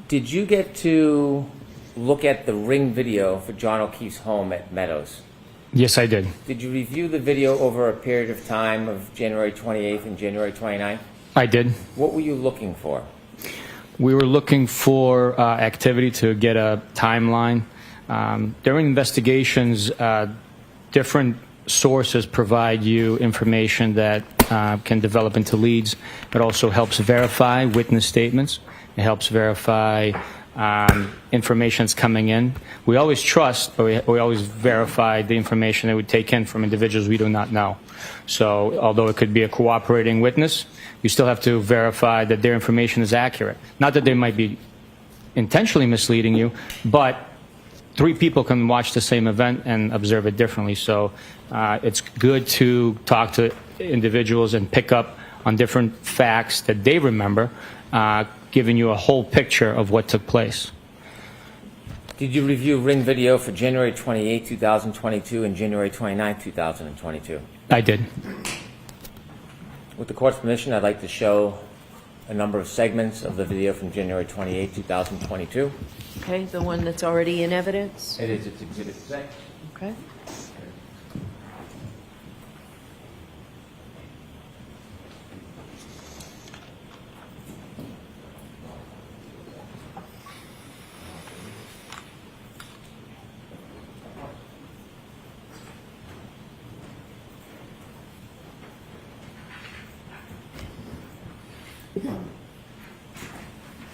Did you get to look at the Ring video for John O'Keefe's home at Meadows? Yes, I did. Did you review the video over a period of time of January 28th and January 29th? I did. What were you looking for? We were looking for activity to get a timeline. During investigations, different sources provide you information that can develop into leads. It also helps verify witness statements. It helps verify information that's coming in. We always trust, but we always verify the information that we take in from individuals we do not know. So although it could be a cooperating witness, you still have to verify that their information is accurate. Not that they might be intentionally misleading you, but 3 people can watch the same event and observe it differently. So it's good to talk to individuals and pick up on different facts that they remember, giving you a whole picture of what took place. Did you review Ring video for January 28, 2022 and January 29, 2022? I did. With the court's permission, I'd like to show a number of segments of the video from January 28, 2022. Okay, the one that's already in evidence? It is. It's Exhibit 6. Okay.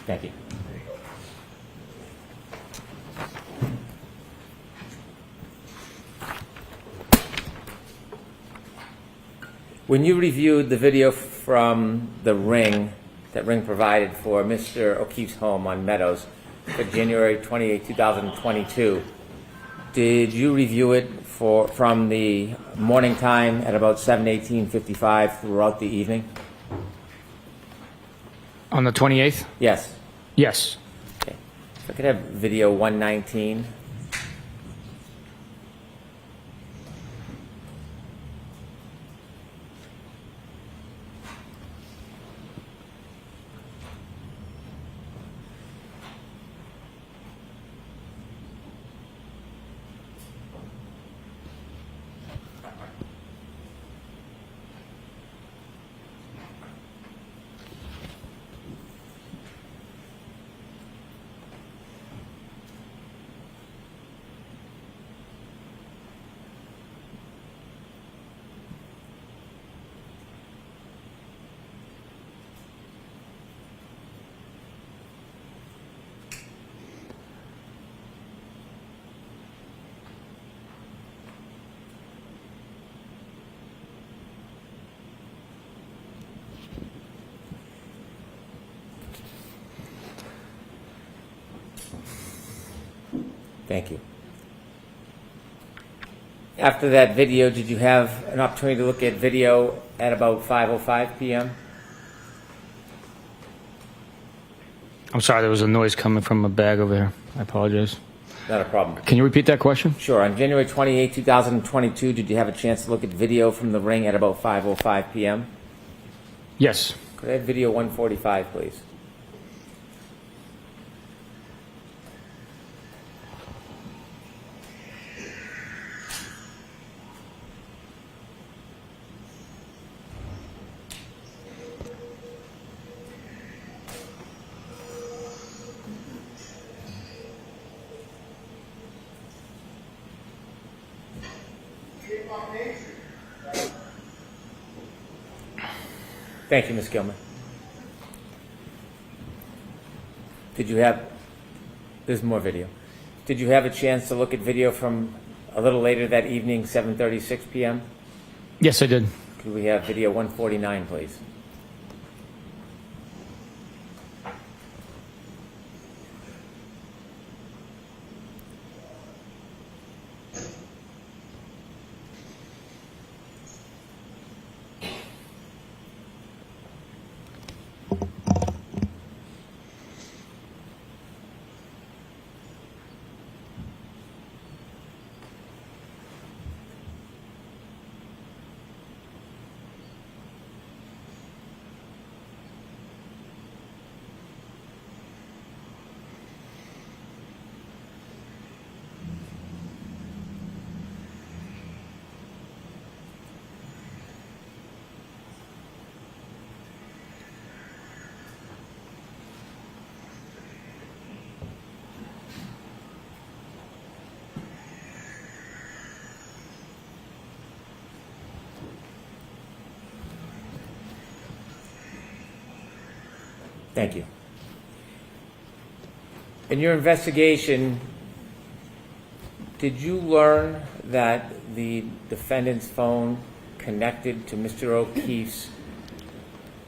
Thank you. When you reviewed the video from the Ring, that Ring provided for Mr. O'Keefe's home on Meadows for January 28, 2022, did you review it from the morning time at about 7:18:55 throughout the evening? On the 28th? Yes. Yes. Okay. If I could have video 119. Thank you. After that video, did you have an opportunity to look at video at about 5:05 p.m.? I'm sorry, there was a noise coming from a bag over here. I apologize. Not a problem. Can you repeat that question? Sure. On January 28, 2022, did you have a chance to look at video from the Ring at about 5:05 p.m.? Yes. Could I have video 145, please? Thank you, Ms. Gilman. Did you have, there's more video. Did you have a chance to look at video from a little later that evening, 7:36 p.m.? Yes, I did. Could we have video 149, please? Thank you. In your investigation, did you learn that the defendant's phone connected to Mr. O'Keefe's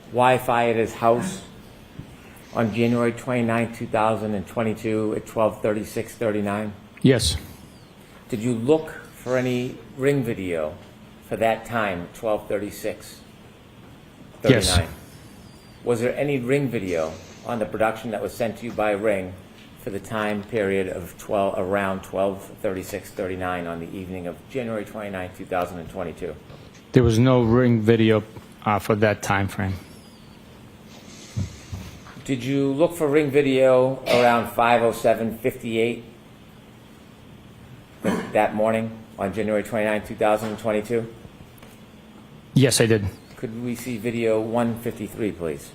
Wi-Fi at his house on January 29, 2022 at 12:36:39? Yes. Did you look for any Ring video for that time, 12:36:39? Yes. Was there any Ring video on the production that was sent to you by Ring for the time period of around 12:36:39 on the evening of January 29, 2022? There was no Ring video for that time frame. Did you look for Ring video around 5:07:58 that morning on January 29, 2022? Yes, I did. Could we see video 153, please?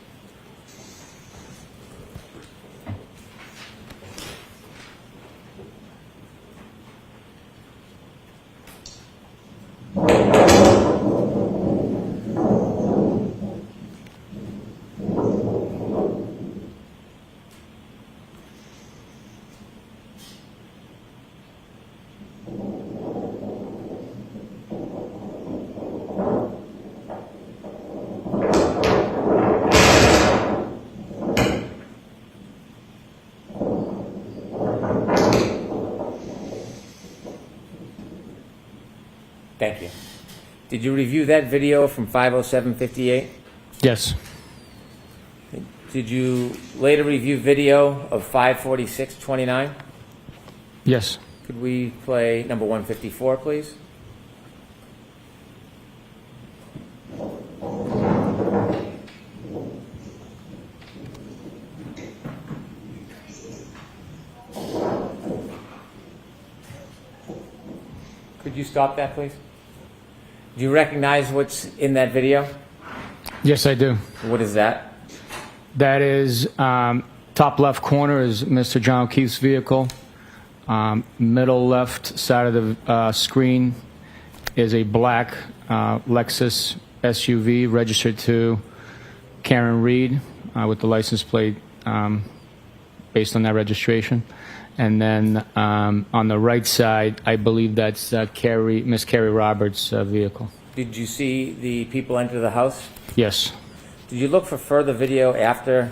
Thank you. Did you review that video from 5:07:58? Yes. Did you later review video of 5:46:29? Yes. Could we play number 154, please? Could you stop that, please? Do you recognize what's in that video? Yes, I do. What is that? That is, top left corner is Mr. John O'Keefe's vehicle. Middle left side of the screen is a black Lexus SUV registered to Karen Reed with the license plate based on that registration. And then on the right side, I believe that's Miss Carrie Roberts' vehicle. Did you see the people enter the house? Yes. Did you look for further video after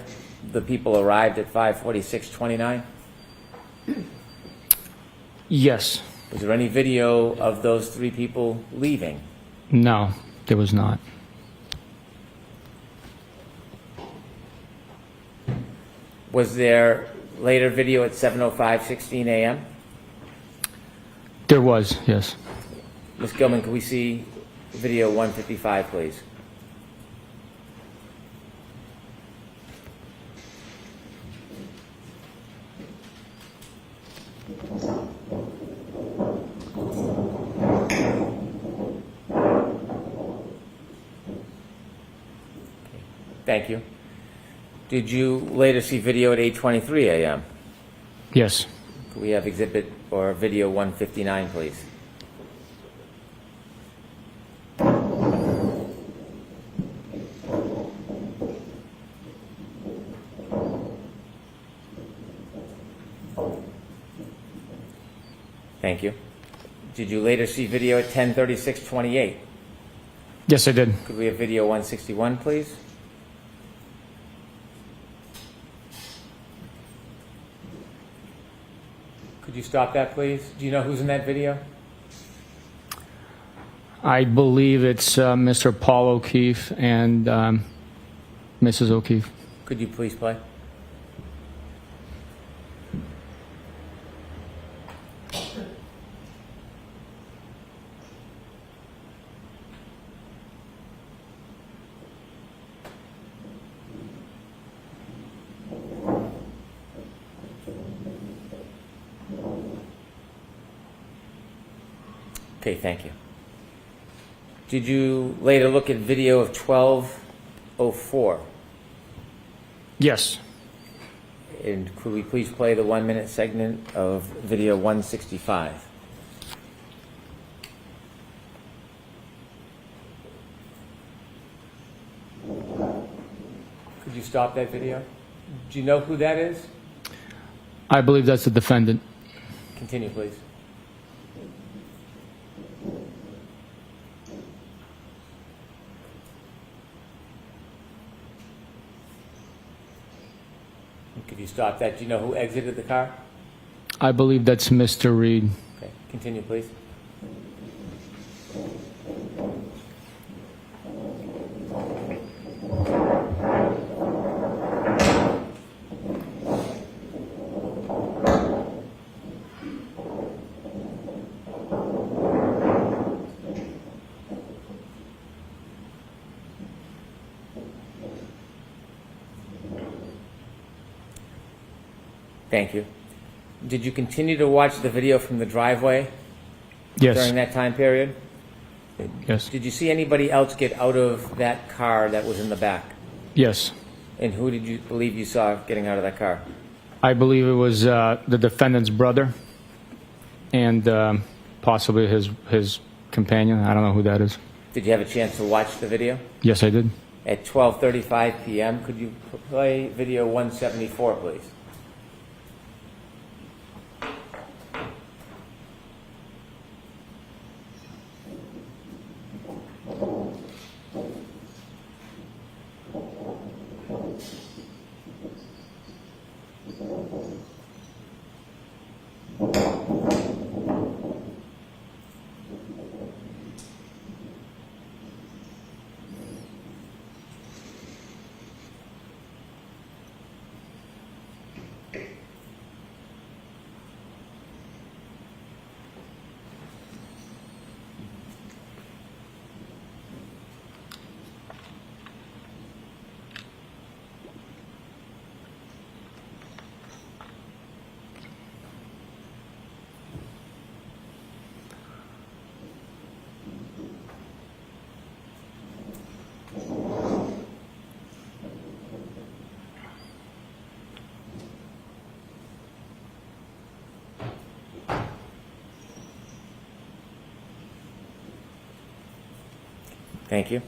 the people arrived at 5:46:29? Yes. Was there any video of those three people leaving? No, there was not. Was there later video at 7:05:16 a.m.? There was, yes. Ms. Gilman, can we see video 155, please? Thank you. Did you later see video at 8:23 a.m.? Yes. Could we have exhibit or video 159, please? Thank you. Did you later see video at 10:36:28? Yes, I did. Could we have video 161, please? Could you stop that, please? Do you know who's in that video? I believe it's Mr. Paul O'Keefe and Mrs. O'Keefe. Could you please play? Okay, thank you. Did you later look at video of 12:04? Yes. And could we please play the 1-minute segment of video 165? Could you stop that video? Do you know who that is? I believe that's the defendant. Continue, please. Could you stop that? Do you know who exited the car? I believe that's Mr. Reed. Okay, continue, please. Thank you. Did you continue to watch the video from the driveway Yes. during that time period? Yes. Did you see anybody else get out of that car that was in the back? Yes. And who did you believe you saw getting out of that car? I believe it was the defendant's brother and possibly his companion. I don't know who that is. Did you have a chance to watch the video? Yes, I did. At 12:35 p.m., could you play video 174, please? Thank you.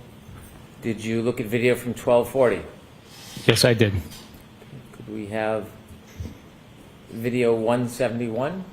Did you look at video from 1240? Yes, I did. Could we have video 171?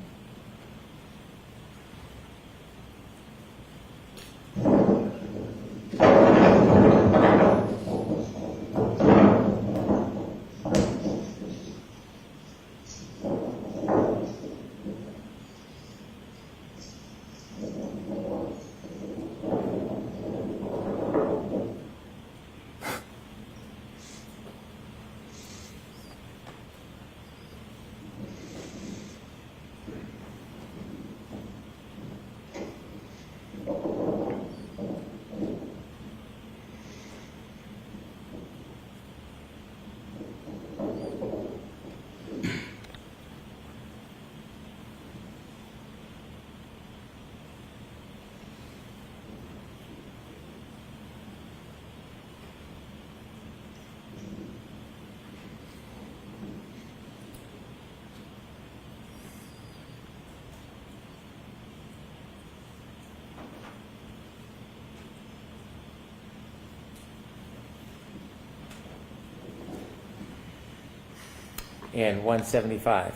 And 175.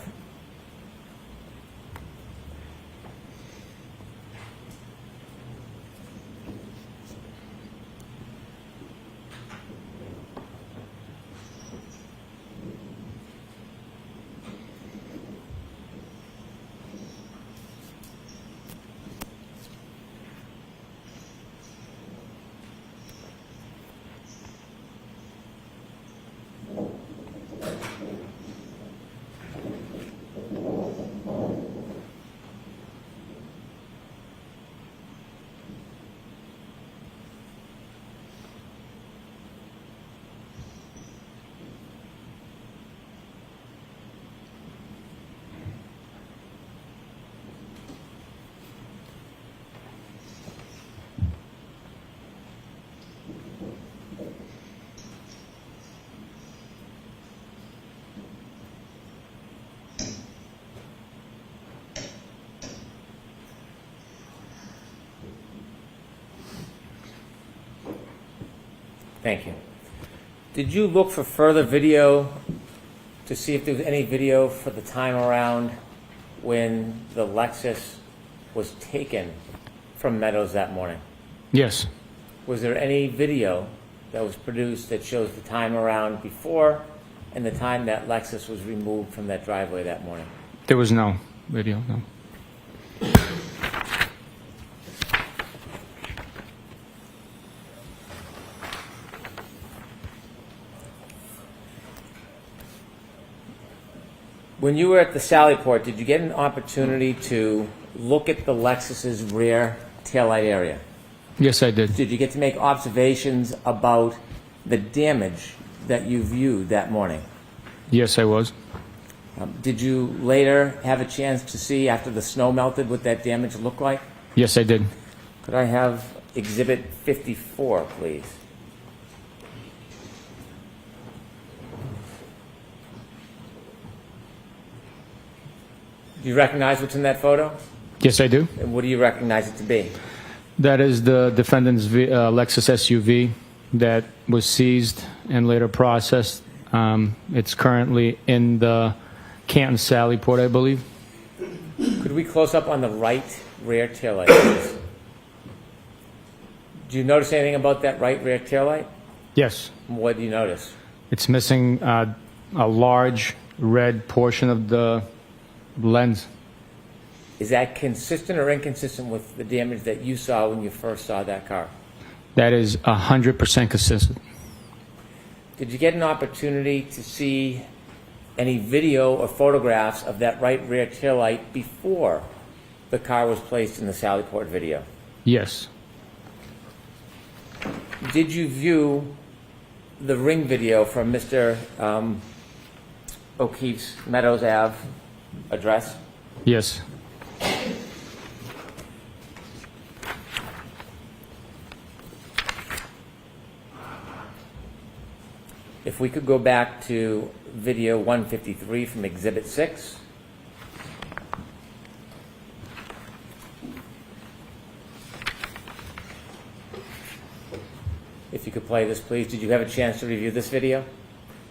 Thank you. Did you look for further video to see if there was any video for the time around when the Lexus was taken from Meadows that morning? Yes. Was there any video that was produced that shows the time around before and the time that Lexus was removed from that driveway that morning? There was no video, no. When you were at the Sallyport, did you get an opportunity to look at the Lexus's rear taillight area? Yes, I did. Did you get to make observations about the damage that you viewed that morning? Yes, I was. Did you later have a chance to see, after the snow melted, what that damage looked like? Yes, I did. Could I have Exhibit 54, please? Do you recognize what's in that photo? Yes, I do. And what do you recognize it to be? That is the defendant's Lexus SUV that was seized and later processed. It's currently in the Canton Sallyport, I believe. Could we close up on the right rear taillight, please? Do you notice anything about that right rear taillight? Yes. What do you notice? It's missing a large red portion of the lens. Is that consistent or inconsistent with the damage that you saw when you first saw that car? That is 100% consistent. Did you get an opportunity to see any video or photographs of that right rear taillight before the car was placed in the Sallyport video? Yes. Did you view the ring video from Mr. O'Keefe's Meadows Ave address? Yes. If we could go back to video 153 from Exhibit 6. If you could play this, please. Did you have a chance to review this video?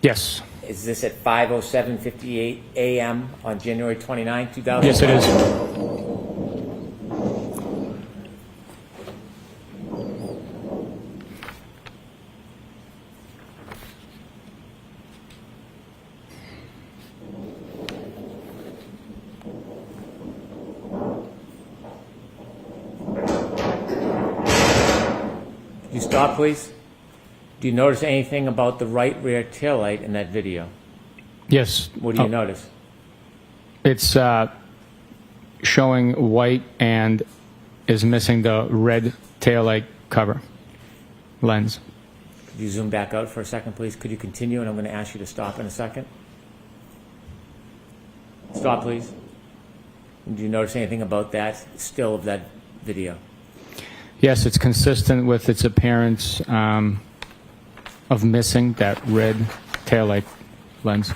Yes. Is this at 5:07:58 a.m. on January 29, 2000? Yes, it is. Could you stop, please? Do you notice anything about the right rear taillight in that video? Yes. What do you notice? It's showing white and is missing the red taillight cover lens. Could you zoom back out for a second, please? Could you continue? And I'm going to ask you to stop in a second. Stop, please. Do you notice anything about that still of that video? Yes, it's consistent with its appearance of missing that red taillight lens.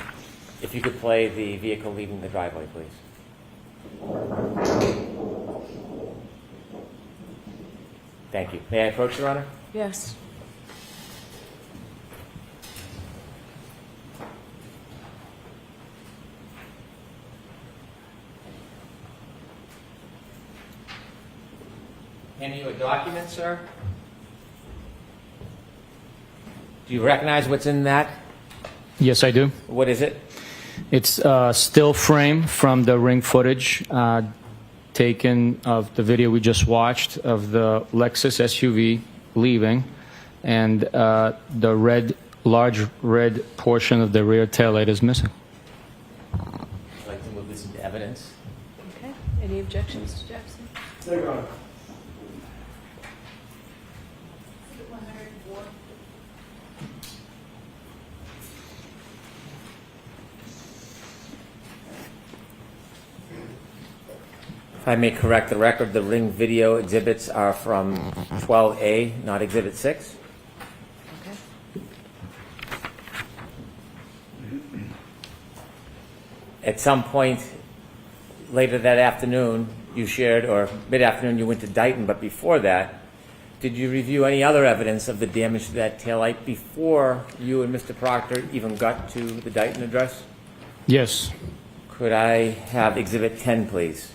If you could play the vehicle leaving the driveway, please. Thank you. May I approach, Your Honor? Yes. Hand you a document, sir. Do you recognize what's in that? Yes, I do. What is it? It's a still frame from the ring footage taken of the video we just watched of the Lexus SUV leaving, and the large red portion of the rear taillight is missing. I'd like to move this into evidence. Okay. Any objections to Jackson? No, Your Honor. Exhibit 104. If I may correct the record, the ring video exhibits are from 12A, not Exhibit 6. Okay. At some point later that afternoon, you shared, or mid-afternoon, you went to Dighton, but before that, did you review any other evidence of the damage to that taillight before you and Mr. Proctor even got to the Dighton address? Yes. Could I have Exhibit 10, please?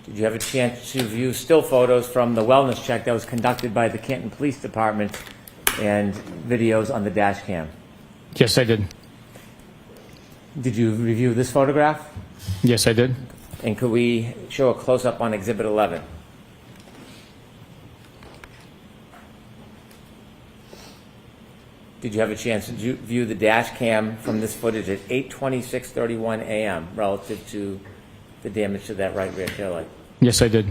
Did you have a chance to view still photos from the wellness check that was conducted by the Canton Police Department and videos on the dash cam? Yes, I did. Did you review this photograph? Yes, I did. And could we show a close-up on Exhibit 11? Did you have a chance to view the dash cam from this footage at 8:26:31 a.m. relative to the damage to that right rear taillight? Yes, I did.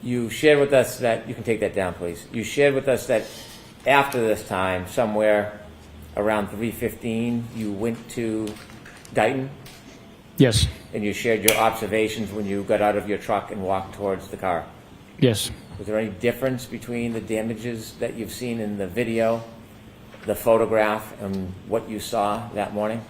You shared with us that, you can take that down, please. You shared with us that after this time, somewhere around 3:15, you went to Dighton, Yes. and you shared your observations when you got out of your truck and walked towards the car. Yes. Was there any difference between the damages that you've seen in the video, the photograph, and what you saw that morning?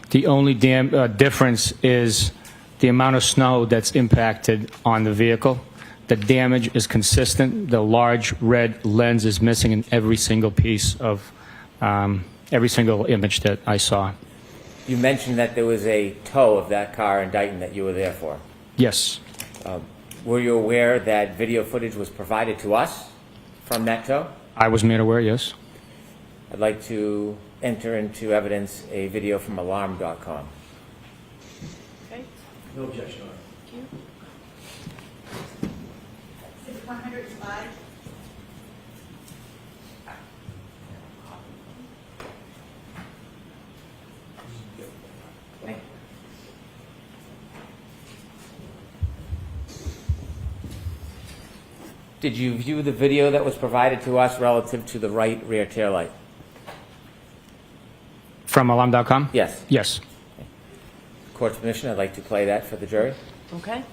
The only difference is the amount of snow that's impacted on the vehicle. The damage is consistent. The large red lens is missing in every single piece of every single image that I saw. You mentioned that there was a tow of that car in Dighton that you were there for. Yes. Were you aware that video footage was provided to us from that tow? I was made aware, yes. I'd like to enter into evidence a video from alarm.com. Okay. No objection, Your Honor. Thank you. Exhibit 105. Did you view the video that was provided to us relative to the right rear taillight? From alarm.com? Yes. Yes. Court's permission, I'd like to play that for the jury. Okay.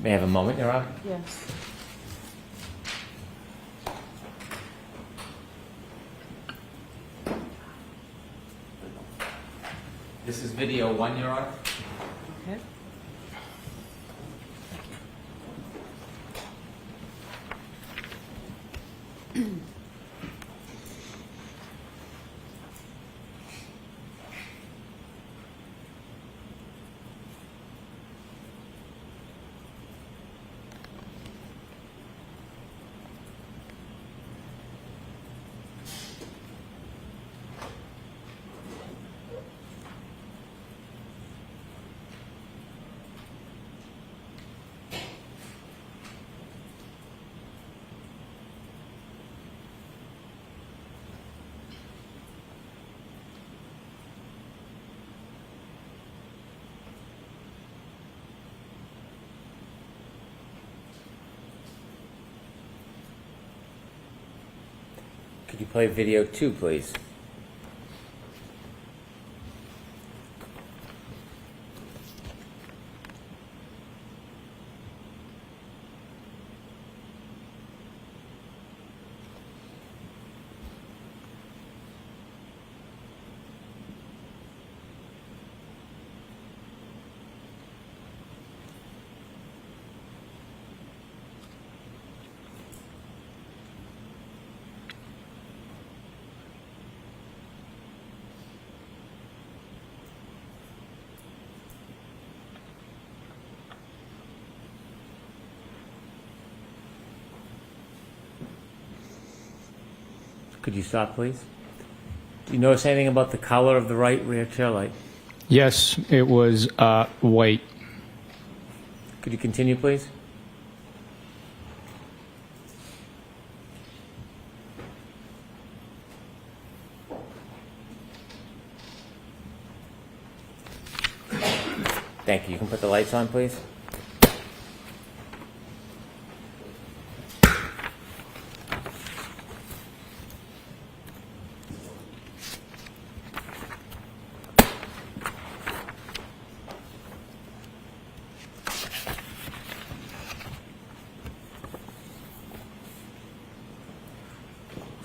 May I have a moment, Your Honor? Yes. This is video 1, Your Honor. Okay. Could you play video 2, please? Could you stop, please? Do you notice anything about the color of the right rear tail light? Yes, it was white. Could you continue, please? Thank you. You can put the lights on, please.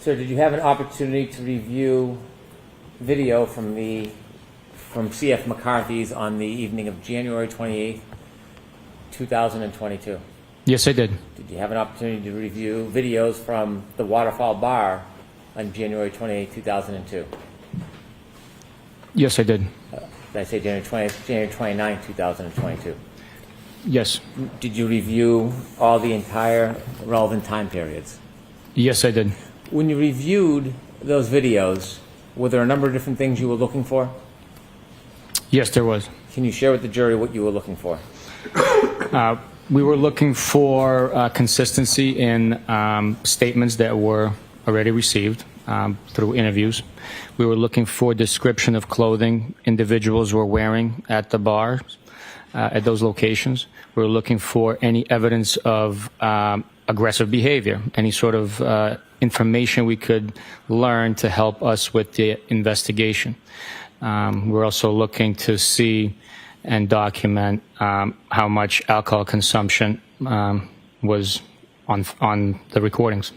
Sir, did you have an opportunity to review video from C.F. McCarthy's on the evening of January 28th, 2022? Yes, I did. Did you have an opportunity to review videos from the Waterfall Bar on January 28th, 2002? Yes, I did. Did I say January 20th, January 29th, 2022? Yes. Did you review all the entire relevant time periods? Yes, I did. When you reviewed those videos, were there a number of different things you were looking for? Yes, there was. Can you share with the jury what you were looking for? We were looking for consistency in statements that were already received through interviews. We were looking for description of clothing individuals were wearing at the bars, at those locations. We were looking for any evidence of aggressive behavior, any sort of information we could learn to help us with the investigation. We're also looking to see and document how much alcohol consumption was on the recordings.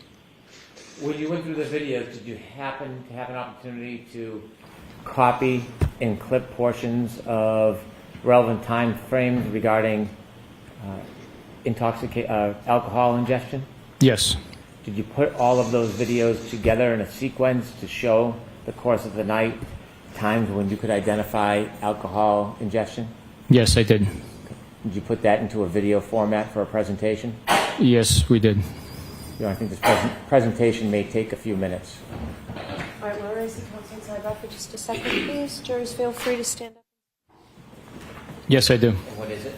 When you went through the videos, did you happen to have an opportunity to copy and clip portions of relevant time frames regarding alcohol ingestion? Yes. Did you put all of those videos together in a sequence to show the course of the night, times when you could identify alcohol ingestion? Yes, I did. Did you put that into a video format for a presentation? Yes, we did. I think this presentation may take a few minutes. All right, we'll raise the counsel sidebar for just a second, please. Jurors, feel free to stand up. Yes, I do. And what is it?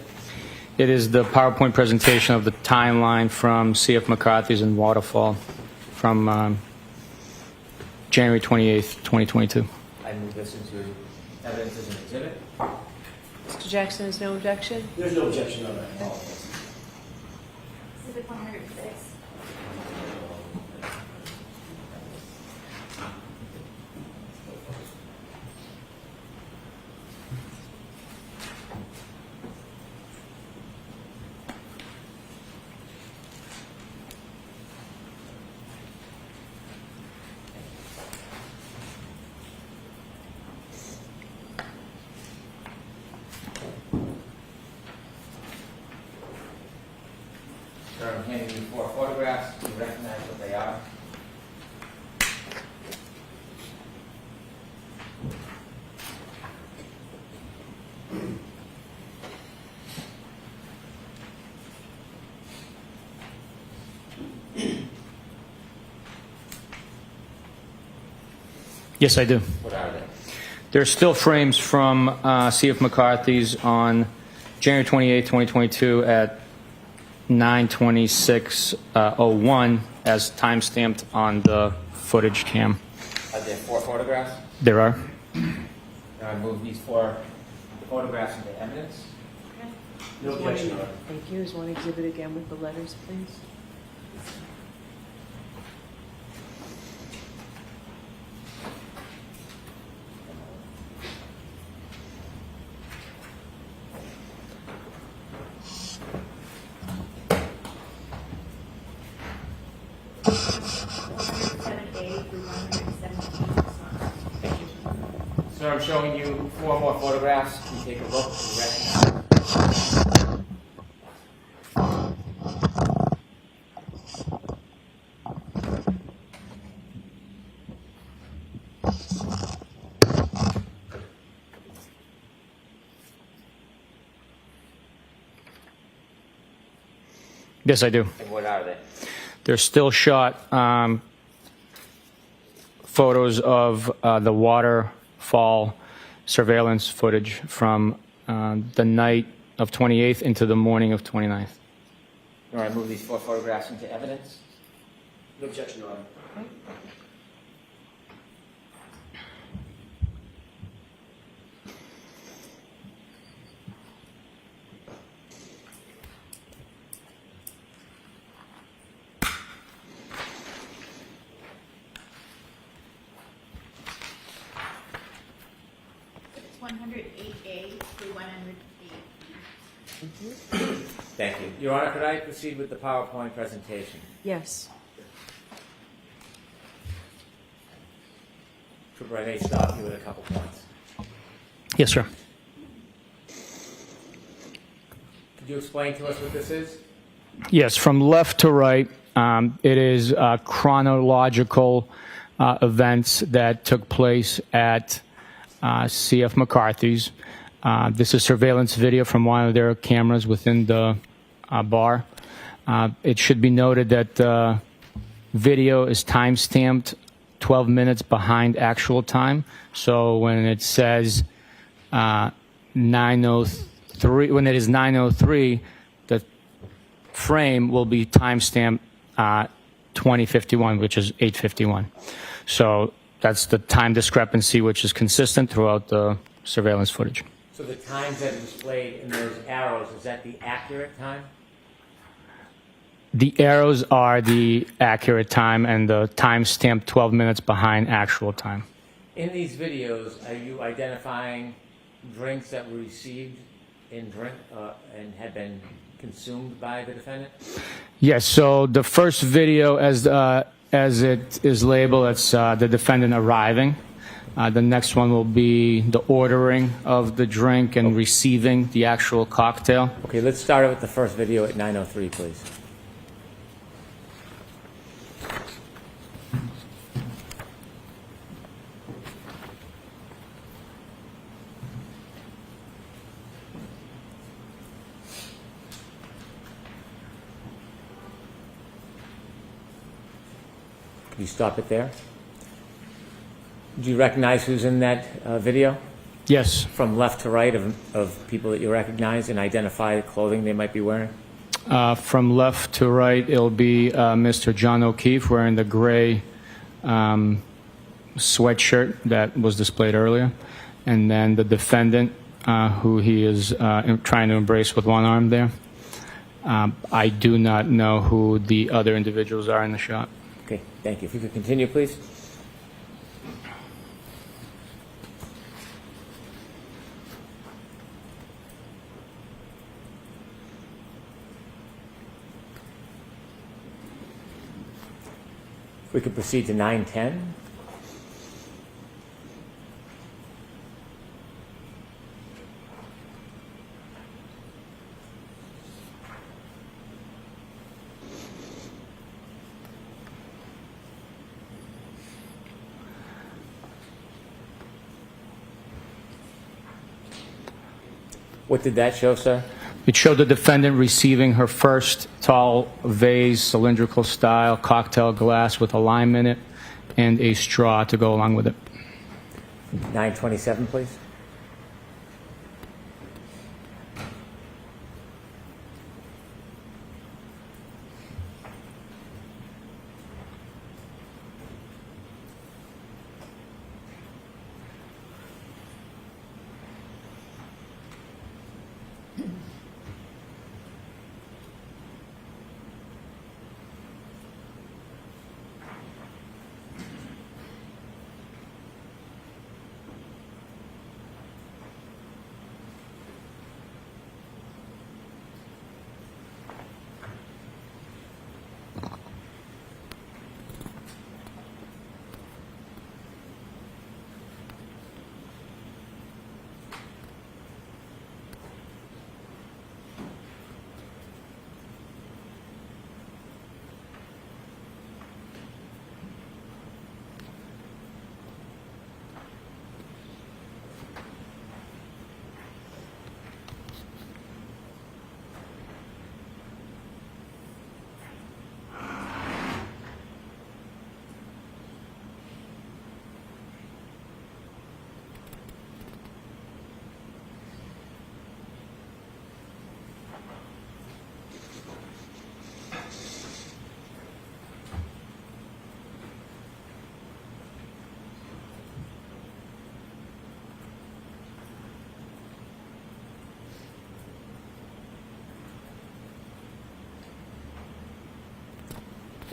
It is the PowerPoint presentation of the timeline from C.F. McCarthy's and Waterfall from January 28th, 2022. I move this into evidence as an exhibit. Mr. Jackson has no objection? There's no objection on that. Exhibit 106. 4 photographs. Do you recognize what they are? Yes, I do. What are they? There's still frames from C.F. McCarthy's on January 28, 2022 at 9:26:01 as timestamped on the footage cam. Are there 4 photographs? There are. Now I move these 4 photographs into evidence. No objection, Your Honor. Thank you. Is one exhibit again with the letters, please? So I'm showing you 4 more photographs. You take a look. You recognize. Yes, I do. And what are they? There's still shot photos of the waterfall surveillance footage from the night of 28th into the morning of 29th. Now I move these 4 photographs into evidence. No objection, Your Honor. It's 108A through 108B. Thank you. Your Honor, could I proceed with the PowerPoint presentation? Yes. Trooper, I may stop you at a couple points. Yes, sir. Could you explain to us what this is? Yes, from left to right, it is chronological events that took place at C.F. McCarthy's. This is surveillance video from one of their cameras within the bar. It should be noted that the video is time-stamped 12 minutes behind actual time. So when it says 9:03, when it is 9:03, the frame will be timestamped 2051, which is 8:51. So that's the time discrepancy, which is consistent throughout the surveillance footage. So the times that are displayed in those arrows, is that the accurate time? The arrows are the accurate time, and the time stamped 12 minutes behind actual time. In these videos, are you identifying drinks that were received and had been consumed by the defendant? Yes. So the first video, as it is labeled, it's the defendant arriving. The next one will be the ordering of the drink and receiving the actual cocktail. Okay, let's start with the first video at 9:03, please. Can you stop it there? Do you recognize who's in that video? Yes. From left to right of people that you recognize and identify the clothing they might be wearing? From left to right, it'll be Mr. John O'Keefe wearing the gray sweatshirt that was displayed earlier. And then the defendant, who he is trying to embrace with one arm there. I do not know who the other individuals are in the shot. Okay, thank you. If you could continue, please. If we could proceed to 9:10. What did that show, sir? It showed the defendant receiving her first tall vase, cylindrical style, cocktail glass with a lime in it, and a straw to go along with it. 927, please.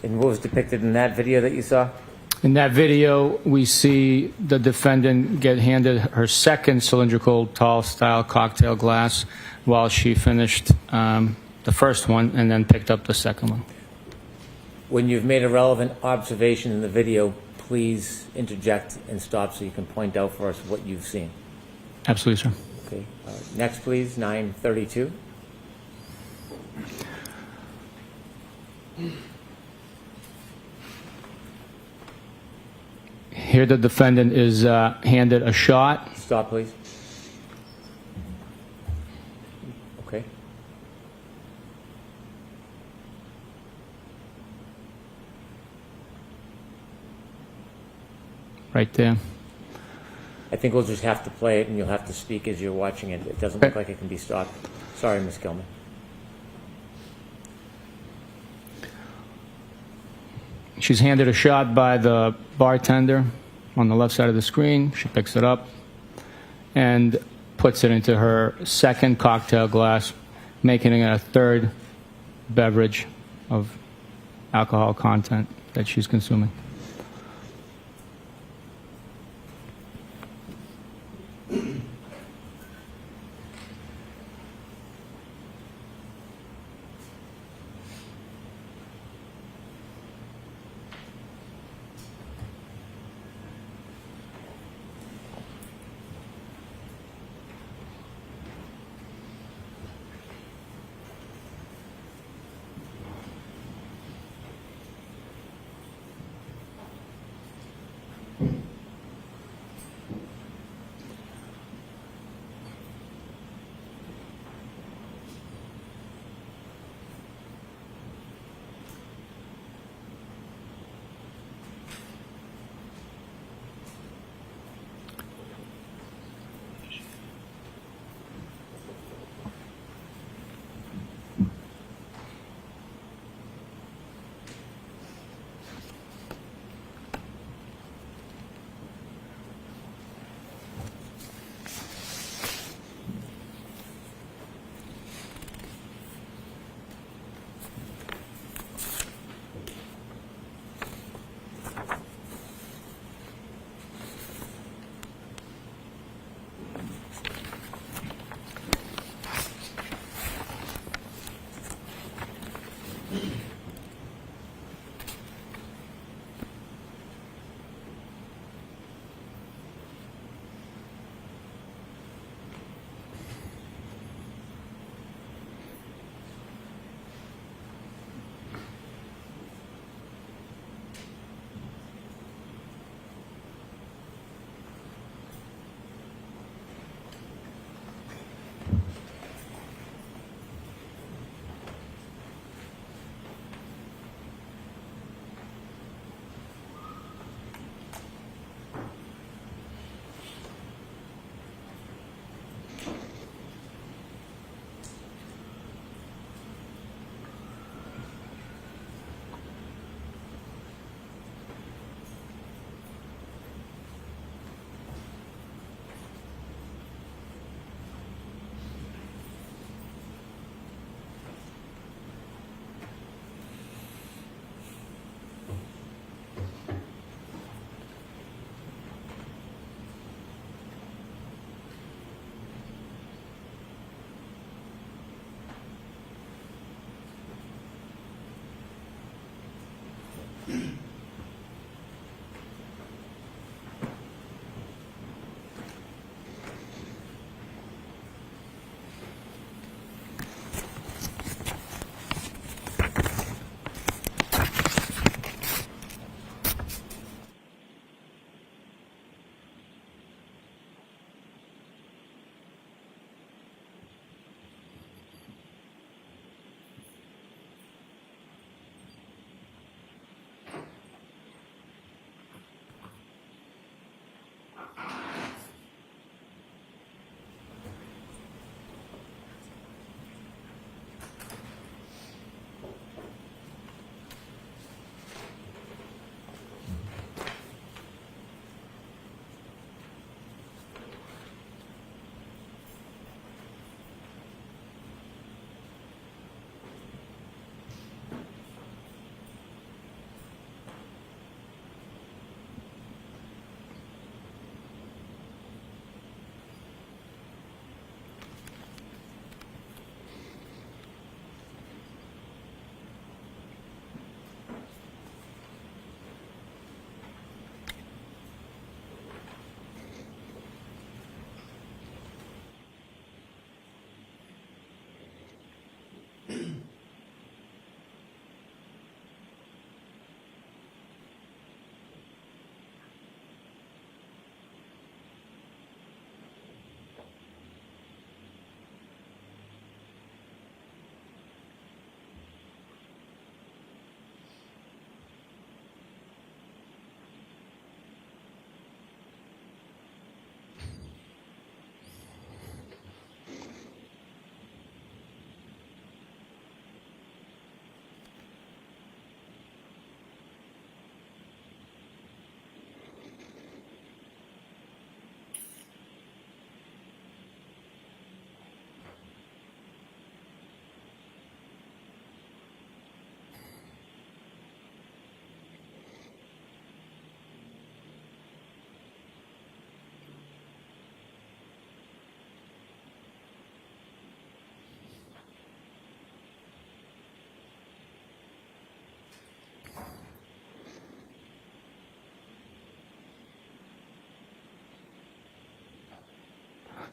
And what was depicted in that video that you saw? In that video, we see the defendant get handed her second cylindrical tall style cocktail glass while she finished the first one and then picked up the second one. When you've made a relevant observation in the video, please interject and stop so you can point out for us what you've seen. Absolutely, sir. Okay. Next, please, 932. Here the defendant is handed a shot. Stop, please. Okay. Right there. I think we'll just have to play it, and you'll have to speak as you're watching it. It doesn't look like it can be stopped. Sorry, Ms. Gilman. She's handed a shot by the bartender on the left side of the screen. She picks it up and puts it into her second cocktail glass, making it a third beverage of alcohol content that she's consuming.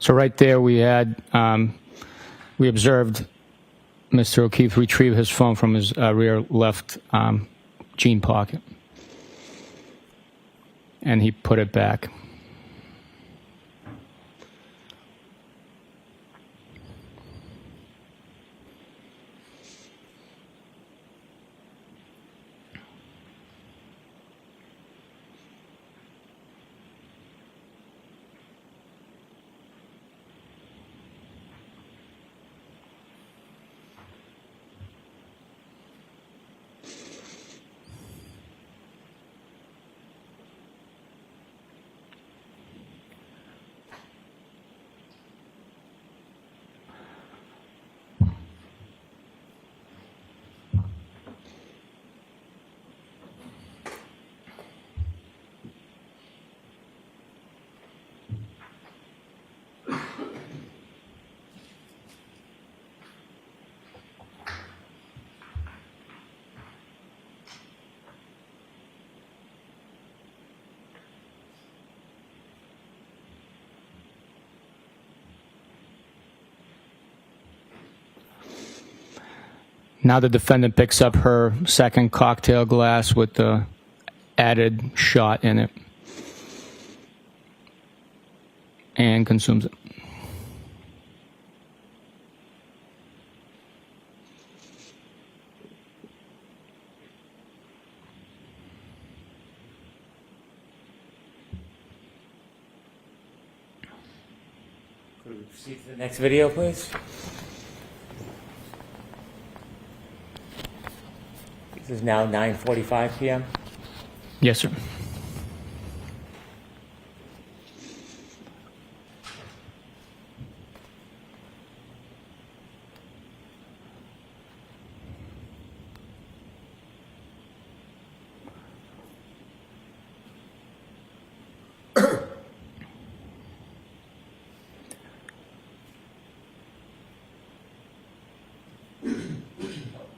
So right there we observed Mr. O'Keefe retrieve his phone from his rear left jean pocket. And he put it back. Now the defendant picks up her second cocktail glass with the added shot in it and consumes it. Could we proceed to the next video, please? This is now 9:45 p.m. Yes, sir.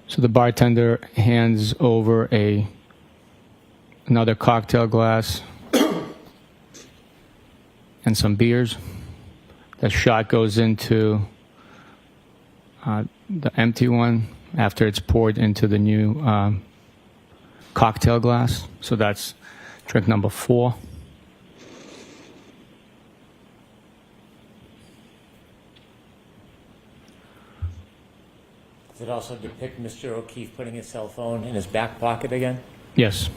So the bartender hands over another cocktail glass and some beers. The shot goes into the empty one after it's poured into the new cocktail glass. So that's drink number 4. Does it also depict Mr. O'Keefe putting his cell phone in his back pocket again? Yes.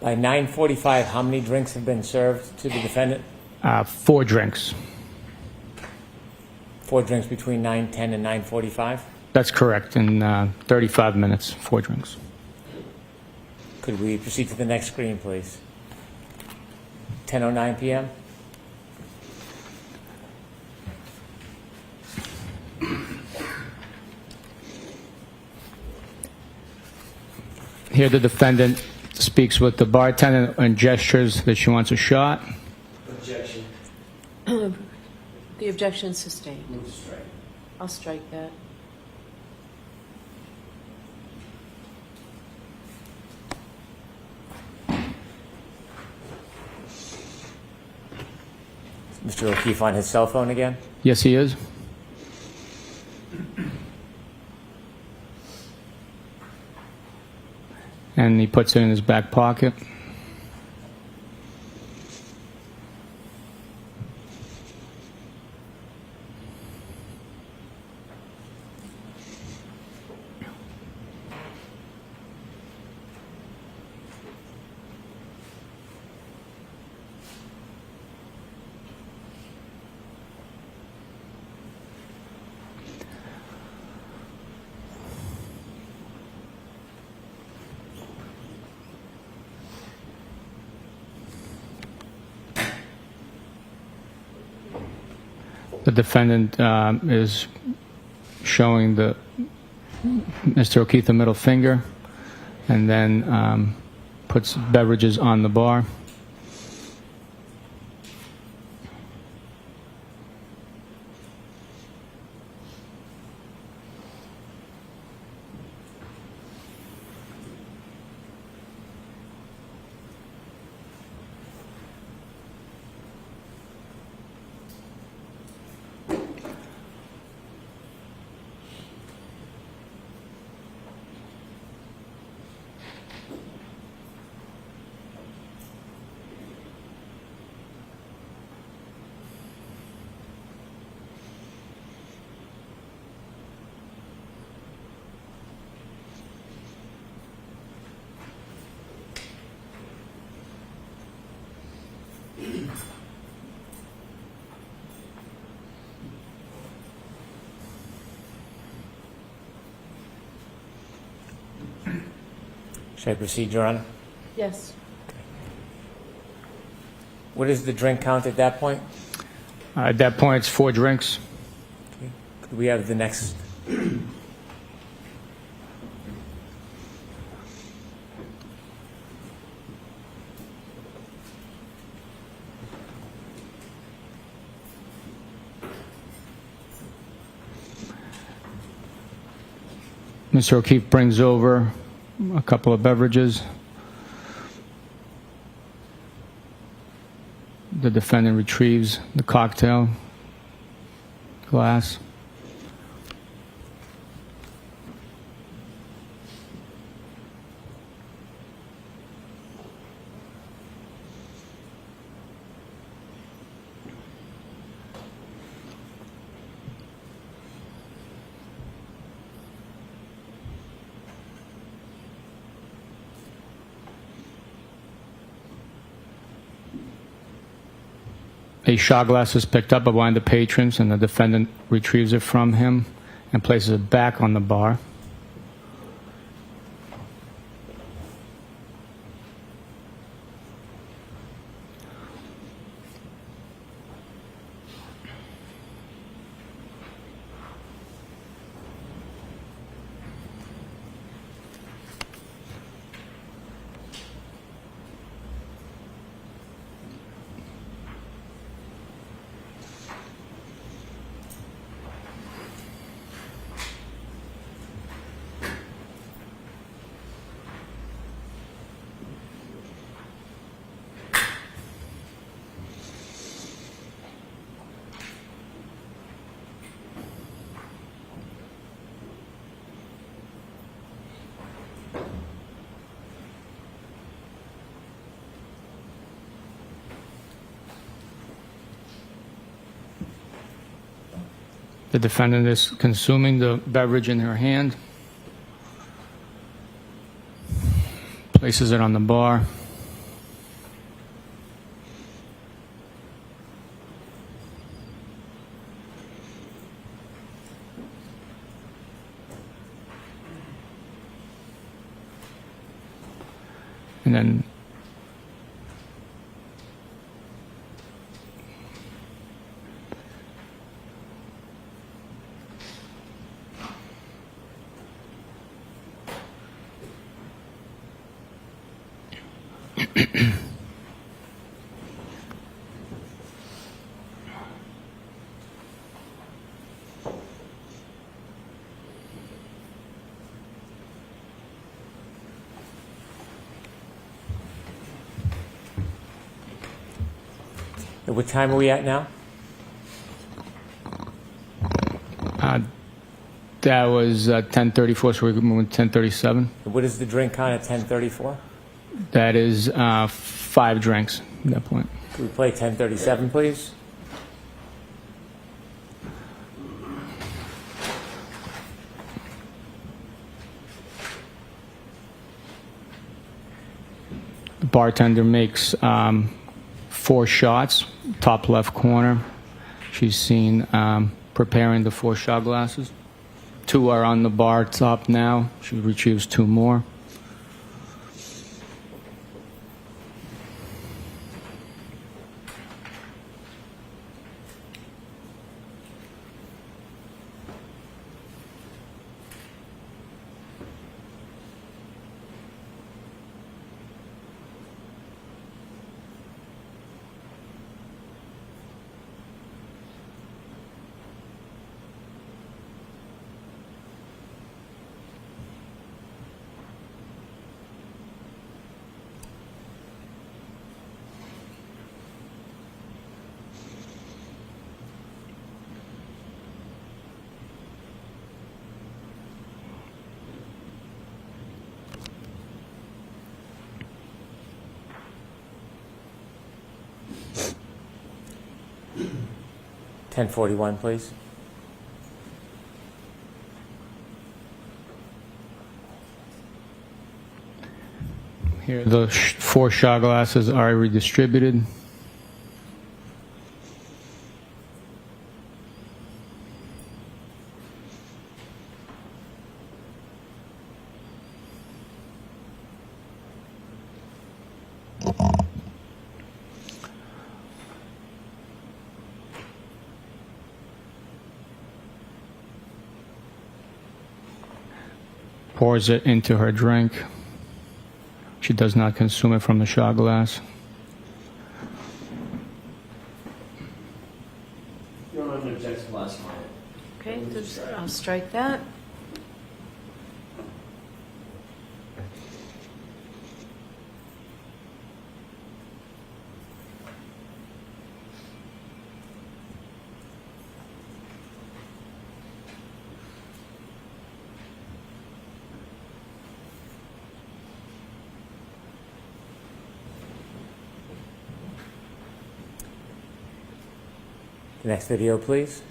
By 9:45, how many drinks have been served to the defendant? 4 drinks. 4 drinks between 9:10 and 9:45? That's correct. In 35 minutes, 4 drinks. Could we proceed to the next screen, please? 10:09 p.m. Here the defendant speaks with the bartender and gestures that she wants a shot. Objection. The objection is sustained. Move to strike. I'll strike that. Mr. O'Keefe on his cell phone again? Yes, he is. And he puts it in his back pocket. The defendant is showing Mr. O'Keefe the middle finger, and then puts beverages on the bar. Should I proceed, Your Honor? Yes. What is the drink count at that point? At that point, it's 4 drinks. Could we have the next? Mr. O'Keefe brings over a couple of beverages. The defendant retrieves the cocktail glass. A shot glass is picked up by one of the patrons, and the defendant retrieves it from him and places it back on the bar. The defendant is consuming the beverage in her hand, places it on the bar. And then What time are we at now? that was 10:34, so we're moving to 10:37. What is the drink count at 10:34? That is 5 drinks at that point. Could we play 10:37, please? The bartender makes 4 shots, top left corner. She's seen preparing the 4 shot glasses. 2 are on the bar top now. She retrieves 2 more. $10.41, please. Here, the 4 shot glasses are redistributed. pours it into her drink. She does not consume it from the shot glass. Your Honor, no objection to last comment. Okay, I'll strike that. The next video, please.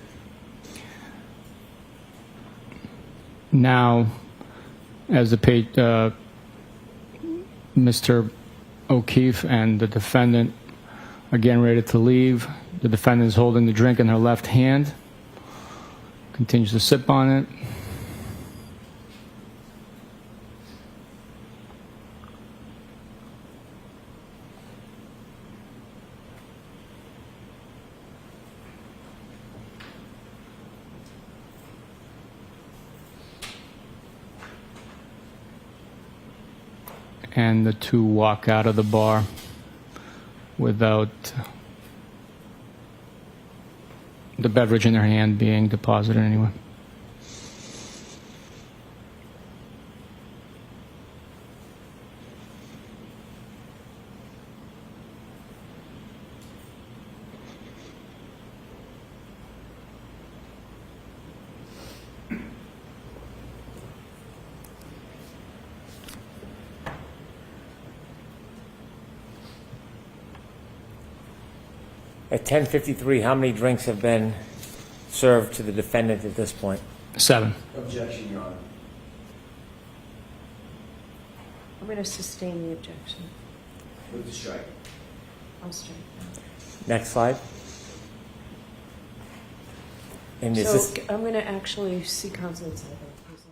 Now, as Mr. O'Keefe and the defendant are getting ready to leave, the defendant is holding the drink in her left hand, continues to sip on it. And the two walk out of the bar without the beverage in their hand being deposited anywhere. At 10:53, how many drinks have been served to the defendant at this point? 7. Objection, Your Honor. I'm going to sustain the objection. Move to strike. I'll strike that. Next slide. And is So this, I'm going to actually see counsel inside. Please.